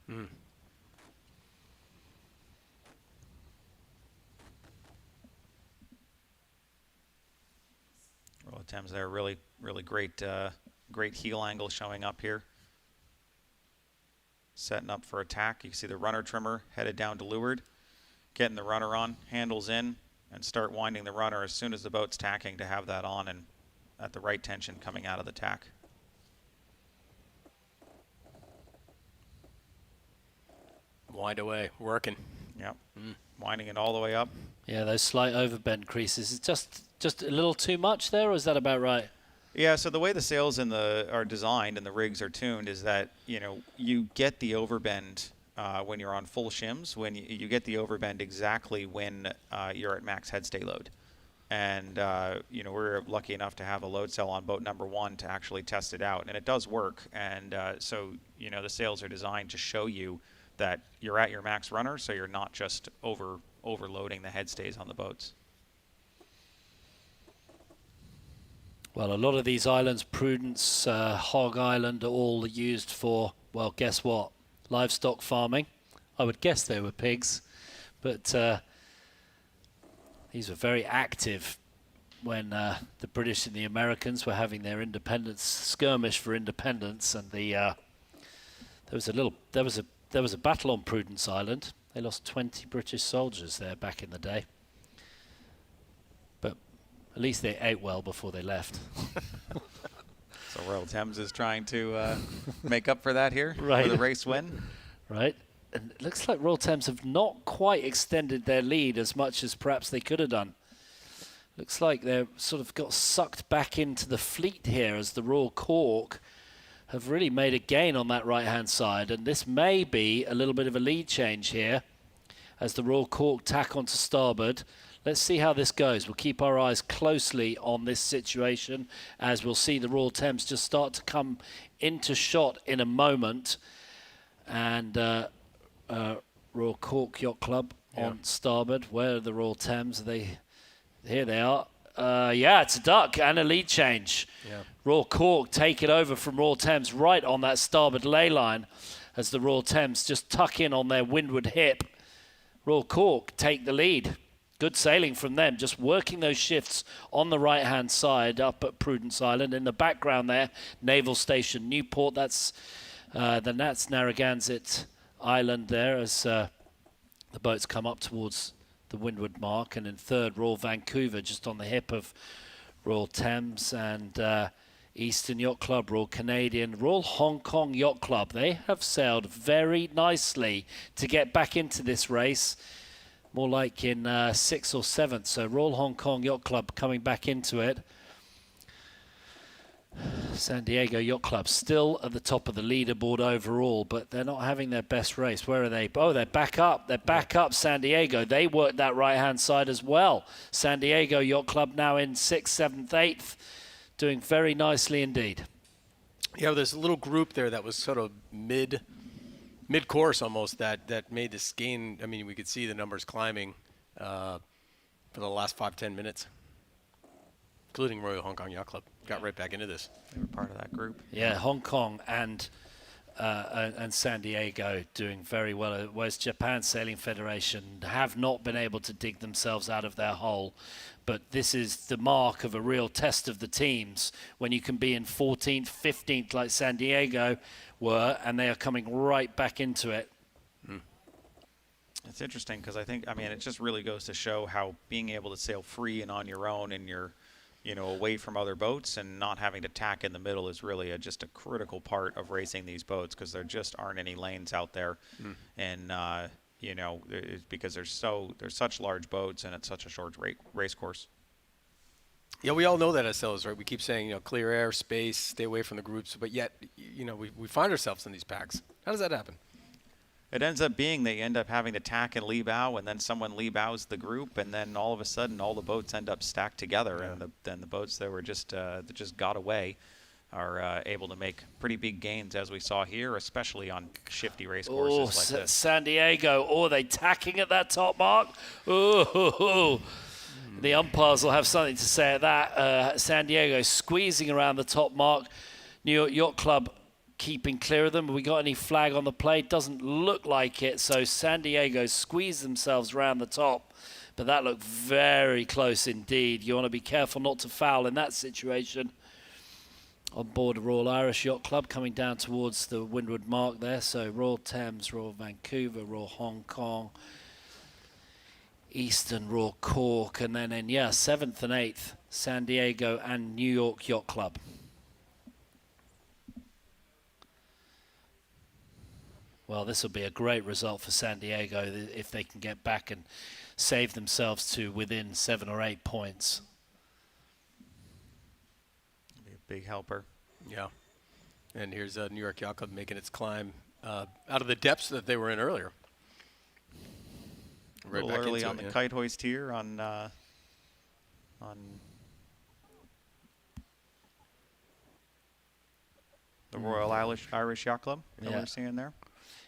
Royal Thames there, really great heel angle showing up here. Setting up for attack. You can see the runner trimmer headed down to leeward, getting the runner on, handles in, and start winding the runner as soon as the boat's tacking to have that on and at the right tension coming out of the tack. Wind away, working. Yep. Winding it all the way up. Yeah, those slight overbend creases. It's just a little too much there, or is that about right? Yeah, so the way the sails are designed and the rigs are tuned is that, you know, you get the overbend when you're on full shims, when you get the overbend exactly when you're at max headstay load. And, you know, we're lucky enough to have a load cell on boat number 1 to actually test it out. And it does work. And so, you know, the sails are designed to show you that you're at your max runner, so you're not just overloading the headstays on the boats. Well, a lot of these islands, Prudence, Hog Island, are all used for, well, guess what? Livestock farming. I would guess they were pigs, but these were very active when the British and the Americans were having their independence skirmish for independence, and there was a battle on Prudence Island. They lost 20 British soldiers there back in the day. But at least they ate well before they left. So Royal Thames is trying to make up for that here right. for the race win. Right. And it looks like Royal Thames have not quite extended their lead as much as perhaps they could have done. Looks like they're sort of got sucked back into the fleet here as the Royal Cork have really made a gain on that right-hand side. And this may be a little bit of a lead change here as the Royal Cork tack onto starboard. Let's see how this goes. We'll keep our eyes closely on this situation as we'll see the Royal Thames just start to come into shot in a moment. And Royal Cork Yacht Club on starboard. Where are the Royal Thames? Here they are. Yeah, it's a duck and a lead change. Yeah. Royal Cork take it over from Royal Thames right on that starboard ley line as the Royal Thames just tuck in on their windward hip. Royal Cork take the lead. Good sailing from them, just working those shifts on the right-hand side up at Prudence Island. In the background there, Naval Station Newport. That's the Nats Narragansett Island there as the boats come up towards the windward mark. And in third, Royal Vancouver, just on the hip of Royal Thames and Eastern Yacht Club, Royal Canadian, Royal Hong Kong Yacht Club. They have sailed very nicely to get back into this race. More like in 6th or 7th. So Royal Hong Kong Yacht Club coming back into it. San Diego Yacht Club still at the top of the leaderboard overall, but they're not having their best race. Where are they? Oh, they're back up. They're back up, San Diego. They worked that right-hand side as well. San Diego Yacht Club now in 6th, 7th, 8th, doing very nicely indeed. Yeah, there's a little group there that was sort of mid-course almost that made this gain. I mean, we could see the numbers climbing for the last 5-10 minutes, including Royal Hong Kong Yacht Club. Got right back into this. They were part of that group. Yeah, Hong Kong and and San Diego doing very well, whereas Japan Sailing Federation have not been able to dig themselves out of their hole. But this is the mark of a real test of the teams when you can be in 14th, 15th like San Diego were, and they are coming right back into it. It's interesting because I mean, it just really goes to show how being able to sail free and on your own and you're, away from other boats and not having to tack in the middle is really just a critical part of racing these boats, because there just aren't any lanes out there. And, it's because there's such large boats and it's such a short race course. Yeah, we all know that as sailors, right? We keep saying, clear air, space, stay away from the groups, but yet, we find ourselves in these packs. How does that happen? It ends up being they end up having to tack and lee bow, and then someone lee bows the group, and then all of a sudden all the boats end up stacked together, and then the boats that were that just got away are able to make pretty big gains, as we saw here, especially on shifty race courses like this. San Diego, are they tacking at that top mark? Oh, the umpires will have something to say at that. San Diego squeezing around the top mark. New York Yacht Club keeping clear of them. We got any flag on the play? Doesn't look like it. So San Diego squeezed themselves around the top, but that looked very close indeed. You want to be careful not to foul in that situation. On board Royal Irish Yacht Club, coming down towards the windward mark there. So Royal Thames, Royal Vancouver, Royal Hong Kong, Eastern, Royal Cork, and then in 7th and 8th, San Diego and New York Yacht Club. Well, this will be a great result for San Diego if they can get back and save themselves to within 7 or 8 points. Be a big helper. Yeah. And here's New York Yacht Club making its climb out of the depths that they were in earlier. Right, a little early on the kite hoist here on the Royal Irish Yacht Club that we're seeing there.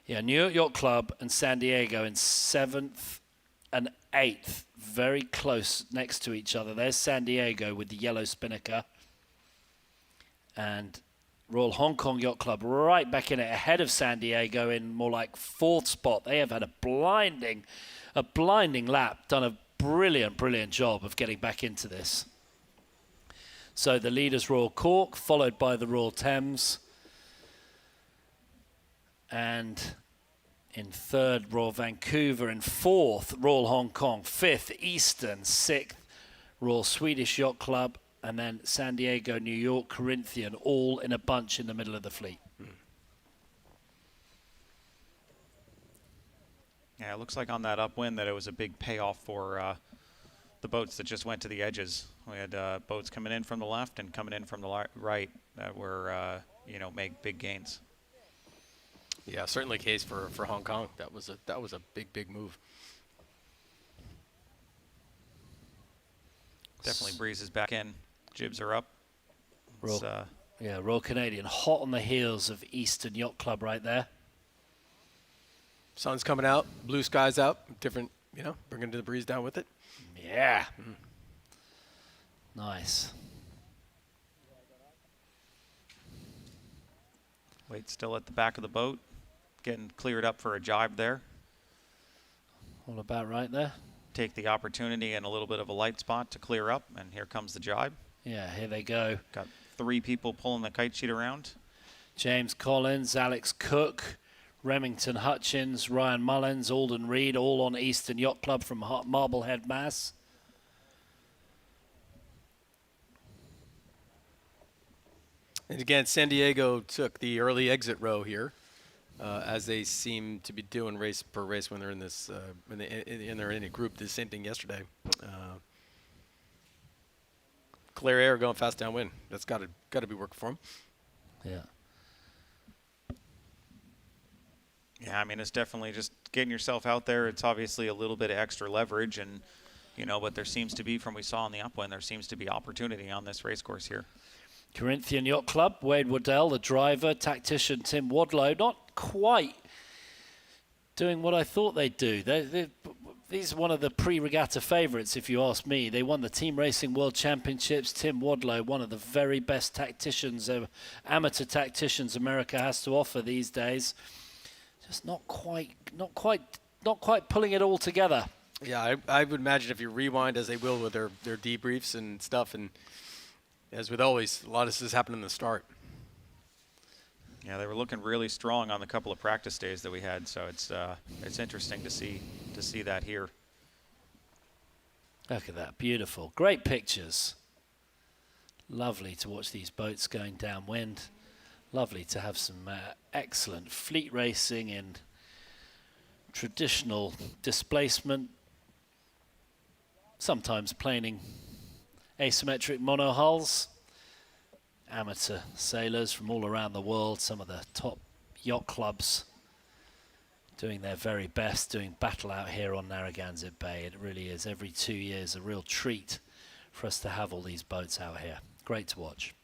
Yeah, New York Yacht Club and San Diego in 7th and 8th, very close next to each other. There's San Diego with the yellow spinnaker. And Royal Hong Kong Yacht Club right back in it, ahead of San Diego in more like 4th spot. They have had a blinding lap, done a brilliant job of getting back into this. So the leader's Royal Cork, followed by the Royal Thames. And in 3rd, Royal Vancouver. In 4th, Royal Hong Kong. 5th, Eastern. 6th, Royal Swedish Yacht Club. And then San Diego, New York, Corinthian, all in a bunch in the middle of the fleet. Yeah, it looks like on that upwind that it was a big payoff for the boats that just went to the edges. We had boats coming in from the left and coming in from the right that were, make big gains. Yeah, certainly case for Hong Kong. That was a big move. Definitely breezes back in. Jibs are up. Royal Canadian hot on the heels of Eastern Yacht Club right there. Sun's coming out, blue skies out, different, bringing the breeze down with it. Yeah. Nice. Wade still at the back of the boat, getting cleared up for a jibe there. All about right there. Take the opportunity and a little bit of a light spot to clear up, and here comes the jibe. Yeah, here they go. Got 3 people pulling the kite sheet around. James Collins, Alex Cook, Remington Hutchins, Ryan Mullins, Alden Reed, all on Eastern Yacht Club from Marblehead, Mass. And again, San Diego took the early exit row here, as they seem to be doing race per race when they're in this, when they're in a group. The same thing yesterday. Clear air going fast downwind. That's got to be working for them. Yeah. Yeah, I mean, it's definitely just getting yourself out there. It's obviously a little bit of extra leverage, and but there seems to be, from we saw on the upwind, there seems to be opportunity on this race course here. Corinthian Yacht Club, Wade Waddell, the driver, tactician Tim Wadlow, not quite doing what I thought they'd do. They're He's one of the pre-regatta favourites, if you ask me. They won the Team Racing World Championships. Tim Wadlow, one of the very best tacticians, amateur tacticians America has to offer these days. Just not quite pulling it all together. Yeah, I would imagine if you rewind, as they will with their debriefs and stuff, and as with always, a lot of this has happened in the start. Yeah, they were looking really strong on the couple of practice days that we had, so it's interesting to see that here. Look at that, beautiful, great pictures. Lovely to watch these boats going downwind. Lovely to have some excellent fleet racing in traditional displacement. Sometimes planing asymmetric monohulls. Amateur sailors from all around the world, some of the top yacht clubs doing their very best, doing battle out here on Narragansett Bay. It really is, every 2 years, a real treat for us to have all these boats out here. Great to watch.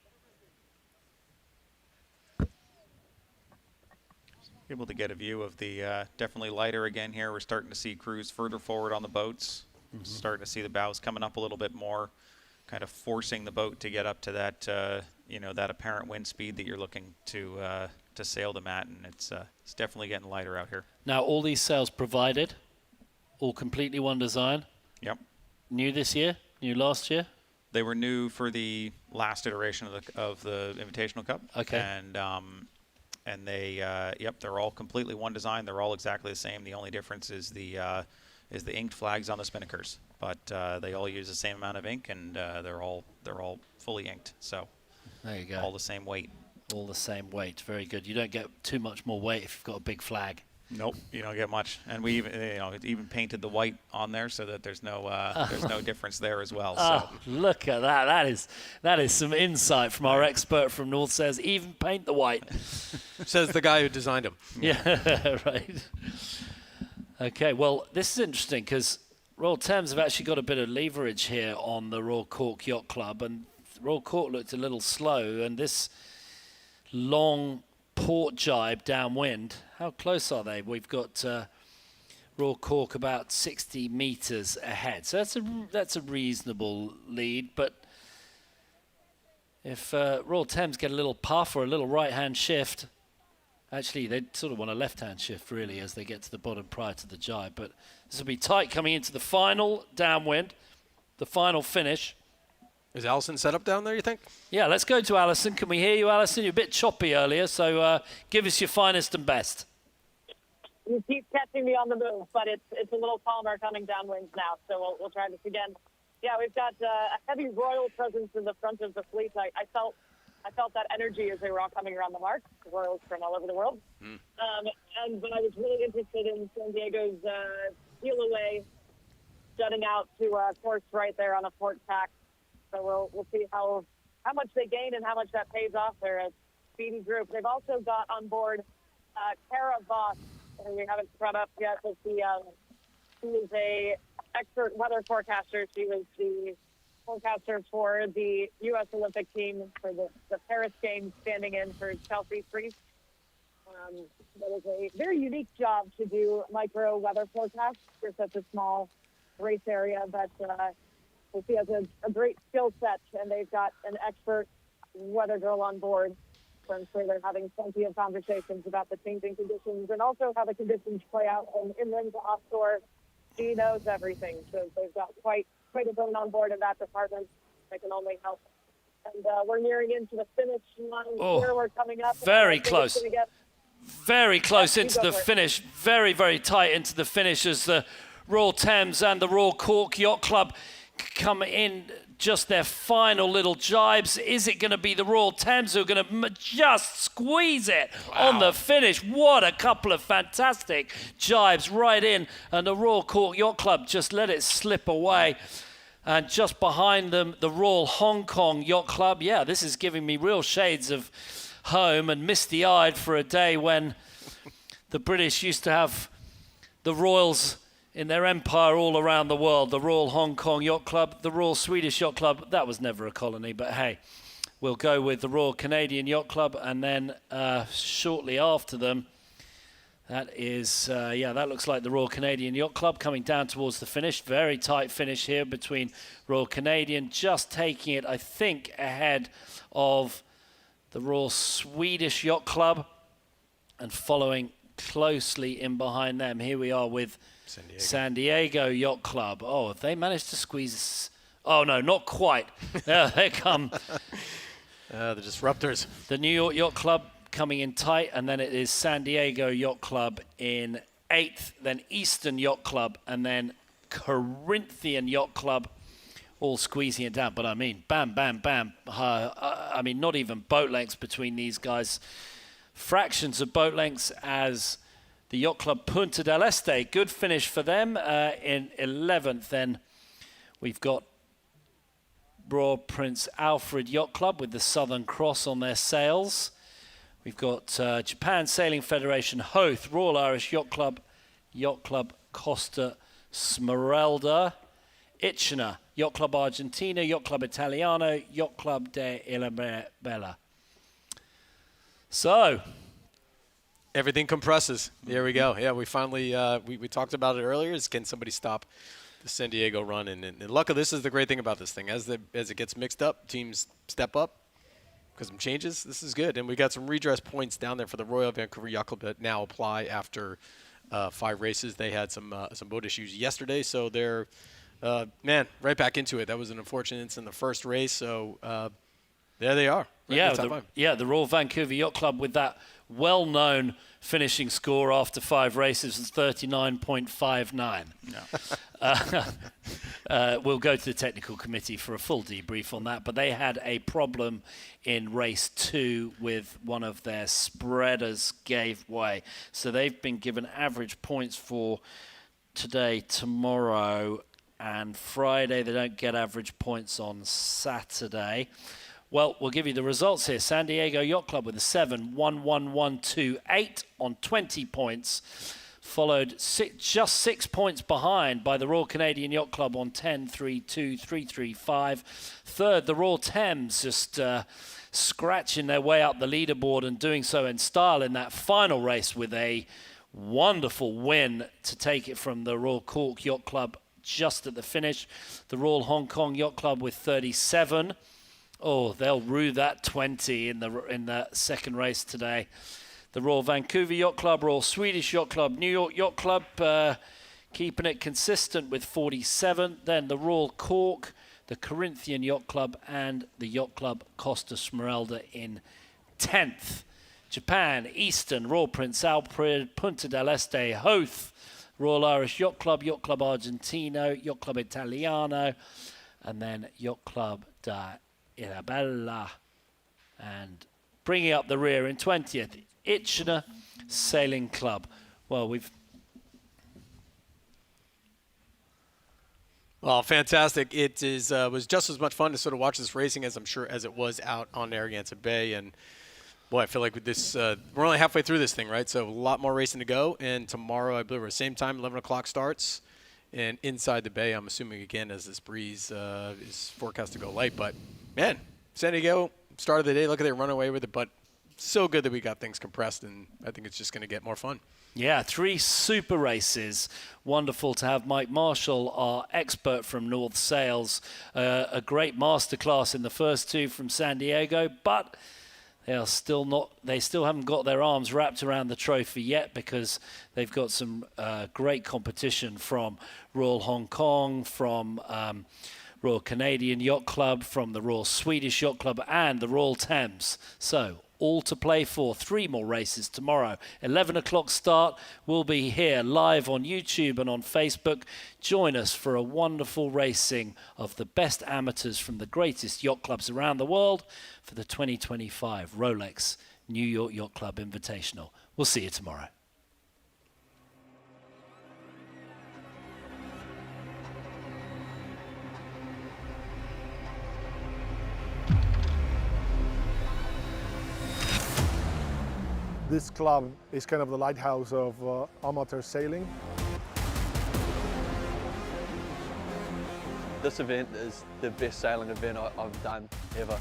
Able to get a view of the definitely lighter again here. We're starting to see crews further forward on the boats. Starting to see the bows coming up a little bit more, kind of forcing the boat to get up to that, that apparent wind speed that you're looking to sail them at, and it's definitely getting lighter out here. Now, all these sails provided, all completely one design. Yep. New this year? New last year? They were new for the last iteration of the Invitational Cup. Okay. And they, they're all completely one design. They're all exactly the same. The only difference is the inked flags on the spinnakers. But they all use the same amount of ink, and they're all fully inked. So there you go. All the same weight. All the same weight. Very good. You don't get too much more weight if you've got a big flag. Nope, you don't get much. And we even painted the white on there so that there's no difference there as well. Oh, so. Look at that. That is some insight from our expert from North. Says even paint the white. Says the guy who designed them. Yeah, right. Okay, well, this is interesting because Royal Thames have actually got a bit of leverage here on the Royal Cork Yacht Club, and Royal Cork looked a little slow, and this long port jibe downwind, how close are they? We've got Royal Cork about 60 meters ahead, so that's a reasonable lead, but if Royal Thames get a little puff or a little right-hand shift, actually, they sort of want a left-hand shift, really, as they get to the bottom prior to the jibe. But this will be tight coming into the final downwind, the final finish. Is Alison set up down there, you think? Yeah, let's go to Alison. Can we hear you, Alison? You're a bit choppy earlier, so give us your finest and best. You keep catching me on the move, but it's a little calmer coming downwind now, so we'll try this again. Yeah, we've got a heavy Royal presence in the front of the fleet. I felt that energy as they were all coming around the mark, Royals from all over the world. But I was really interested in San Diego's heel away, jutting out to a course right there on a port tack. So we'll see how much they gain and how much that pays off. They're a speedy group. They've also got on board Kara Voss, who we haven't brought up yet, but she is a expert weather forecaster. She was the forecaster for the U.S. Olympic team for the Paris Games, standing in for Chelsea Priest. That is a very unique job to do micro weather forecasts for such a small race area, but she has a great skill set, and they've got an expert weather girl on board. So I'm sure they're having plenty of conversations about the changing conditions and also how the conditions play out from inland to offshore. She knows everything, so they've got quite a bone on board in that department. That can only help. And we're nearing into the finish line here. We're coming up. Very close. Very close into the finish. Very, very tight into the finish as the Royal Thames and the Royal Cork Yacht Club come in just their final little jibes. Is it going to be the Royal Thames who are going to just squeeze it on the finish? What a couple of fantastic jibes right in, and the Royal Cork Yacht Club just let it slip away. And just behind them, the Royal Hong Kong Yacht Club. Yeah, this is giving me real shades of home and misty-eyed for a day when the British used to have the Royals in their empire all around the world. The Royal Hong Kong Yacht Club, the Royal Swedish Yacht Club. That was never a colony, but hey, we'll go with the Royal Canadian Yacht Club, and then shortly after them, That is, that looks like the Royal Canadian Yacht Club coming down towards the finish. Very tight finish here between Royal Canadian, just taking it, I think, ahead of the Royal Swedish Yacht Club and following closely in behind them. Here we are with San Diego Yacht Club. Oh, have they managed to squeeze? Oh, no, not quite. There they come. The disruptors. The New York Yacht Club coming in tight, and then it is San Diego Yacht Club in 8th, then Eastern Yacht Club, and then Corinthian Yacht Club, all squeezing it down. But I mean, bam, bam, bam. I mean, not even boat lengths between these guys. Fractions of boat lengths as the Yacht Club Punta del Este. Good finish for them in 11th. Then we've got Royal Prince Alfred Yacht Club with the Southern Cross on their sails. We've got Japan Sailing Federation Hoth, Royal Irish Yacht Club Costa Smeralda, Itchena, Yacht Club Argentina, Yacht Club Italiano, Yacht Club de Ilabella. So, everything compresses. There we go. Yeah, we finally, we talked about it earlier, is can somebody stop the San Diego run? And luckily, this is the great thing about this thing. As it gets mixed up, teams step up. Because some changes, this is good. And we got some redress points down there for the Royal Vancouver Yacht Club that now apply after 5 races. They had some boat issues yesterday, so they're, right back into it. That was an unfortunate incident in the first race, so there they are. The Royal Vancouver Yacht Club with that well-known finishing score after 5 races was 39.59. We'll go to the technical committee for a full debrief on that, but they had a problem in race 2 with one of their spreaders gave way. So they've been given average points for today, tomorrow, and Friday. They don't get average points on Saturday. Well, we'll give you the results here. San Diego Yacht Club with a 7-1-1-1-2-8 on 20 points. Followed just 6 points behind by the Royal Canadian Yacht Club on 10-3-2-3-3-5. Third, the Royal Thames just scratching their way up the leaderboard and doing so in style in that final race with a wonderful win to take it from the Royal Cork Yacht Club just at the finish. The Royal Hong Kong Yacht Club with 37. Oh, they'll rue that 20 in the second race today. The Royal Vancouver Yacht Club, Royal Swedish Yacht Club, New York Yacht Club, keeping it consistent with 47. Then the Royal Cork, the Corinthian Yacht Club, and the Yacht Club Costa Smeralda in 10th. Japan, Eastern, Royal Prince Alfred, Punta del Este, Hoth, Royal Irish Yacht Club Argentino, Yacht Club Italiano, and then Yacht Club da Ilabella. And bringing up the rear in 20th, Itchena Sailing Club. Well, fantastic. It was just as much fun to sort of watch this racing as I'm sure as it was out on Narragansett Bay. And boy, I feel like with this, we're only halfway through this thing, right? So a lot more racing to go. And tomorrow, I believe, we're the same time, 11 o'clock starts. And inside the bay, I'm assuming, again, as this breeze is forecast to go light. But, man, San Diego, start of the day, look at they run away with it. But so good that we got things compressed, and I think it's just going to get more fun. Yeah, 3 super races. Wonderful to have Mike Marshall, our expert from North Sails. A great masterclass in the first 2 from San Diego, but they still haven't got their arms wrapped around the trophy yet because they've got some great competition from Royal Hong Kong, from Royal Canadian Yacht Club, from the Royal Swedish Yacht Club, and the Royal Thames. So all to play for. 3 more races tomorrow. 11 o'clock start. We'll be here live on YouTube and on Facebook. Join us for a wonderful racing of the best amateurs from the greatest yacht clubs around the world for the 2025 Rolex New York Yacht Club Invitational. We'll see you tomorrow. This club is kind of the lighthouse of amateur sailing. This event is the best sailing event I've done ever.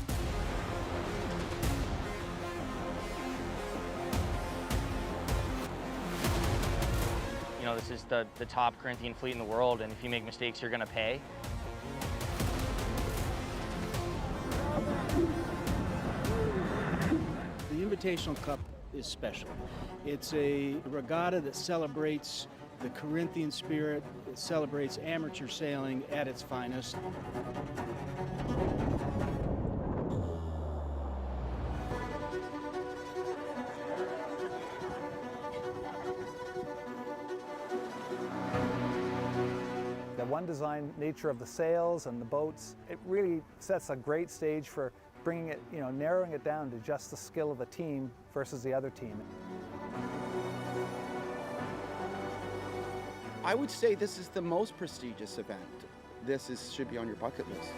know, this is the top Corinthian fleet in the world, and if you make mistakes, you're going to pay. The Invitational Cup is special. It's a regatta that celebrates the Corinthian spirit. It celebrates amateur sailing at its finest. The one design nature of the sails and the boats, it really sets a great stage for bringing it, narrowing it down to just the skill of the team versus the other team. I would say this is the most prestigious event. Should be on your bucket list.